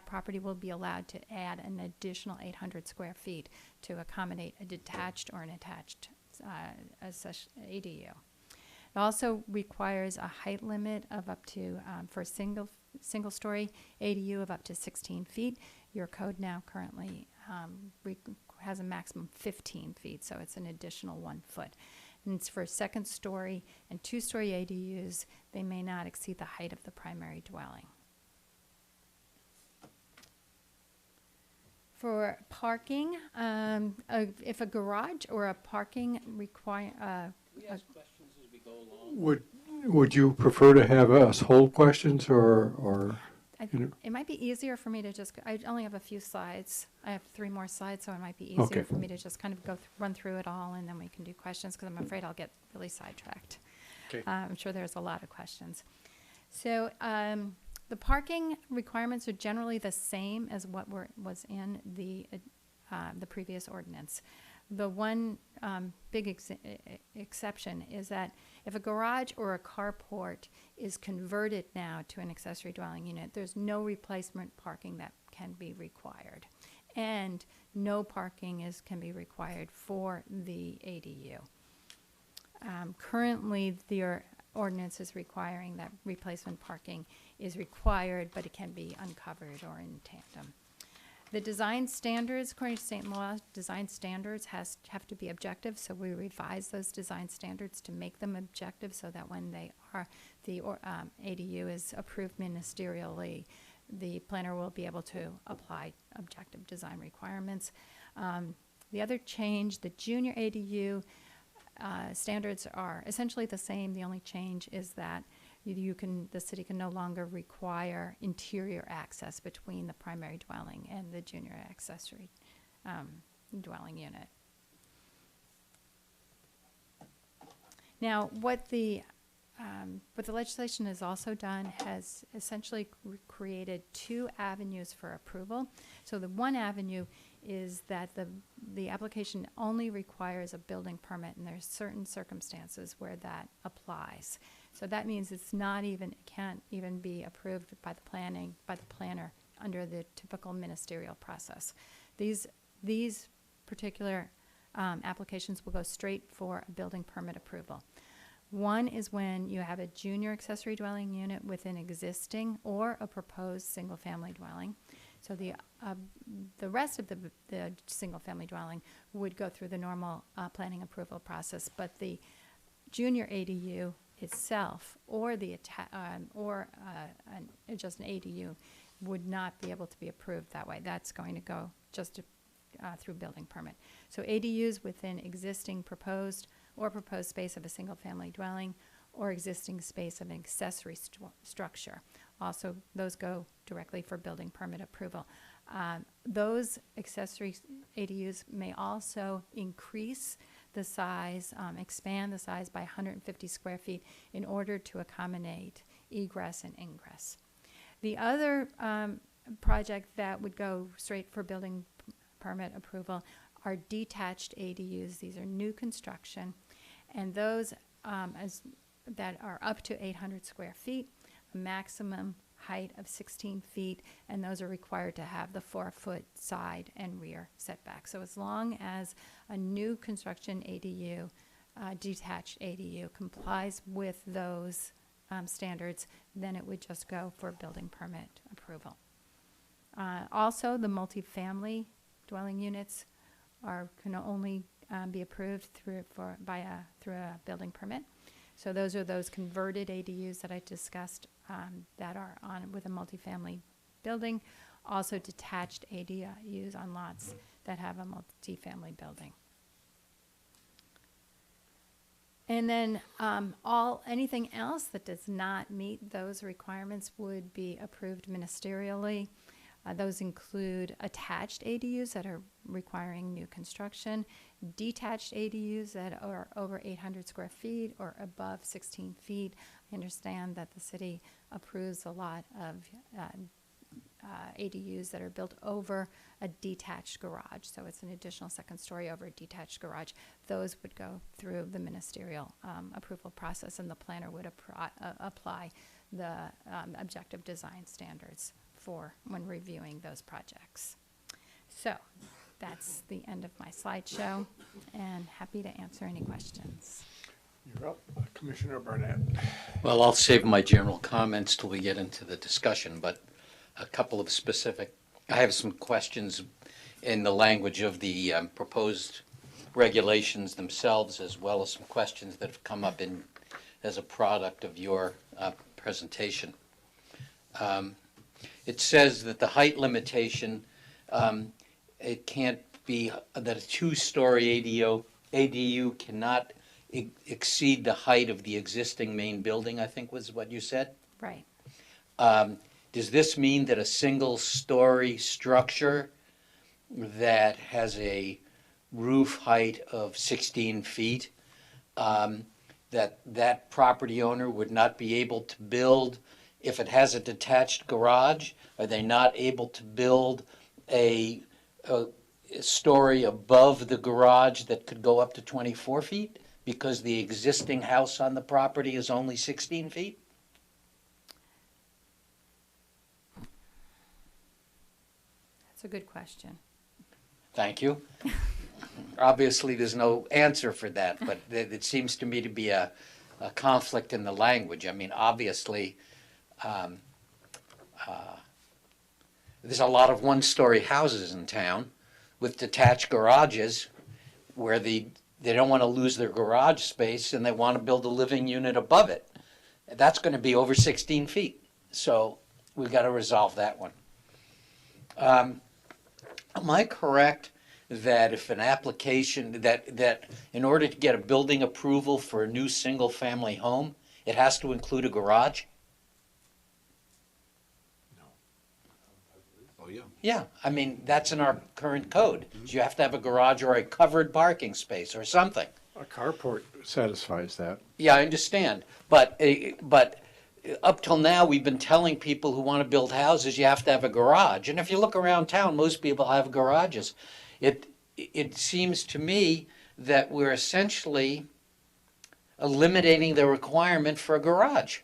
property will be allowed to add an additional 800 square feet to accommodate a detached or an attached ADU. It also requires a height limit of up to, for a single-story ADU of up to 16 feet. Your code now currently has a maximum 15 feet, so it's an additional 1 foot. And it's for second-story and two-story ADUs, they may not exceed the height of the primary dwelling. For parking, if a garage or a parking require, Would you prefer to have us hold questions or it might be easier for me to just, I only have a few slides. I have 3 more slides, so it might be easier Okay. for me to just kind of run through it all, and then we can do questions, because I'm afraid I'll get really sidetracked. Okay. I'm sure there's a lot of questions. So the parking requirements are generally the same as what was in the previous ordinance. The one big exception is that if a garage or a carport is converted now to an accessory dwelling unit, there's no replacement parking that can be required. And no parking can be required for the ADU. Currently, the ordinance is requiring that replacement parking is required, but it can be uncovered or in tandem. The design standards, according to state law, design standards have to be objective, so we revise those design standards to make them objective so that when they are, the ADU is approved ministerially, the planner will be able to apply objective design requirements. The other change, the junior ADU standards are essentially the same. The only change is that the city can no longer require interior access between the primary dwelling and the junior accessory dwelling unit. Now, what the legislation has also done has essentially created 2 avenues for approval. So the one avenue is that the application only requires a building permit, and there's certain circumstances where that applies. So that means it can't even be approved by the planner under the typical ministerial process. These particular applications will go straight for a building permit approval. One is when you have a junior accessory dwelling unit with an existing or a proposed single-family dwelling. So the rest of the single-family dwelling would go through the normal planning approval process, but the junior ADU itself or just an ADU would not be able to be approved that way. That's going to go just through building permit. So ADUs within existing proposed space of a single-family dwelling or existing space of an accessory structure. Also, those go directly for building permit approval. Those accessory ADUs may also increase the size, expand the size by 150 square feet in order to accommodate egress and ingress. The other project that would go straight for building permit approval are detached ADUs. These are new construction, and those that are up to 800 square feet, a maximum height of 16 feet, and those are required to have the 4-foot side and rear setback. So as long as a new construction ADU, detached ADU, complies with those standards, then it would just go for building permit approval. Also, the multifamily dwelling units can only be approved through a building permit. So those are those converted ADUs that I discussed that are on with a multifamily building. Also detached ADUs on lots that have a multifamily building. And then anything else that does not meet those requirements would be approved ministerially. Those include attached ADUs that are requiring new construction, detached ADUs that are over 800 square feet or above 16 feet. I understand that the city approves a lot of ADUs that are built over a detached garage. So it's an additional second story over a detached garage. Those would go through the ministerial approval process, and the planner would apply the objective design standards for when reviewing those projects. So that's the end of my slideshow, and happy to answer any questions. You're up, Commissioner Barnett. Well, I'll save my general comments till we get into the discussion, but a couple of I have some questions in the language of the proposed regulations themselves, as well as some questions that have come up as a product of your presentation. It says that the height limitation, it can't be that a two-story ADU cannot exceed the height of the existing main building, I think was what you said? Right. Does this mean that a single-story structure that has a roof height of 16 feet, that property owner would not be able to build, if it has a detached garage, are they not able to build a story above the garage that could go up to 24 feet because the existing house on the property is only 16 feet? That's a good question. Thank you. Obviously, there's no answer for that, but it seems to me to be a conflict in the language. I mean, obviously, there's a lot of one-story houses in town with detached garages where they don't want to lose their garage space and they want to build a living unit above it. That's going to be over 16 feet. So we've got to resolve that one. Am I correct that if an application, that in order to get a building approval for a new single-family home, it has to include a garage? Oh, yeah. Yeah, I mean, that's in our current code. You have to have a garage or a covered parking space or something. A carport satisfies that. Yeah, I understand. But up till now, we've been telling people who want to build houses, you have to have a garage. And if you look around town, most people have garages. It seems to me that we're essentially eliminating the requirement for a garage.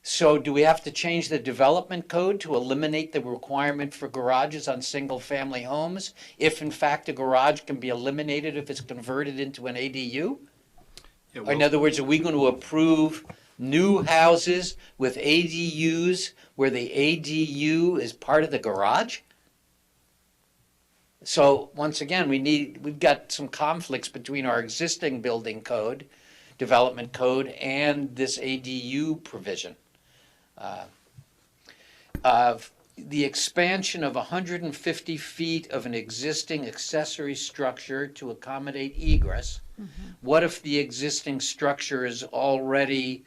So do we have to change the development code to eliminate the requirement for garages on single-family homes, if in fact a garage can be eliminated if it's converted into an ADU? Yeah, Or in other words, are we going to approve new houses with ADUs where the ADU is part of the garage? So once again, we've got some conflicts between our existing building code, development code, and this ADU provision. The expansion of 150 feet of an existing accessory structure to accommodate egress. What if the existing structure is already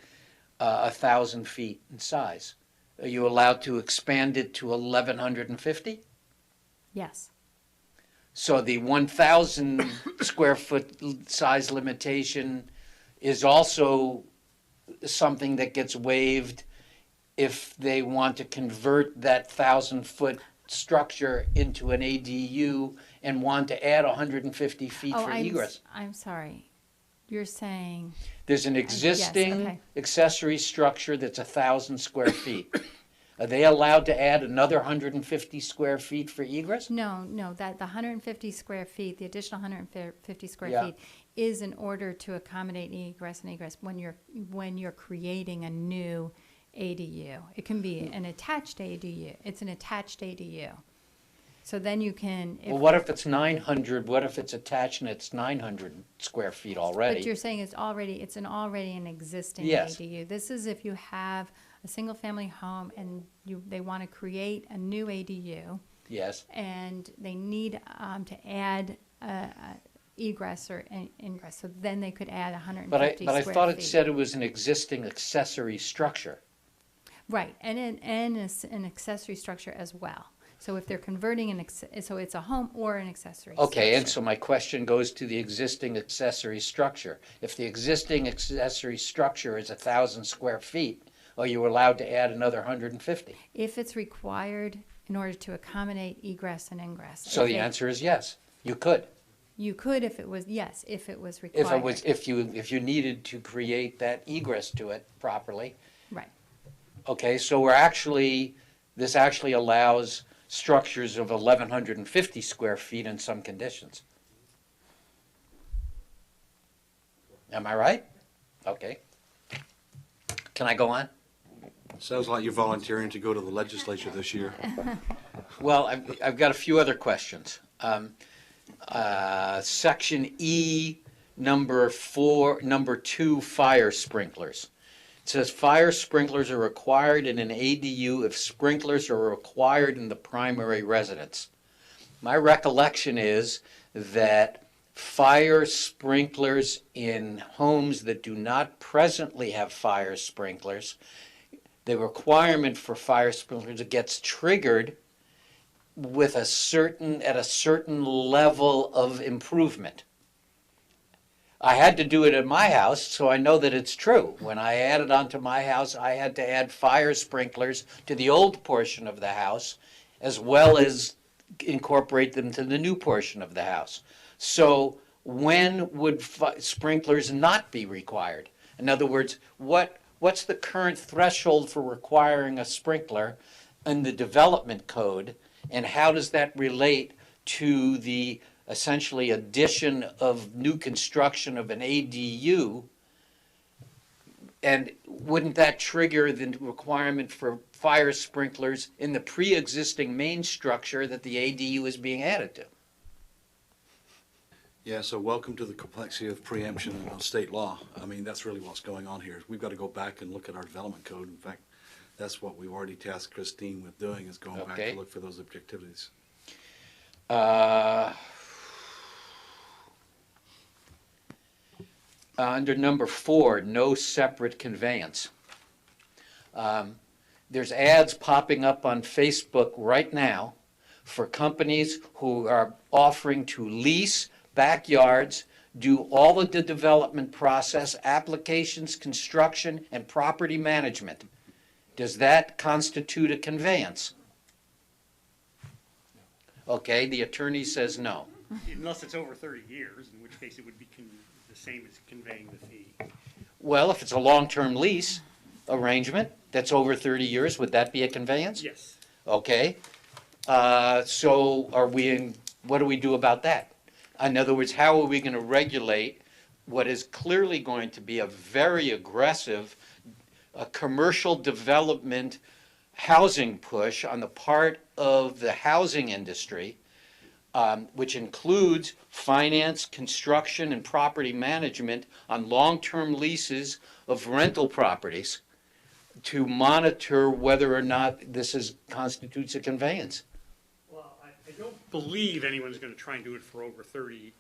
1,000 feet in size? Are you allowed to expand it to 1,150? Yes. So the 1,000 square foot size limitation is also something that gets waived if they want to convert that 1,000-foot structure into an ADU and want to add 150 feet for egress. I'm sorry. You're saying... There's an existing yes, okay. accessory structure that's 1,000 square feet. Are they allowed to add another 150 square feet for egress? No, that the 150 square feet, the additional 150 square Yeah. feet is in order to accommodate egress and egress when you're creating a new ADU. It can be an attached ADU. It's an attached ADU. So then you can. Well, what if it's 900, what if it's attached and it's 900 square feet already? But you're saying it's already an existing Yes. ADU. This is if you have a single-family home and they want to create a new ADU. Yes. And they need to add egress or ingress, so then they could add 150 But square I feet. thought it said it was an existing accessory structure. Right, and an accessory structure as well. So if they're converting so it's a home or an accessory Okay, and structure. so my question goes to the existing accessory structure. If the existing accessory structure is 1,000 square feet, are you allowed to add another 150? If it's required in order to accommodate egress and ingress. So the answer is yes, you could. You could if it was, yes, if it was required. If you needed to create that egress to it properly. Right. Okay, so this actually allows structures of 1,150 square feet in some conditions. Am I right? Okay. Can I go on? Sounds like you're volunteering to go to the legislature this year. Well, I've got a few other questions. Section E, number 2, fire sprinklers. It says fire sprinklers are required in an ADU if sprinklers are required in the primary residence. My recollection is that fire sprinklers in homes that do not presently have fire sprinklers, the requirement for fire sprinklers gets triggered with at a certain level of improvement. I had to do it at my house, so I know that it's true. When I added onto my house, I had to add fire sprinklers to the old portion of the house, as well as incorporate them to the new portion of the house. So when would sprinklers not be required? In other words, what's the current threshold for requiring a sprinkler in the development code, and how does that relate to the essentially addition of new construction of an ADU? And wouldn't that trigger the requirement for fire sprinklers in the pre-existing main structure that the ADU is being added to? Yeah, so welcome to the complexity of preemption on state law. I mean, that's really what's going on here. We've got to go back and look at our development code. In fact, that's what we've already tasked Christine with doing, is going back to look for those objectivities. Under number 4, no separate conveyance. There's ads popping up on Facebook right now for companies who are offering to lease backyards, do all of the development process, applications, construction, and property management. Does that constitute a conveyance? Okay, the attorney says no. Unless it's over 30 years, in which case it would be the same as conveying the fee. Well, if it's a long-term lease arrangement that's over 30 years, would that be a conveyance? Yes. Okay. So what do we do about that? In other words, how are we going to regulate what is clearly going to be a very aggressive commercial development housing push on the part of the housing industry, which includes finance, construction, and property management on long-term leases of rental properties, to monitor whether or not this constitutes a conveyance? Well, I don't believe anyone's going to try and do it for over 30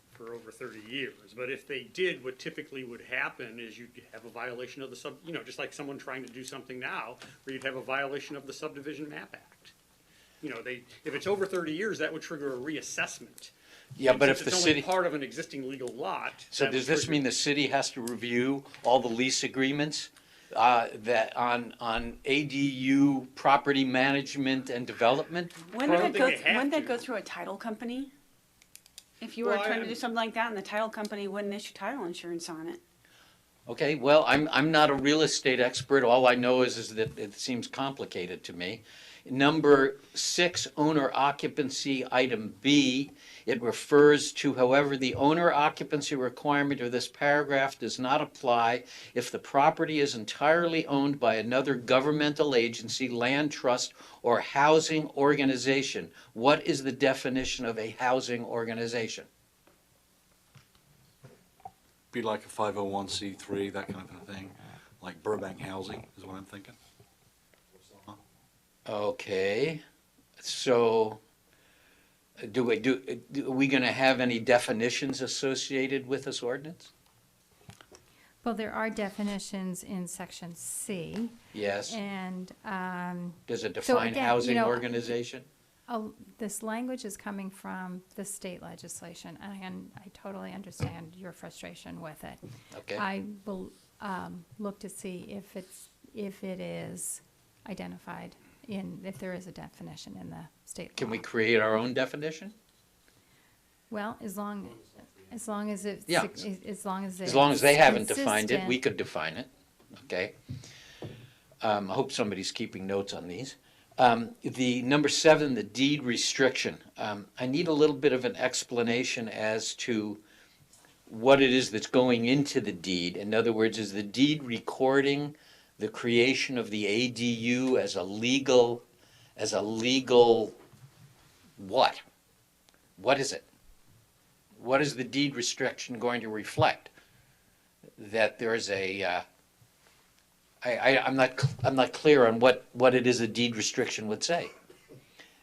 years. But if they did, what typically would happen is you'd have a violation of the just like someone trying to do something now, where you'd have a violation of the Subdivision Map Act. If it's over 30 years, that would trigger a reassessment. Yeah, And but since if the it's city... only part of an existing legal lot. So that does would this trigger- mean the city has to review all the lease agreements that on ADU property management and development? Wouldn't that go through a title company? If you were trying to do something like that, and the title company wouldn't issue title insurance on it. Okay, well, I'm not a real estate expert. All I know is that it seems complicated to me. Number 6, owner occupancy, item B, it refers to, however, the owner occupancy requirement of this paragraph does not apply if the property is entirely owned by another governmental agency, land trust, or housing organization. What is the definition of a housing organization? Be like a 501c3, that kind of a thing, like Burbank Housing is what I'm thinking. Okay, so are we going to have any definitions associated with this ordinance? Well, there are definitions in section C. Yes. And, Does it so define again, housing organization? This language is coming from the state legislation, and I totally understand your frustration with it. Okay. I will look to see if it is identified if there is a definition in the state law. Can we create our own definition? Well, as long as it's Yeah. as long as As long as they haven't defined it, consistent. we could define it. Okay. I hope somebody's keeping notes on these. The number 7, the deed restriction. I need a little bit of an explanation as to what it is that's going into the deed. In other words, is the deed recording the creation of the ADU as a legal what? What is it? What is the deed restriction going to reflect? That there is a I'm not clear on what it is a deed restriction would say.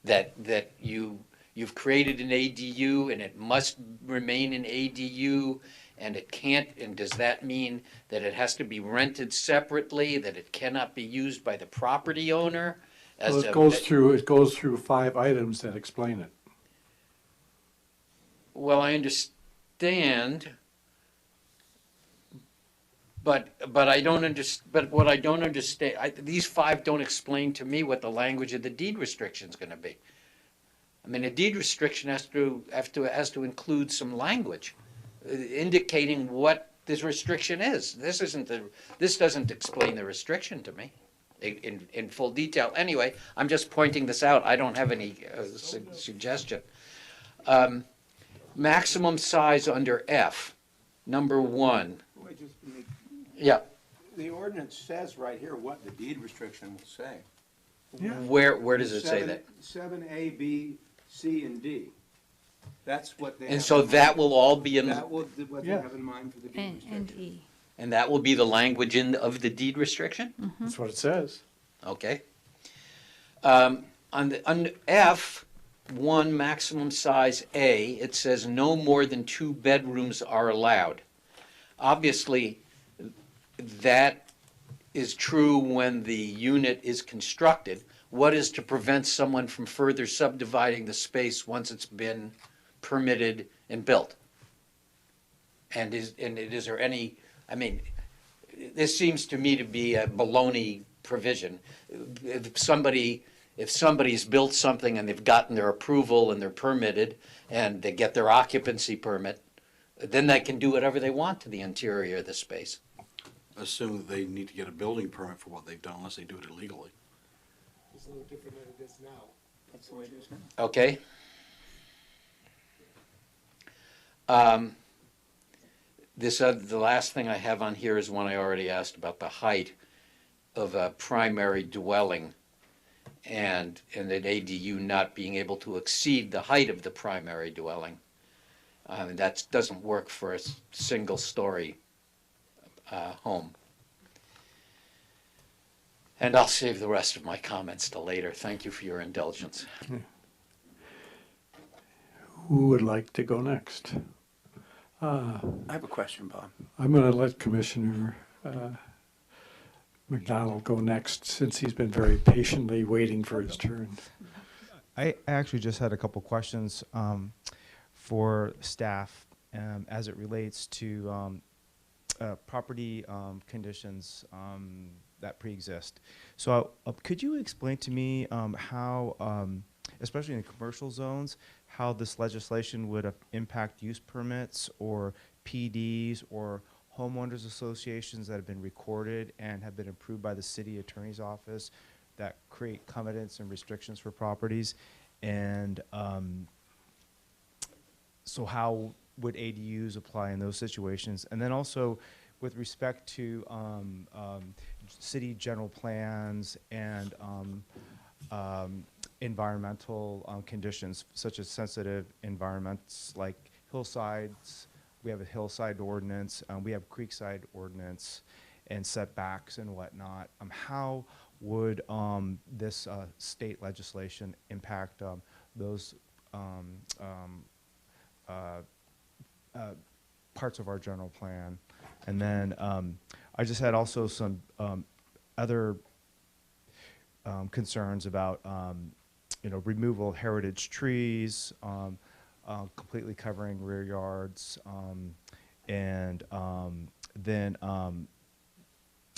That you've created an ADU and it must remain an ADU, and it can't, and does that mean that it has to be rented separately, that it cannot be used by the property owner? Well, it goes through 5 items that explain it. Well, I understand, but I don't understand. But what I don't understand, these 5 don't explain to me what the language of the deed restriction is going to be. I mean, a deed restriction has to include some language indicating what this restriction is. This doesn't explain the restriction to me in full detail. Anyway, I'm just pointing this out. I don't have any suggestion. Maximum size under F, number 1. Yeah. The ordinance says right here what the deed restriction will say. Yeah. Where does it say that? 7A, B, C, and D. That's what they. And so that will all be in. That will be what they have in mind for the deed restriction. And E. And that will be the language of the deed restriction? That's what it says. Okay. On F1 maximum size A, it says no more than 2 bedrooms are allowed. Obviously, that is true when the unit is constructed. What is to prevent someone from further subdividing the space once it's been permitted and built? And is there any, I mean, this seems to me to be a baloney provision. If somebody's built something and they've gotten their approval and they're permitted and they get their occupancy permit, then they can do whatever they want to the interior of the space. Assume that they need to get a building permit for what they've done unless they do it illegally. It's a little different than it is now. That's the way it is now. Okay. The last thing I have on here is one I already asked about the height of a primary dwelling and an ADU not being able to exceed the height of the primary dwelling. That doesn't work for a single-story home. And I'll save the rest of my comments till later. Thank you for your indulgence. Who would like to go next? I have a question, Bob. I'm going to let Commissioner McDonald go next since he's been very patiently waiting for his turn. I actually just had a couple questions for staff as it relates to property conditions that pre-exist. So could you explain to me how, especially in commercial zones, how this legislation would impact use permits or PDs or homeowners associations that have been recorded and have been approved by the city attorney's office that create covenants and restrictions for properties. And so how would ADUs apply in those situations? And then also with respect to city general plans and environmental conditions, such as sensitive environments like hillsides. We have a hillside ordinance, we have creekside ordinance, and setbacks and whatnot. How would this state legislation impact those parts of our general plan? And then I just had also some other concerns about removal of heritage trees, completely covering rear yards, and then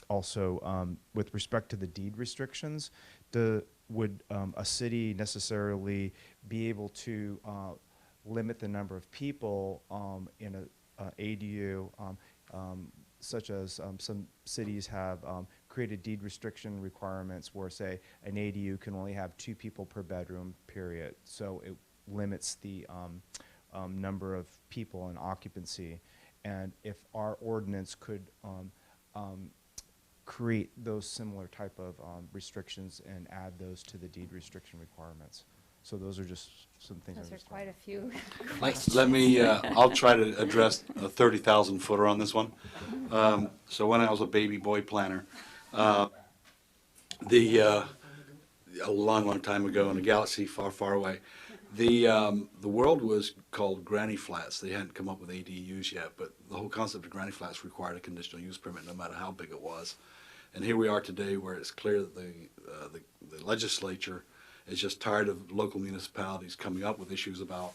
also with respect to the deed restrictions, would a city necessarily be able to limit the number of people in a ADU, such as some cities have created deed restriction requirements where, say, an ADU can only have 2 people per bedroom, period. So it limits the number of people in occupancy. And if our ordinance could create those similar type of restrictions and add those to the deed restriction requirements. So those are just some things. Those are quite a few. Let me, I'll try to address a 30,000 footer on this one. So when I was a baby boy planner, a long, long time ago in a galaxy far, far away, the world was called granny flats. They hadn't come up with ADUs yet, but the whole concept of granny flats required a conditional use permit no matter how big it was. And here we are today where it's clear that the legislature is just tired of local municipalities coming up with issues about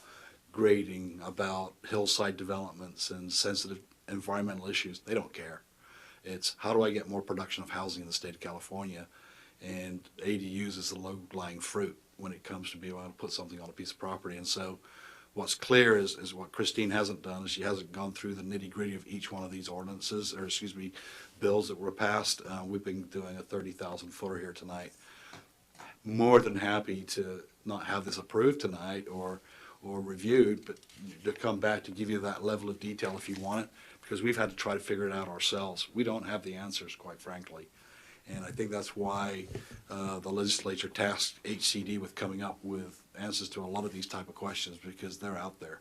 grading, about hillside developments and sensitive environmental issues. They don't care. It's how do I get more production of housing in the state of California? And ADUs is the low-lying fruit when it comes to being able to put something on a piece of property. And so what's clear is what Christine hasn't done is she hasn't gone through the nitty-gritty of each one of these ordinances, or excuse me, bills that were passed. We've been doing a 30,000 footer here tonight. More than happy to not have this approved tonight or reviewed, but to come back to give you that level of detail if you want it, because we've had to try to figure it out ourselves. We don't have the answers, quite frankly. And I think that's why the legislature tasked HCD with coming up with answers to a lot of these type of questions, because they're out there.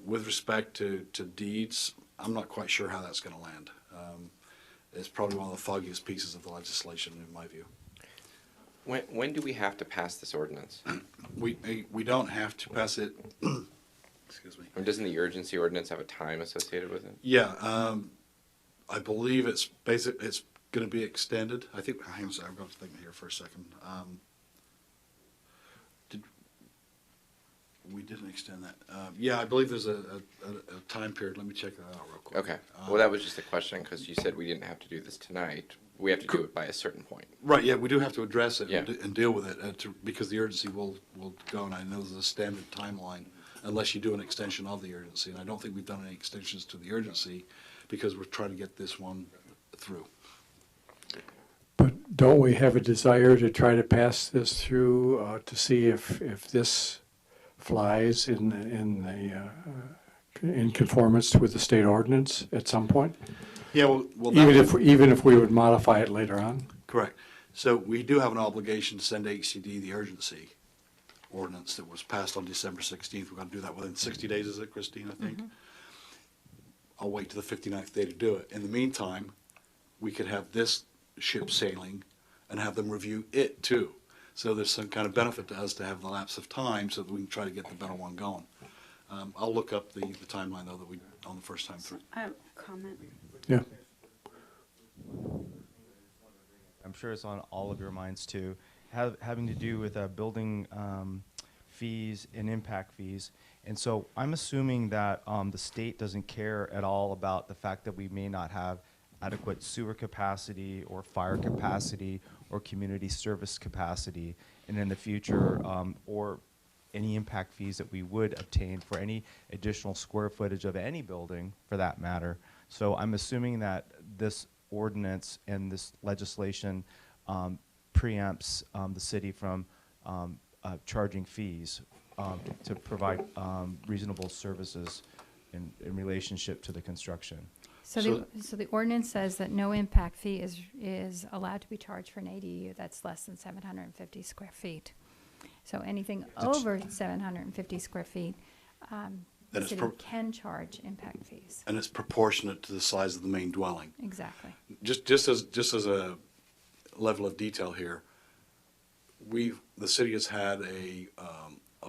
With respect to deeds, I'm not quite sure how that's going to land. It's probably one of the foggiest pieces of the legislation in my view. When do we have to pass this ordinance? We don't have to pass it. Excuse me. Doesn't the urgency ordinance have a time associated with it? Yeah, I believe it's going to be extended. I think. Hang on a second, I've got to think here for a second. We didn't extend that. Yeah, I believe there's a time period. Let me check that out real quick. Okay. Well, that was just a question because you said we didn't have to do this tonight. We have to do it by a certain point. Right. Yeah, we do have to address it Yeah. and deal with it because the urgency will go. And I know there's a standard timeline unless you do an extension of the urgency. And I don't think we've done any extensions to the urgency because we're trying to get this one through. But don't we have a desire to try to pass this through to see if this flies in conformance with the state ordinance at some point? Yeah, well even if we would modify it later on. Correct. So we do have an obligation to send HCD the urgency ordinance that was passed on December 16th. We're going to do that within 60 days, is it, Christine, I think? I'll wait to the 59th day to do it. In the meantime, we could have this ship sailing and have them review it too. So there's some kind of benefit to us to have the lapse of time so that we can try to get the better one going. I'll look up the timeline though that we on the first time through. I have a comment. Yeah. I'm sure it's on all of your minds too, having to do with building fees and impact fees. And so I'm assuming that the state doesn't care at all about the fact that we may not have adequate sewer capacity or fire capacity or community service capacity, and in the future, or any impact fees that we would obtain for any additional square footage of any building for that matter. So I'm assuming that this ordinance and this legislation preempts the city from charging fees to provide reasonable services in relationship to the construction. So the ordinance says that no impact fee is allowed to be charged for an ADU that's less than 750 square feet. So anything over 750 square feet, the it's city pro- can charge impact fees. And it's proportionate to the size of the main dwelling. Exactly. Just as a level of detail here, the city has had a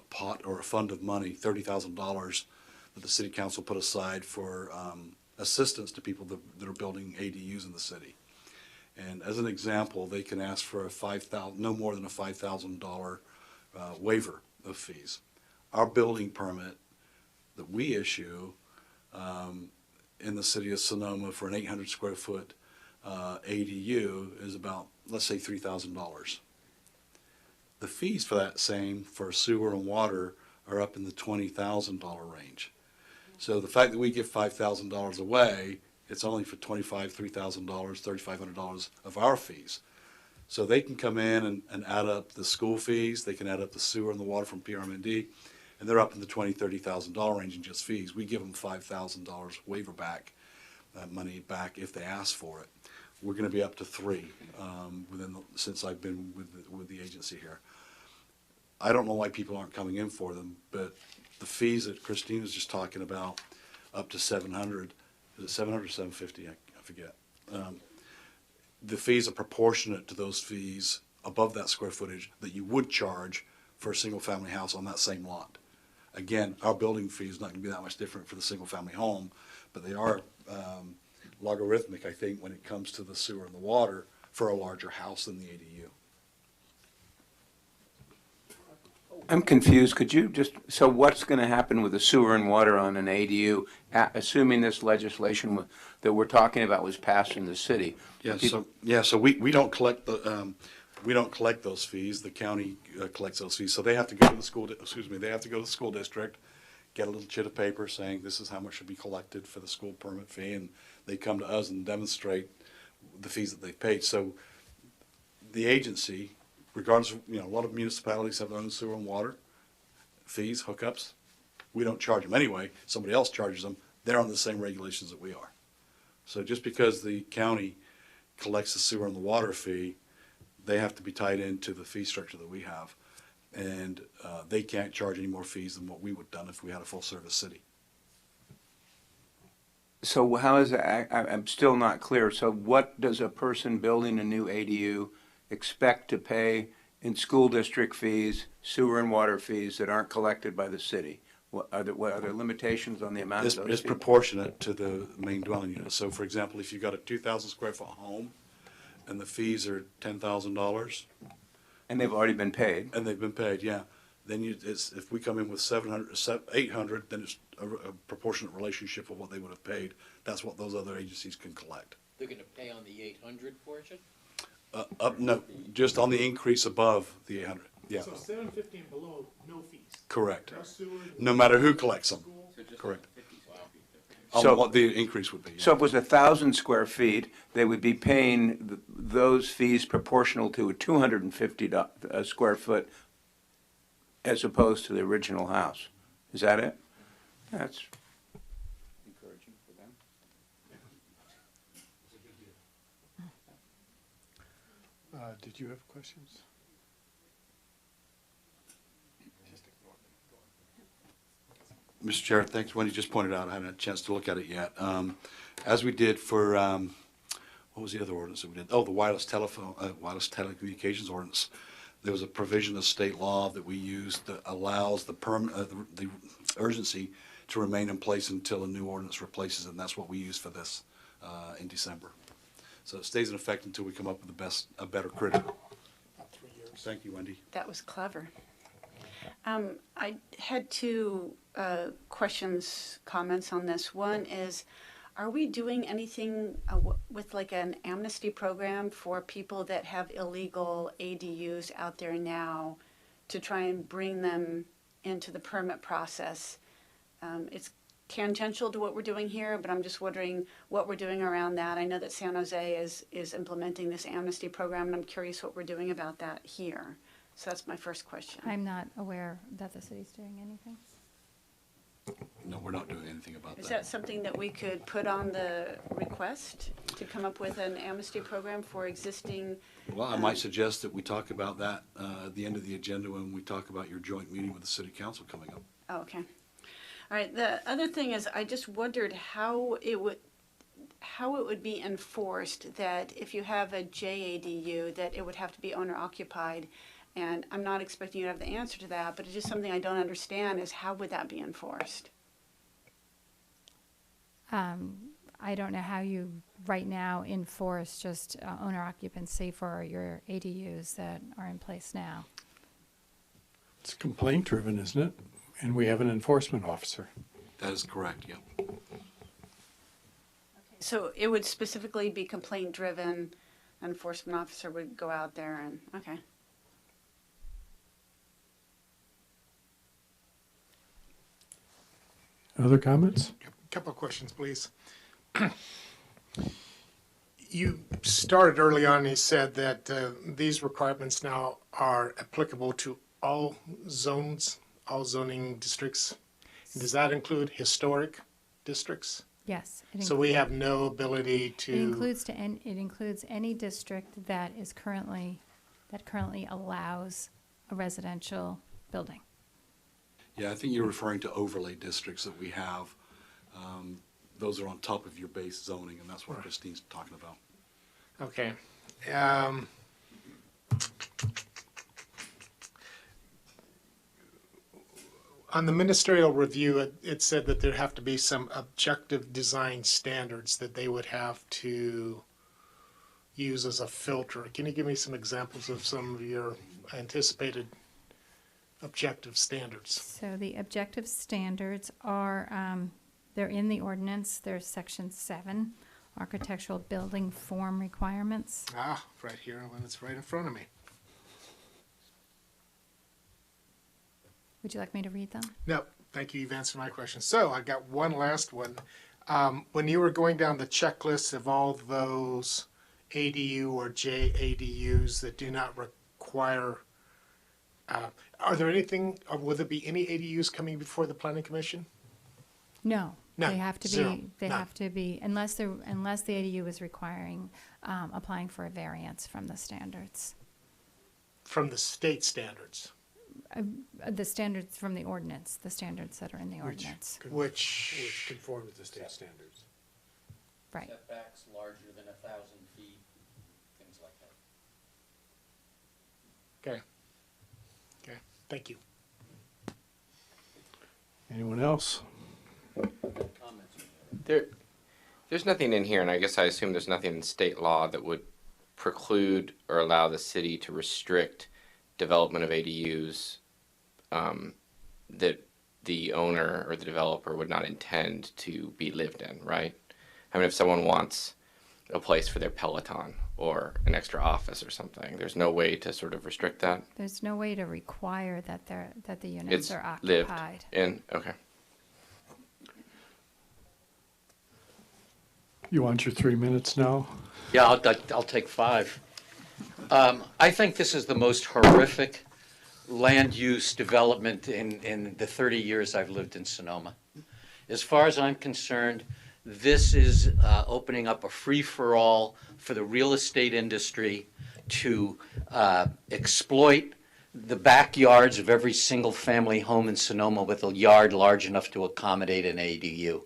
pot or a fund of money, $30,000, that the city council put aside for assistance to people that are building ADUs in the city. And as an example, they can ask for no more than a $5,000 waiver of fees. Our building permit that we issue in the city of Sonoma for an 800 square foot ADU is about, let's say, $3,000. The fees for that same for sewer and water are up in the $20,000 range. So the fact that we give $5,000 away, it's only for $3,000, $3,500 of our fees. So they can come in and add up the school fees, they can add up the sewer and the water from PRMD, and they're up in the $20,000, $30,000 range in just fees. We give them $5,000 waiver back, money back if they ask for it. We're going to be up to $3 since I've been with the agency here. I don't know why people aren't coming in for them, but the fees that Christine was just talking about, up to 700, is it 700 or 750? I forget. The fees are proportionate to those fees above that square footage that you would charge for a single-family house on that same lot. Again, our building fee is not going to be that much different for the single-family home, but they are logarithmic, I think, when it comes to the sewer and the water for a larger house than the ADU. I'm confused. Could you so what's going to happen with the sewer and water on an ADU, assuming this legislation that we're talking about was passed in the city? So we don't collect those fees. The county collects those fees. So they have to go to the school, they have to go to the school district, get a little chit of paper saying this is how much should be collected for the school permit fee, and they come to us and demonstrate the fees that they've paid. So the agency, regardless of, a lot of municipalities have their own sewer and water fees, hookups. We don't charge them anyway. Somebody else charges them. They're on the same regulations that we are. So just because the county collects the sewer and the water fee, they have to be tied into the fee structure that we have. And they can't charge any more fees than what we would have done if we had a full-service city. So how is that? I'm still not clear. So what does a person building a new ADU expect to pay in school district fees, sewer and water fees that aren't collected by the city? What are there limitations on the amount of those It's fees? proportionate to the main dwelling unit. So for example, if you've got a 2,000 square foot home and the fees are $10,000. And they've already been paid. And they've been paid, yeah. Then if we come in with 800, then it's a proportionate relationship of what they would have paid. That's what those other agencies can collect. They're going to pay on the 800 portion? No, just on the increase above the 800, yeah. So 750 and below, no fees. Correct. No sewer, No matter who collects them, correct. So What the increase would be. Yeah. So if it was 1,000 square feet, they would be paying those fees proportional to a 250 square foot as opposed to the original house. Is that it? That's encouraging for them. Did you have questions? Mr. Chair, thanks. Wendy just pointed out, I haven't had a chance to look at it yet. As we did for, what was the other ordinance that we did? Oh, the wireless telecommunications ordinance. There was a provision of state law that we used that allows the urgency to remain in place until a new ordinance replaces it, and that's what we used for this in December. So it stays in effect until we come up with a better critter. about 3 years. Thank you, Wendy. That was clever. I had two questions, comments on this. One is, are we doing anything with like an amnesty program for people that have illegal ADUs out there now to try and bring them into the permit process? It's tangential to what we're doing here, but I'm just wondering what we're doing around that. I know that San Jose is implementing this amnesty program, and I'm curious what we're doing about that here. So that's my first question. I'm not aware that the city's doing anything. No, we're not doing anything about Is that. that something that we could put on the request to come up with an amnesty program for existing? Well, I might suggest that we talk about that at the end of the agenda when we talk about your joint meeting with the city council coming up. Oh, okay. All right. The other thing is, I just wondered how it would be enforced that if you have a JADU, that it would have to be owner occupied. And I'm not expecting you to have the answer to that, but it's just something I don't understand is how would that be enforced? I don't know how you right now enforce just owner occupancy for your ADUs that are in place now. It's complaint driven, isn't it? And we have an enforcement officer. That is correct, yeah. So it would specifically be complaint driven. An enforcement officer would go out there and, okay. Other comments? Couple of questions, please. You started early on, you said that these requirements now are applicable to all zones, all zoning districts. Does that include historic districts? Yes. So we have no ability to. It includes any district that currently allows a residential building. Yeah, I think you're referring to overlay districts that we have. Those are on top of your base zoning, and that's what Christine's talking about. Okay. On the ministerial review, it said that there have to be some objective design standards that they would have to use as a filter. Can you give me some examples of some of your anticipated objective standards? So the objective standards are, they're in the ordinance. There's section 7, architectural building form requirements. Ah, right here, when it's right in front of me. Would you like me to read them? No, thank you. You've answered my question. So I got one last one. When you were going down the checklist of all those ADU or JADUs that do not require, are there anything, or will there be any ADUs coming before the Planning Commission? No. None. They have to Zero. be. They None. have to be unless the ADU is requiring applying for a variance from the standards. From the state standards. The standards from the ordinance. The standards that are in the ordinance. Which conform to the state standards. Right. Setbacks larger than 1,000 feet, things like that. Okay. Okay. Thank you. Anyone else? There's nothing in here, and I guess I assume there's nothing in state law that would preclude or allow the city to restrict development of ADUs that the owner or the developer would not intend to be lived in, right? I mean, if someone wants a place for their Peloton or an extra office or something, there's no way to sort of restrict that? There's no way to require that the units It's are occupied. lived in, okay. You want your 3 minutes now? Yeah, I'll take 5. I think this is the most horrific land use development in the 30 years I've lived in Sonoma. As far as I'm concerned, this is opening up a free-for-all for the real estate industry to exploit the backyards of every single-family home in Sonoma with a yard large enough to accommodate an ADU.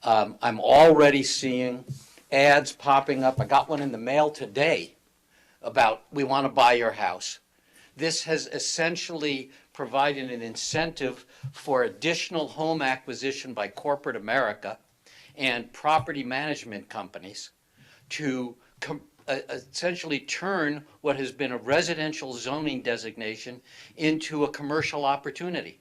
I'm already seeing ads popping up. I got one in the mail today about, we want to buy your house. This has essentially provided an incentive for additional home acquisition by corporate America and property management companies to essentially turn what has been a residential zoning designation into a commercial opportunity.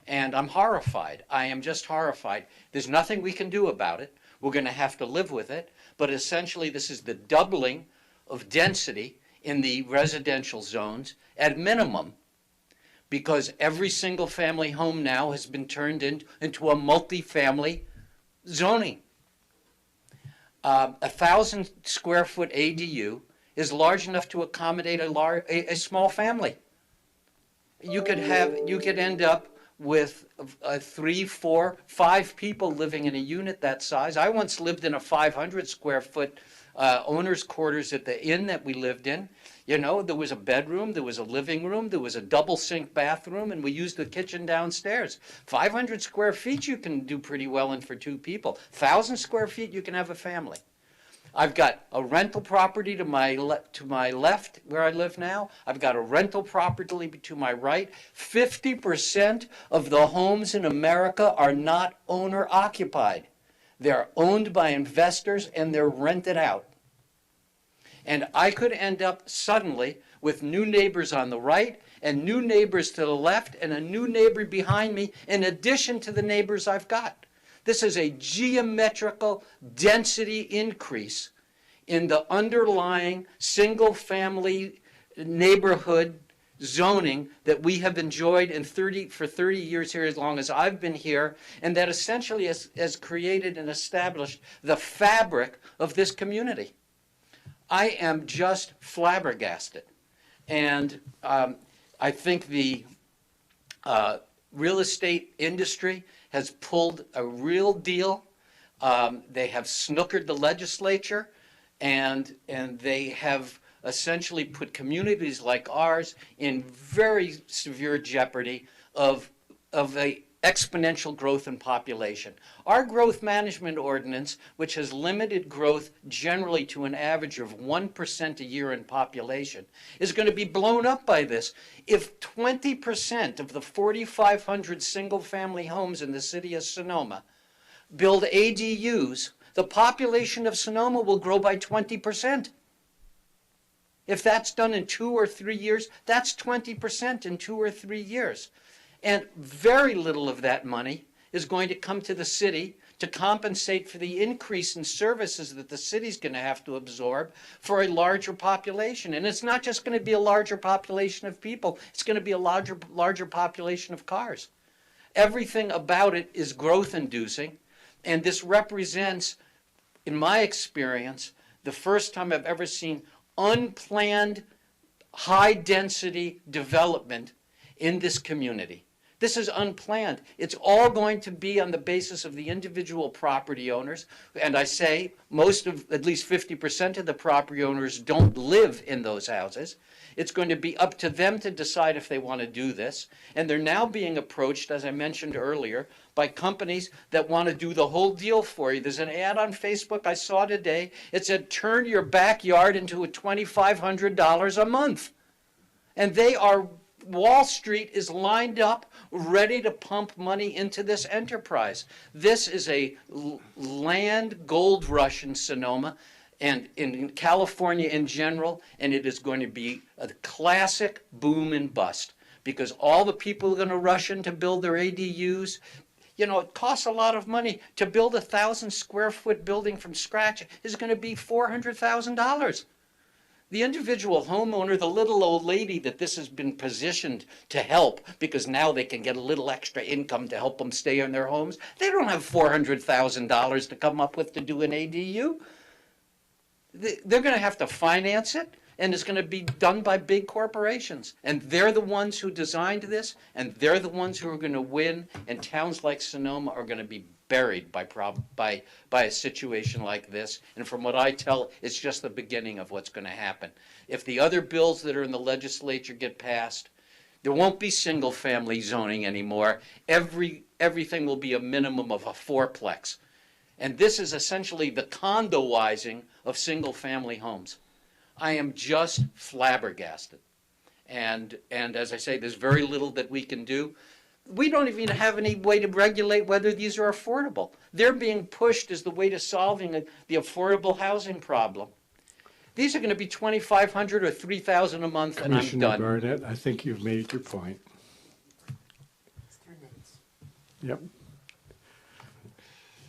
And I'm horrified. I am just horrified. There's nothing we can do about it. We're going to have to live with it. But essentially, this is the doubling of density in the residential zones at minimum because every single family home now has been turned into a multifamily zoning. 1,000 square foot ADU is large enough to accommodate a small family. You could end up with 3, 4, 5 people living in a unit that size. I once lived in a 500 square foot owner's quarters at the inn that we lived in. You know, there was a bedroom, there was a living room, there was a double sink bathroom, and we used the kitchen downstairs. 500 square feet you can do pretty well in for 2 people. 1,000 square feet you can have a family. I've got a rental property to my left where I live now. I've got a rental property to my right. 50% of the homes in America are not owner occupied. They're owned by investors and they're rented out. And I could end up suddenly with new neighbors on the right and new neighbors to the left and a new neighbor behind me in addition to the neighbors I've got. This is a geometrical density increase in the underlying single-family neighborhood zoning that we have enjoyed for 30 years here, as long as I've been here, and that essentially has created and established the fabric of this community. I am just flabbergasted. And I think the real estate industry has pulled a real deal. They have snookered the legislature, and they have essentially put communities like ours in very severe jeopardy of a exponential growth in population. Our growth management ordinance, which has limited growth generally to an average of 1% a year in population, is going to be blown up by this. If 20% of the 4,500 single-family homes in the city of Sonoma build ADUs, the population of Sonoma will grow by 20%. If that's done in 2 or 3 years, that's 20% in 2 or 3 years. And very little of that money is going to come to the city to compensate for the increase in services that the city's going to have to absorb for a larger population. And it's not just going to be a larger population of people, it's going to be a larger population of cars. Everything about it is growth inducing, and this represents, in my experience, the first time I've ever seen unplanned high density development in this community. This is unplanned. It's all going to be on the basis of the individual property owners. And I say most of, at least 50% of the property owners don't live in those houses. It's going to be up to them to decide if they want to do this. And they're now being approached, as I mentioned earlier, by companies that want to do the whole deal for you. There's an ad on Facebook I saw today. It said, turn your backyard into a $2,500 a month. And they are, Wall Street is lined up, ready to pump money into this enterprise. This is a land gold rush in Sonoma and in California in general, and it is going to be a classic boom and bust because all the people are going to rush in to build their ADUs. You know, it costs a lot of money to build a 1,000 square foot building from scratch is going to be $400,000. The individual homeowner, the little old lady that this has been positioned to help because now they can get a little extra income to help them stay in their homes, they don't have $400,000 to come up with to do an ADU. They're going to have to finance it, and it's going to be done by big corporations. And they're the ones who designed this, and they're the ones who are going to win, and towns like Sonoma are going to be buried by a situation like this. And from what I tell, it's just the beginning of what's going to happen. If the other bills that are in the legislature get passed, there won't be single-family zoning anymore. Everything will be a minimum of a fourplex. And this is essentially the condoizing of single-family homes. I am just flabbergasted. And as I say, there's very little that we can do. We don't even have any way to regulate whether these are affordable. They're being pushed as the way to solving the affordable housing problem. These are going to be $2,500 or $3,000 a month, and I'm Commissioner done. Barnett, I think you've made your point. 3 minutes. Yep.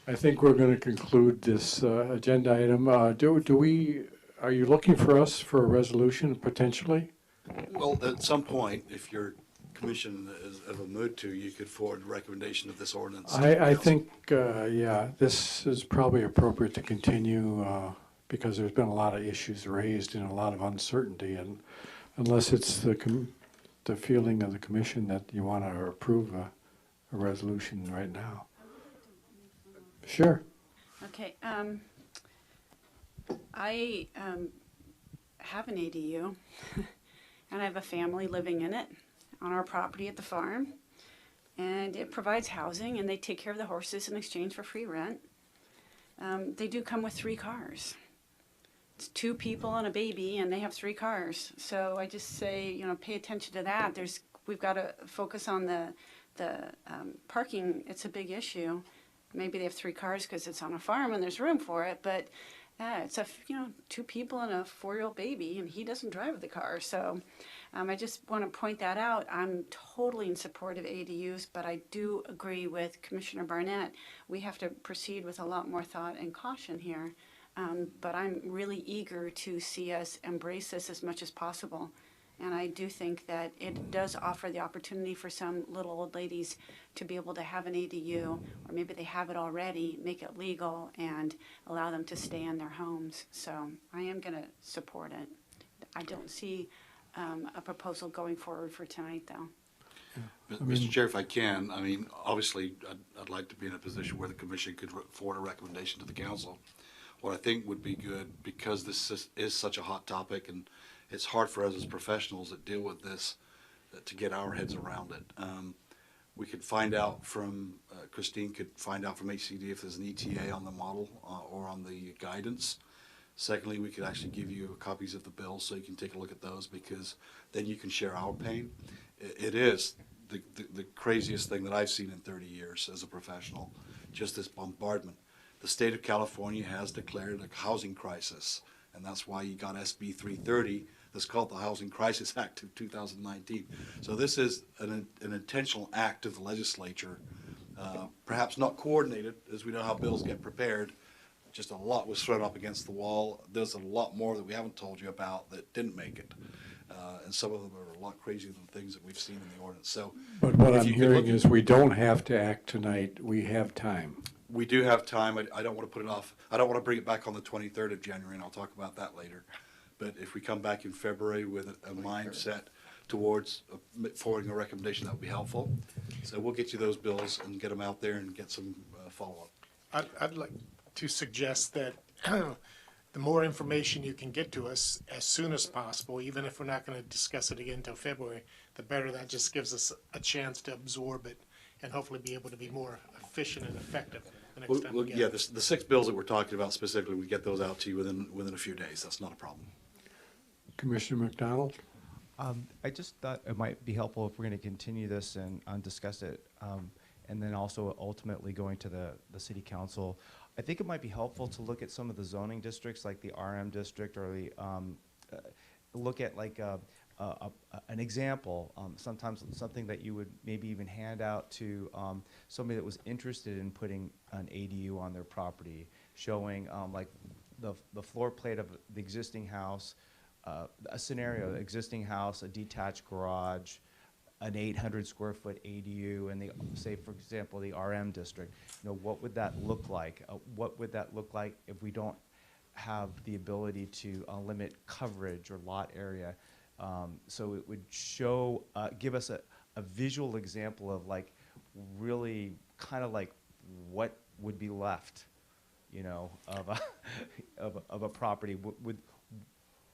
I think we're going to conclude this agenda item. Are you looking for us for a resolution potentially? Well, at some point, if you're commission is of a mood to, you could forward the recommendation of this ordinance. I think, yeah, this is probably appropriate to continue because there's been a lot of issues raised and a lot of uncertainty, and unless it's the feeling of the commission that you want to approve a resolution right now. Sure. Okay, I have an ADU, and I have a family living in it on our property at the farm, and it provides housing, and they take care of the horses in exchange for free rent. They do come with 3 cars. It's 2 people and a baby, and they have 3 cars. So I just say, you know, pay attention to that. We've got to focus on the parking. It's a big issue. Maybe they have 3 cars because it's on a farm and there's room for it, but it's 2 people and a 4-year-old baby, and he doesn't drive the car. So I just want to point that out. I'm totally in support of ADUs, but I do agree with Commissioner Barnett. We have to proceed with a lot more thought and caution here. But I'm really eager to see us embrace this as much as possible. And I do think that it does offer the opportunity for some little old ladies to be able to have an ADU, or maybe they have it already, make it legal, and allow them to stay in their homes. So I am going to support it. I don't see a proposal going forward for tonight, though. Mr. Chair, if I can, I mean, obviously, I'd like to be in a position where the commission could forward a recommendation to the council. What I think would be good, because this is such a hot topic, and it's hard for us as professionals that deal with this to get our heads around it. We could find out from, Christine could find out from HCD if there's an ETA on the model or on the guidance. Secondly, we could actually give you copies of the bill so you can take a look at those, because then you can share our pain. It is the craziest thing that I've seen in 30 years as a professional, just this bombardment. The state of California has declared a housing crisis, and that's why you got SB 330 that's called the Housing Crisis Act of 2019. So this is an intentional act of the legislature, perhaps not coordinated, as we know how bills get prepared. Just a lot was thrown up against the wall. There's a lot more that we haven't told you about that didn't make it. And some of them are a lot crazier than things that we've seen in the ordinance. So, But what I'm hearing is we don't have to act tonight. We have time. We do have time. I don't want to put it off. I don't want to bring it back on the 23rd of January, and I'll talk about that later. But if we come back in February with a mindset towards forwarding a recommendation, that would be helpful. So we'll get you those bills and get them out there and get some follow-up. I'd like to suggest that the more information you can get to us as soon as possible, even if we're not going to discuss it again until February, the better. That just gives us a chance to absorb it and hopefully be able to be more efficient and effective the next time we get yeah, it. the 6 bills that we're talking about specifically, we get those out to you within a few days. That's not a problem. Commissioner McDonald? I just thought it might be helpful if we're going to continue this and discuss it, and then also ultimately going to the city council. I think it might be helpful to look at some of the zoning districts, like the RM district, or the look at like an example, sometimes something that you would maybe even hand out to somebody that was interested in putting an ADU on their property, showing like the floor plate of the existing house, a scenario, existing house, a detached garage, an 800 square foot ADU, and say, for example, the RM district. You know, what would that look like? What would that look like if we don't have the ability to limit coverage or lot area? So it would show, give us a visual example of like really kind of like what would be left, you know, of a property with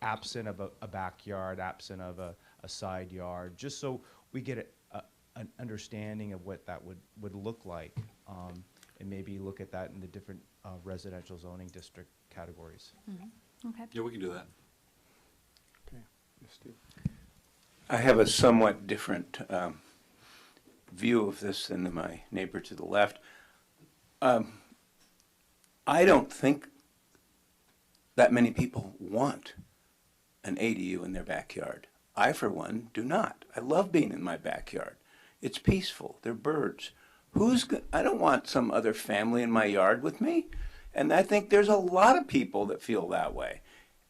absent of a backyard, absent of a side yard, just so we get an understanding of what that would look like, and maybe look at that in the different residential zoning district categories. Mm-hmm. Okay. Yeah, we can do that. Okay. Steve. I have a somewhat different view of this than my neighbor to the left. I don't think that many people want an ADU in their backyard. I, for one, do not. I love being in my backyard. It's peaceful. There are birds. I don't want some other family in my yard with me. And I think there's a lot of people that feel that way.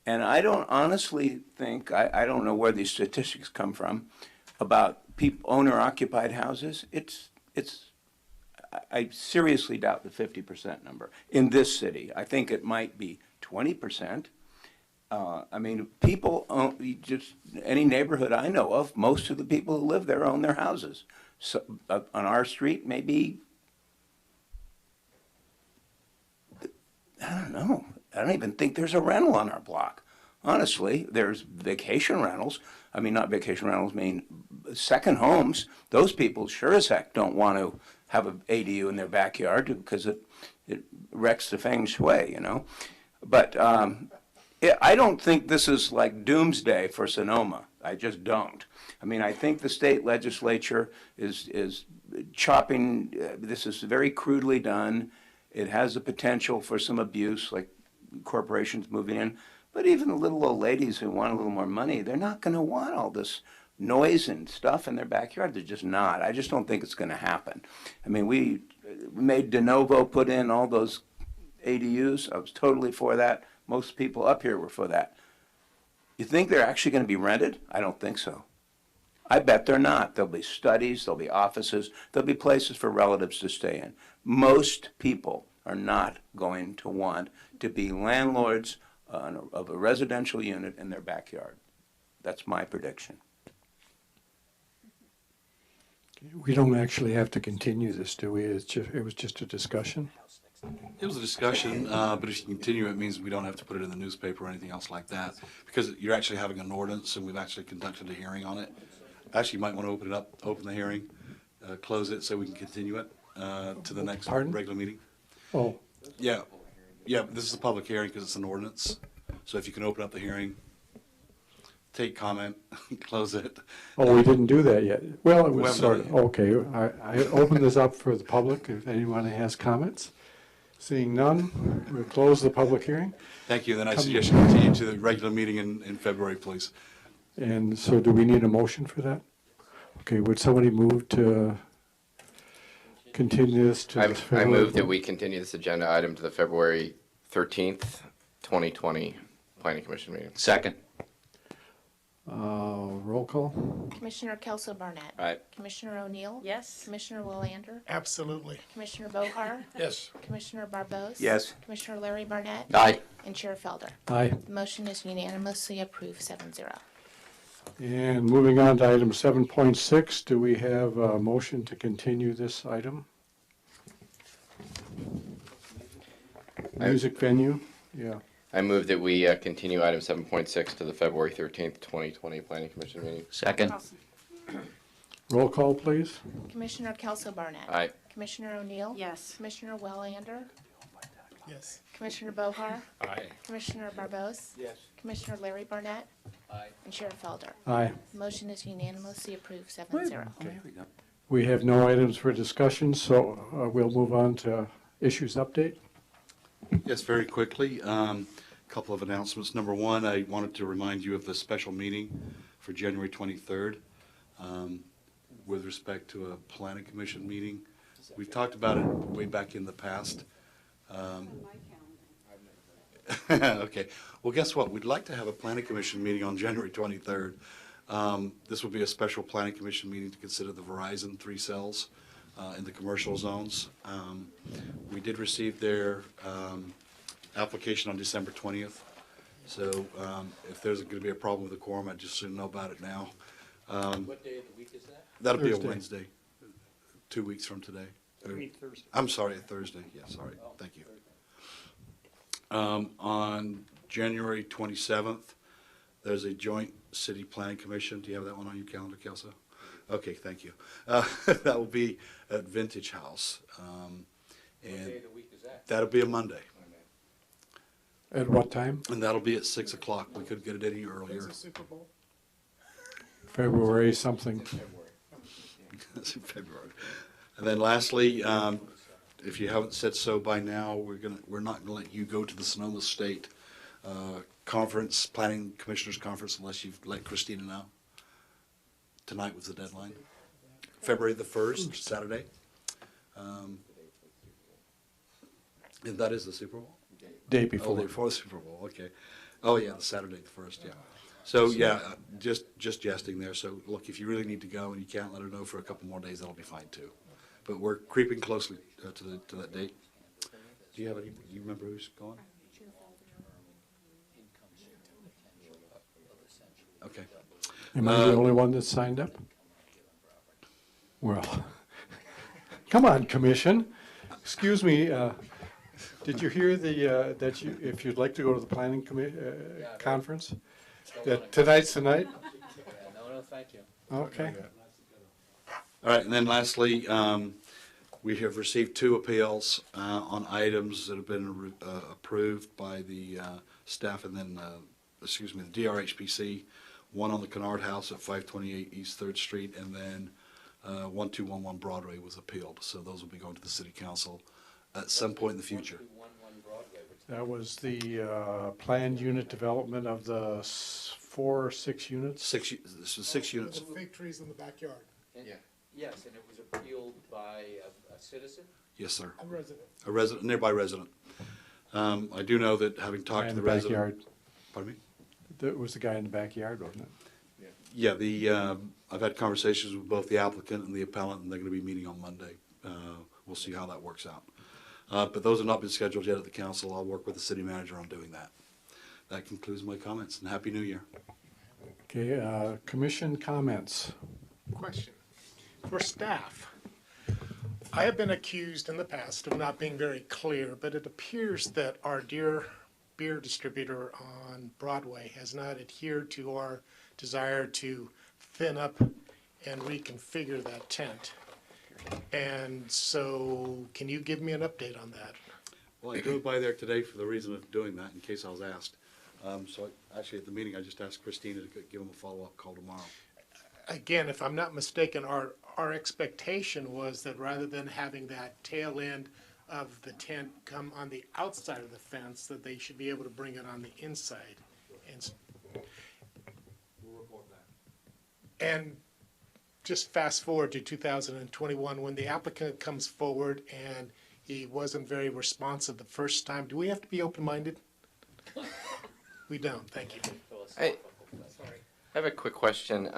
And I don't honestly think, I don't know where these statistics come from, about owner-occupied houses, I seriously doubt the 50% number in this city. I think it might be 20%. I mean, people own, just any neighborhood I know of, most of the people who live there own their houses. So on our street, maybe, I don't know. I don't even think there's a rental on our block. Honestly, there's vacation rentals. I mean, not vacation rentals, I mean second homes. Those people sure as heck don't want to have an ADU in their backyard because it wrecks the feng shui, you know. But I don't think this is like doomsday for Sonoma. I just don't. I mean, I think the state legislature is chopping, this is very crudely done. It has the potential for some abuse, like corporations moving in. But even the little old ladies who want a little more money, they're not going to want all this noise and stuff in their backyard. They're just not. I just don't think it's going to happen. I mean, we made de novo put in all those ADUs. I was totally for that. Most people up here were for that. You think they're actually going to be rented? I don't think so. I bet they're not. There'll be studies, there'll be offices, there'll be places for relatives to stay in. Most people are not going to want to be landlords of a residential unit in their backyard. That's my prediction. We don't actually have to continue this, do we? It was just a discussion? It was a discussion, but if you continue, it means we don't have to put it in the newspaper or anything else like that, because you're actually having an ordinance, and we've actually conducted a hearing on it. Actually, you might want to open the hearing, close it so we can continue it to the next regular meeting. Oh. Yeah, but this is a public hearing because it's an ordinance. So if you can open up the hearing, take comment, close it. Oh, we didn't do that yet. Well, it We was haven't sort done of, okay. I open this up for the public, if anyone has comments. Seeing none, we'll close the public hearing. Thank you. Then I suggest you continue to the regular meeting in February, please. And so do we need a motion for that? Okay, would somebody move to continue this to the I February? move that we continue this agenda item to the February 13th, 2020 Planning Commission meeting. Second. Roll call? Commissioner Kelso Barnett. Aye. Commissioner O'Neill. Yes. Commissioner Willander. Absolutely. Commissioner Bohar. Yes. Commissioner Barbos. Yes. Commissioner Larry Barnett. Aye. And Chair Felder. Aye. The motion is unanimously approved 7-0. And moving on to item 7.6, do we have a motion to continue this item? Music venue, yeah. I move that we continue item 7.6 to the February 13th, 2020 Planning Commission meeting. Second. Roll call, please. Commissioner Kelso Barnett. Aye. Commissioner O'Neill. Yes. Commissioner Willander. Yes. Commissioner Bohar. Aye. Commissioner Barbos. Yes. Commissioner Larry Barnett. Aye. And Chair Felder. Aye. The motion is unanimously approved 7-0. There we go. We have no items for discussion, so we'll move on to issues update. Yes, very quickly. Couple of announcements. Number one, I wanted to remind you of the special meeting for January 23rd with respect to a planning commission meeting. We've talked about it way back in the past. Okay. Well, guess what? We'd like to have a planning commission meeting on January 23rd. This would be a special planning commission meeting to consider the Verizon 3 cells in the commercial zones. We did receive their application on December 20th. So if there's going to be a problem with the quorum, I just shouldn't know about it now. What day of the week is that? That'll be a Thursday. Wednesday, 2 weeks from today. I mean, Thursday. I'm sorry, a Thursday. Yeah, sorry. Thank you. On January 27th, there's a joint city planning commission. Do you have that one on your calendar, Kelso? Okay, thank you. That will be at Vintage House. What day of the week is that? That'll be a Monday. At what time? And that'll be at 6 o'clock. We couldn't get it any earlier. When's the Super Bowl? February something. That's in February. And then lastly, if you haven't said so by now, we're not gonna let you go to the Sonoma State Conference, Planning Commissioners Conference, unless you've let Christina know. Tonight was the deadline. February the 1st, Saturday. And that is the Super Bowl? Day Oh, before. before the Super Bowl, okay. Oh, yeah, the Saturday the 1st, yeah. So, yeah, just jesting there. So, look, if you really need to go and you can't, let her know for a couple more days, that'll be fine too. But we're creeping closely to that date. Do you have any, do you remember who's going? Okay. Am I the only one that signed up? Well, come on, commission. Excuse me, did you hear that you, if you'd like to go to the planning conference? That tonight's the night? No, thank you. Okay. All right, and then lastly, we have received 2 appeals on items that have been approved by the staff and then, the DRHPC. One on the Kennard House at 528 East 3rd Street, and then 1211 Broadway was appealed. So those will be going to the city council at some point in the future. That was the planned unit development of the 4 or 6 units? 6 units. The fig trees in the backyard. Yeah. Yes, and it was appealed by a citizen? Yes, sir. A resident. A nearby resident. I do know that having talked to the resident. Backyard. Pardon me? That was the guy in the backyard, wasn't it? Yeah, I've had conversations with both the applicant and the appellant, and they're going to be meeting on Monday. We'll see how that works out. But those have not been scheduled yet at the council. I'll work with the city manager on doing that. That concludes my comments, and Happy New Year. Okay, commission comments. Question for staff. I have been accused in the past of not being very clear, but it appears that our dear beer distributor on Broadway has not adhered to our desire to thin up and reconfigure that tent. And so, can you give me an update on that? Well, I drove by there today for the reason of doing that, in case I was asked. Actually, at the meeting, I just asked Christina to give them a follow-up call tomorrow. Again, if I'm not mistaken, our expectation was that rather than having that tail end of the tent come on the outside of the fence, that they should be able to bring it on the inside. And just fast forward to 2021, when the applicant comes forward and he wasn't very responsive the first time, do we have to be open-minded? We don't, thank you. I have a quick question.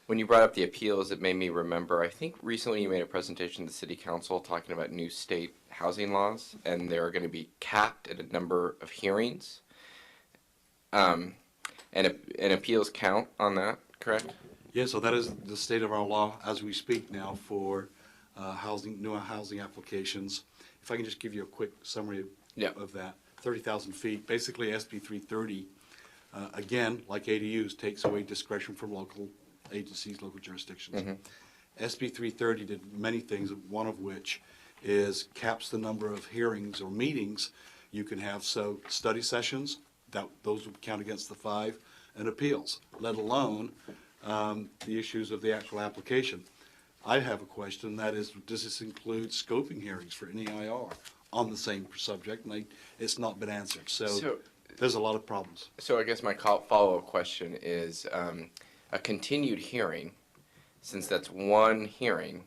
When you brought up the appeals, it made me remember, I think recently you made a presentation to the city council talking about new state housing laws, and they're going to be capped at a number of hearings. And appeals count on that, correct? Yeah, so that is the state of our law as we speak now for new housing applications. If I can just give you a quick summary of that. 30,000 feet, basically SB 330, again, like ADUs, takes away discretion from local agencies, local jurisdictions. SB 330 did many things, one of which is caps the number of hearings or meetings you can have. So study sessions, those would count against the 5, and appeals, let alone the issues of the actual application. I have a question, that is, does this include scoping hearings for NEIR on the same subject? And it's not been answered. So there's a lot of problems. So I guess my follow-up question is, a continued hearing, since that's one hearing,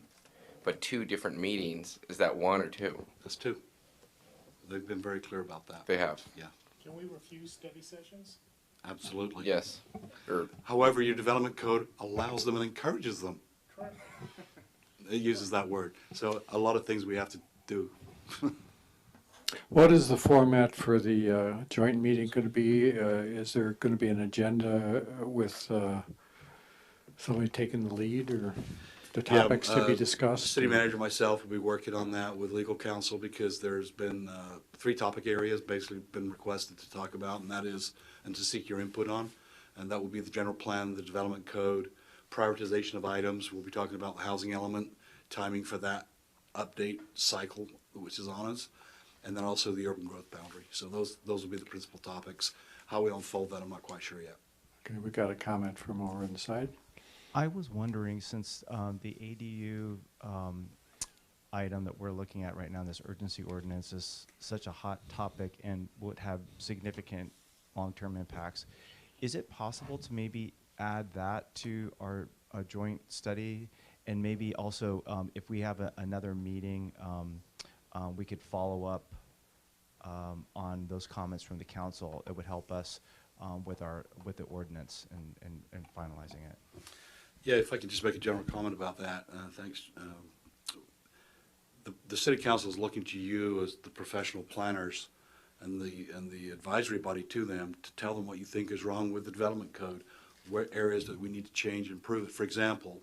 but 2 different meetings, is that 1 or 2? That's 2. They've been very clear about that. They have? Yeah. Can we refuse study sessions? Absolutely. Yes. However, your development code allows them and encourages them. Correct. It uses that word. So a lot of things we have to do. What is the format for the joint meeting going to be? Is there going to be an agenda with somebody taking the lead, or the topics to be discussed? City manager, myself, will be working on that with legal counsel, because there's been 3 topic areas basically been requested to talk about, and that is, and to seek your input on, and that will be the general plan, the development code, prioritization of items. We'll be talking about the housing element, timing for that update cycle, which is on us, and then also the urban growth boundary. So those will be the principal topics. How we unfold that, I'm not quite sure yet. Okay, we got a comment from over on the side. I was wondering, since the ADU item that we're looking at right now, this urgency ordinance, is such a hot topic and would have significant long-term impacts, is it possible to maybe add that to our joint study, and maybe also if we have another meeting, we could follow up on those comments from the council? It would help us with the ordinance and finalizing it. Yeah, if I could just make a general comment about that, thanks. The city council is looking to you as the professional planners and the advisory body to them to tell them what you think is wrong with the development code, where areas that we need to change and improve it. For example,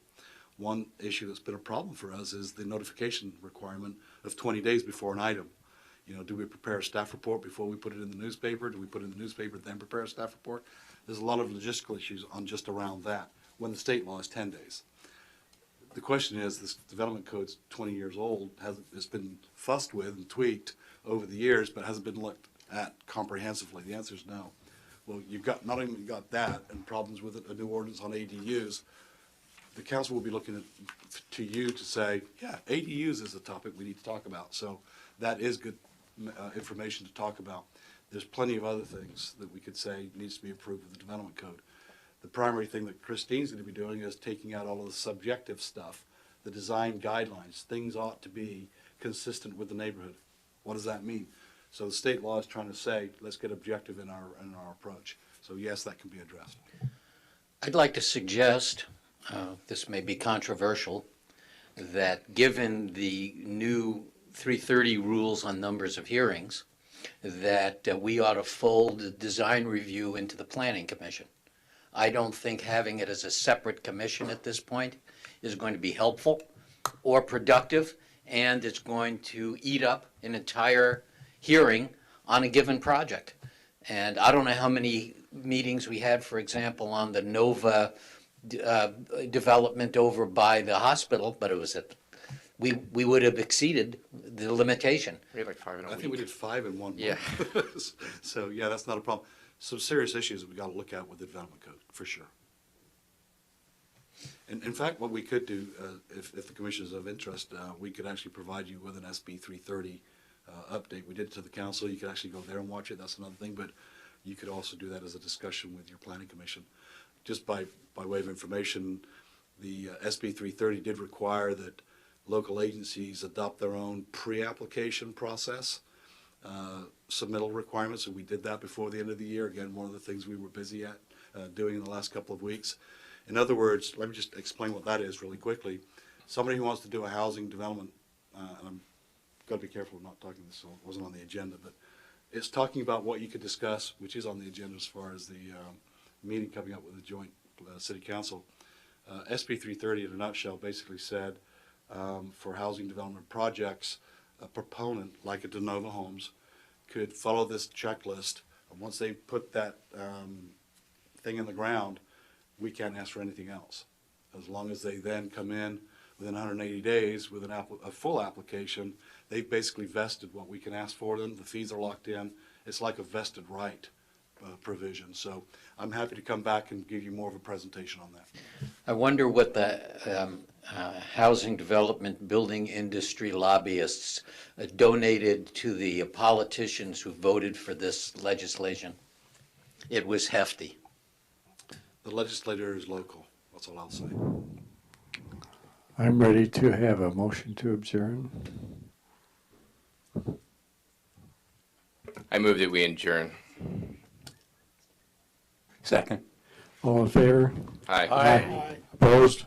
one issue that's been a problem for us is the notification requirement of 20 days before an item. You know, do we prepare a staff report before we put it in the newspaper? Do we put it in the newspaper, then prepare a staff report? There's a lot of logistical issues on just around that, when the state law is 10 days. The question is, this development code's 20 years old, it's been fussed with and tweaked over the years, but hasn't been looked at comprehensively. The answer is no. Well, you've got, not only got that and problems with it, a new ordinance on ADUs, the council will be looking to you to say, yeah, ADUs is a topic we need to talk about. So that is good information to talk about. There's plenty of other things that we could say needs to be improved with the development code. The primary thing that Christine's going to be doing is taking out all of the subjective stuff, the design guidelines. Things ought to be consistent with the neighborhood. What does that mean? So the state law is trying to say, let's get objective in our approach. So yes, that can be addressed. I'd like to suggest, this may be controversial, that given the new 330 rules on numbers of hearings, that we ought to fold the design review into the Planning Commission. I don't think having it as a separate commission at this point is going to be helpful or productive, and it's going to eat up an entire hearing on a given project. And I don't know how many meetings we had, for example, on the Nova development over by the hospital, but it was we would have exceeded the limitation. We had like 5 in a week. I think we did 5 in 1 month. Yeah. So yeah, that's not a problem. Some serious issues that we got to look at with the development code, for sure. And in fact, what we could do, if the commission is of interest, we could actually provide you with an SB 330 update. We did it to the council. You could actually go there and watch it. That's another thing. But you could also do that as a discussion with your planning commission. Just by way of information, the SB 330 did require that local agencies adopt their own pre-application process. Submittal requirements, and we did that before the end of the year. Again, one of the things we were busy at doing in the last couple of weeks. In other words, let me just explain what that is really quickly. Somebody who wants to do a housing development, and I'm got to be careful of not talking this, so it wasn't on the agenda, but it's talking about what you could discuss, which is on the agenda as far as the meeting coming up with the joint city council. SB 330 in a nutshell basically said for housing development projects, a proponent like a De Nova Homes could follow this checklist, and once they put that thing in the ground, we can't ask for anything else. As long as they then come in within 180 days with a full application, they've basically vested what we can ask for them. The fees are locked in. It's like a vested right provision. So I'm happy to come back and give you more of a presentation on that. I wonder what the housing development building industry lobbyists donated to the politicians who voted for this legislation. It was hefty. The legislator is local. That's all I'll say. I'm ready to have a motion to adjourn. I move that we adjourn. Second. All in favor? Aye. Aye. Opposed?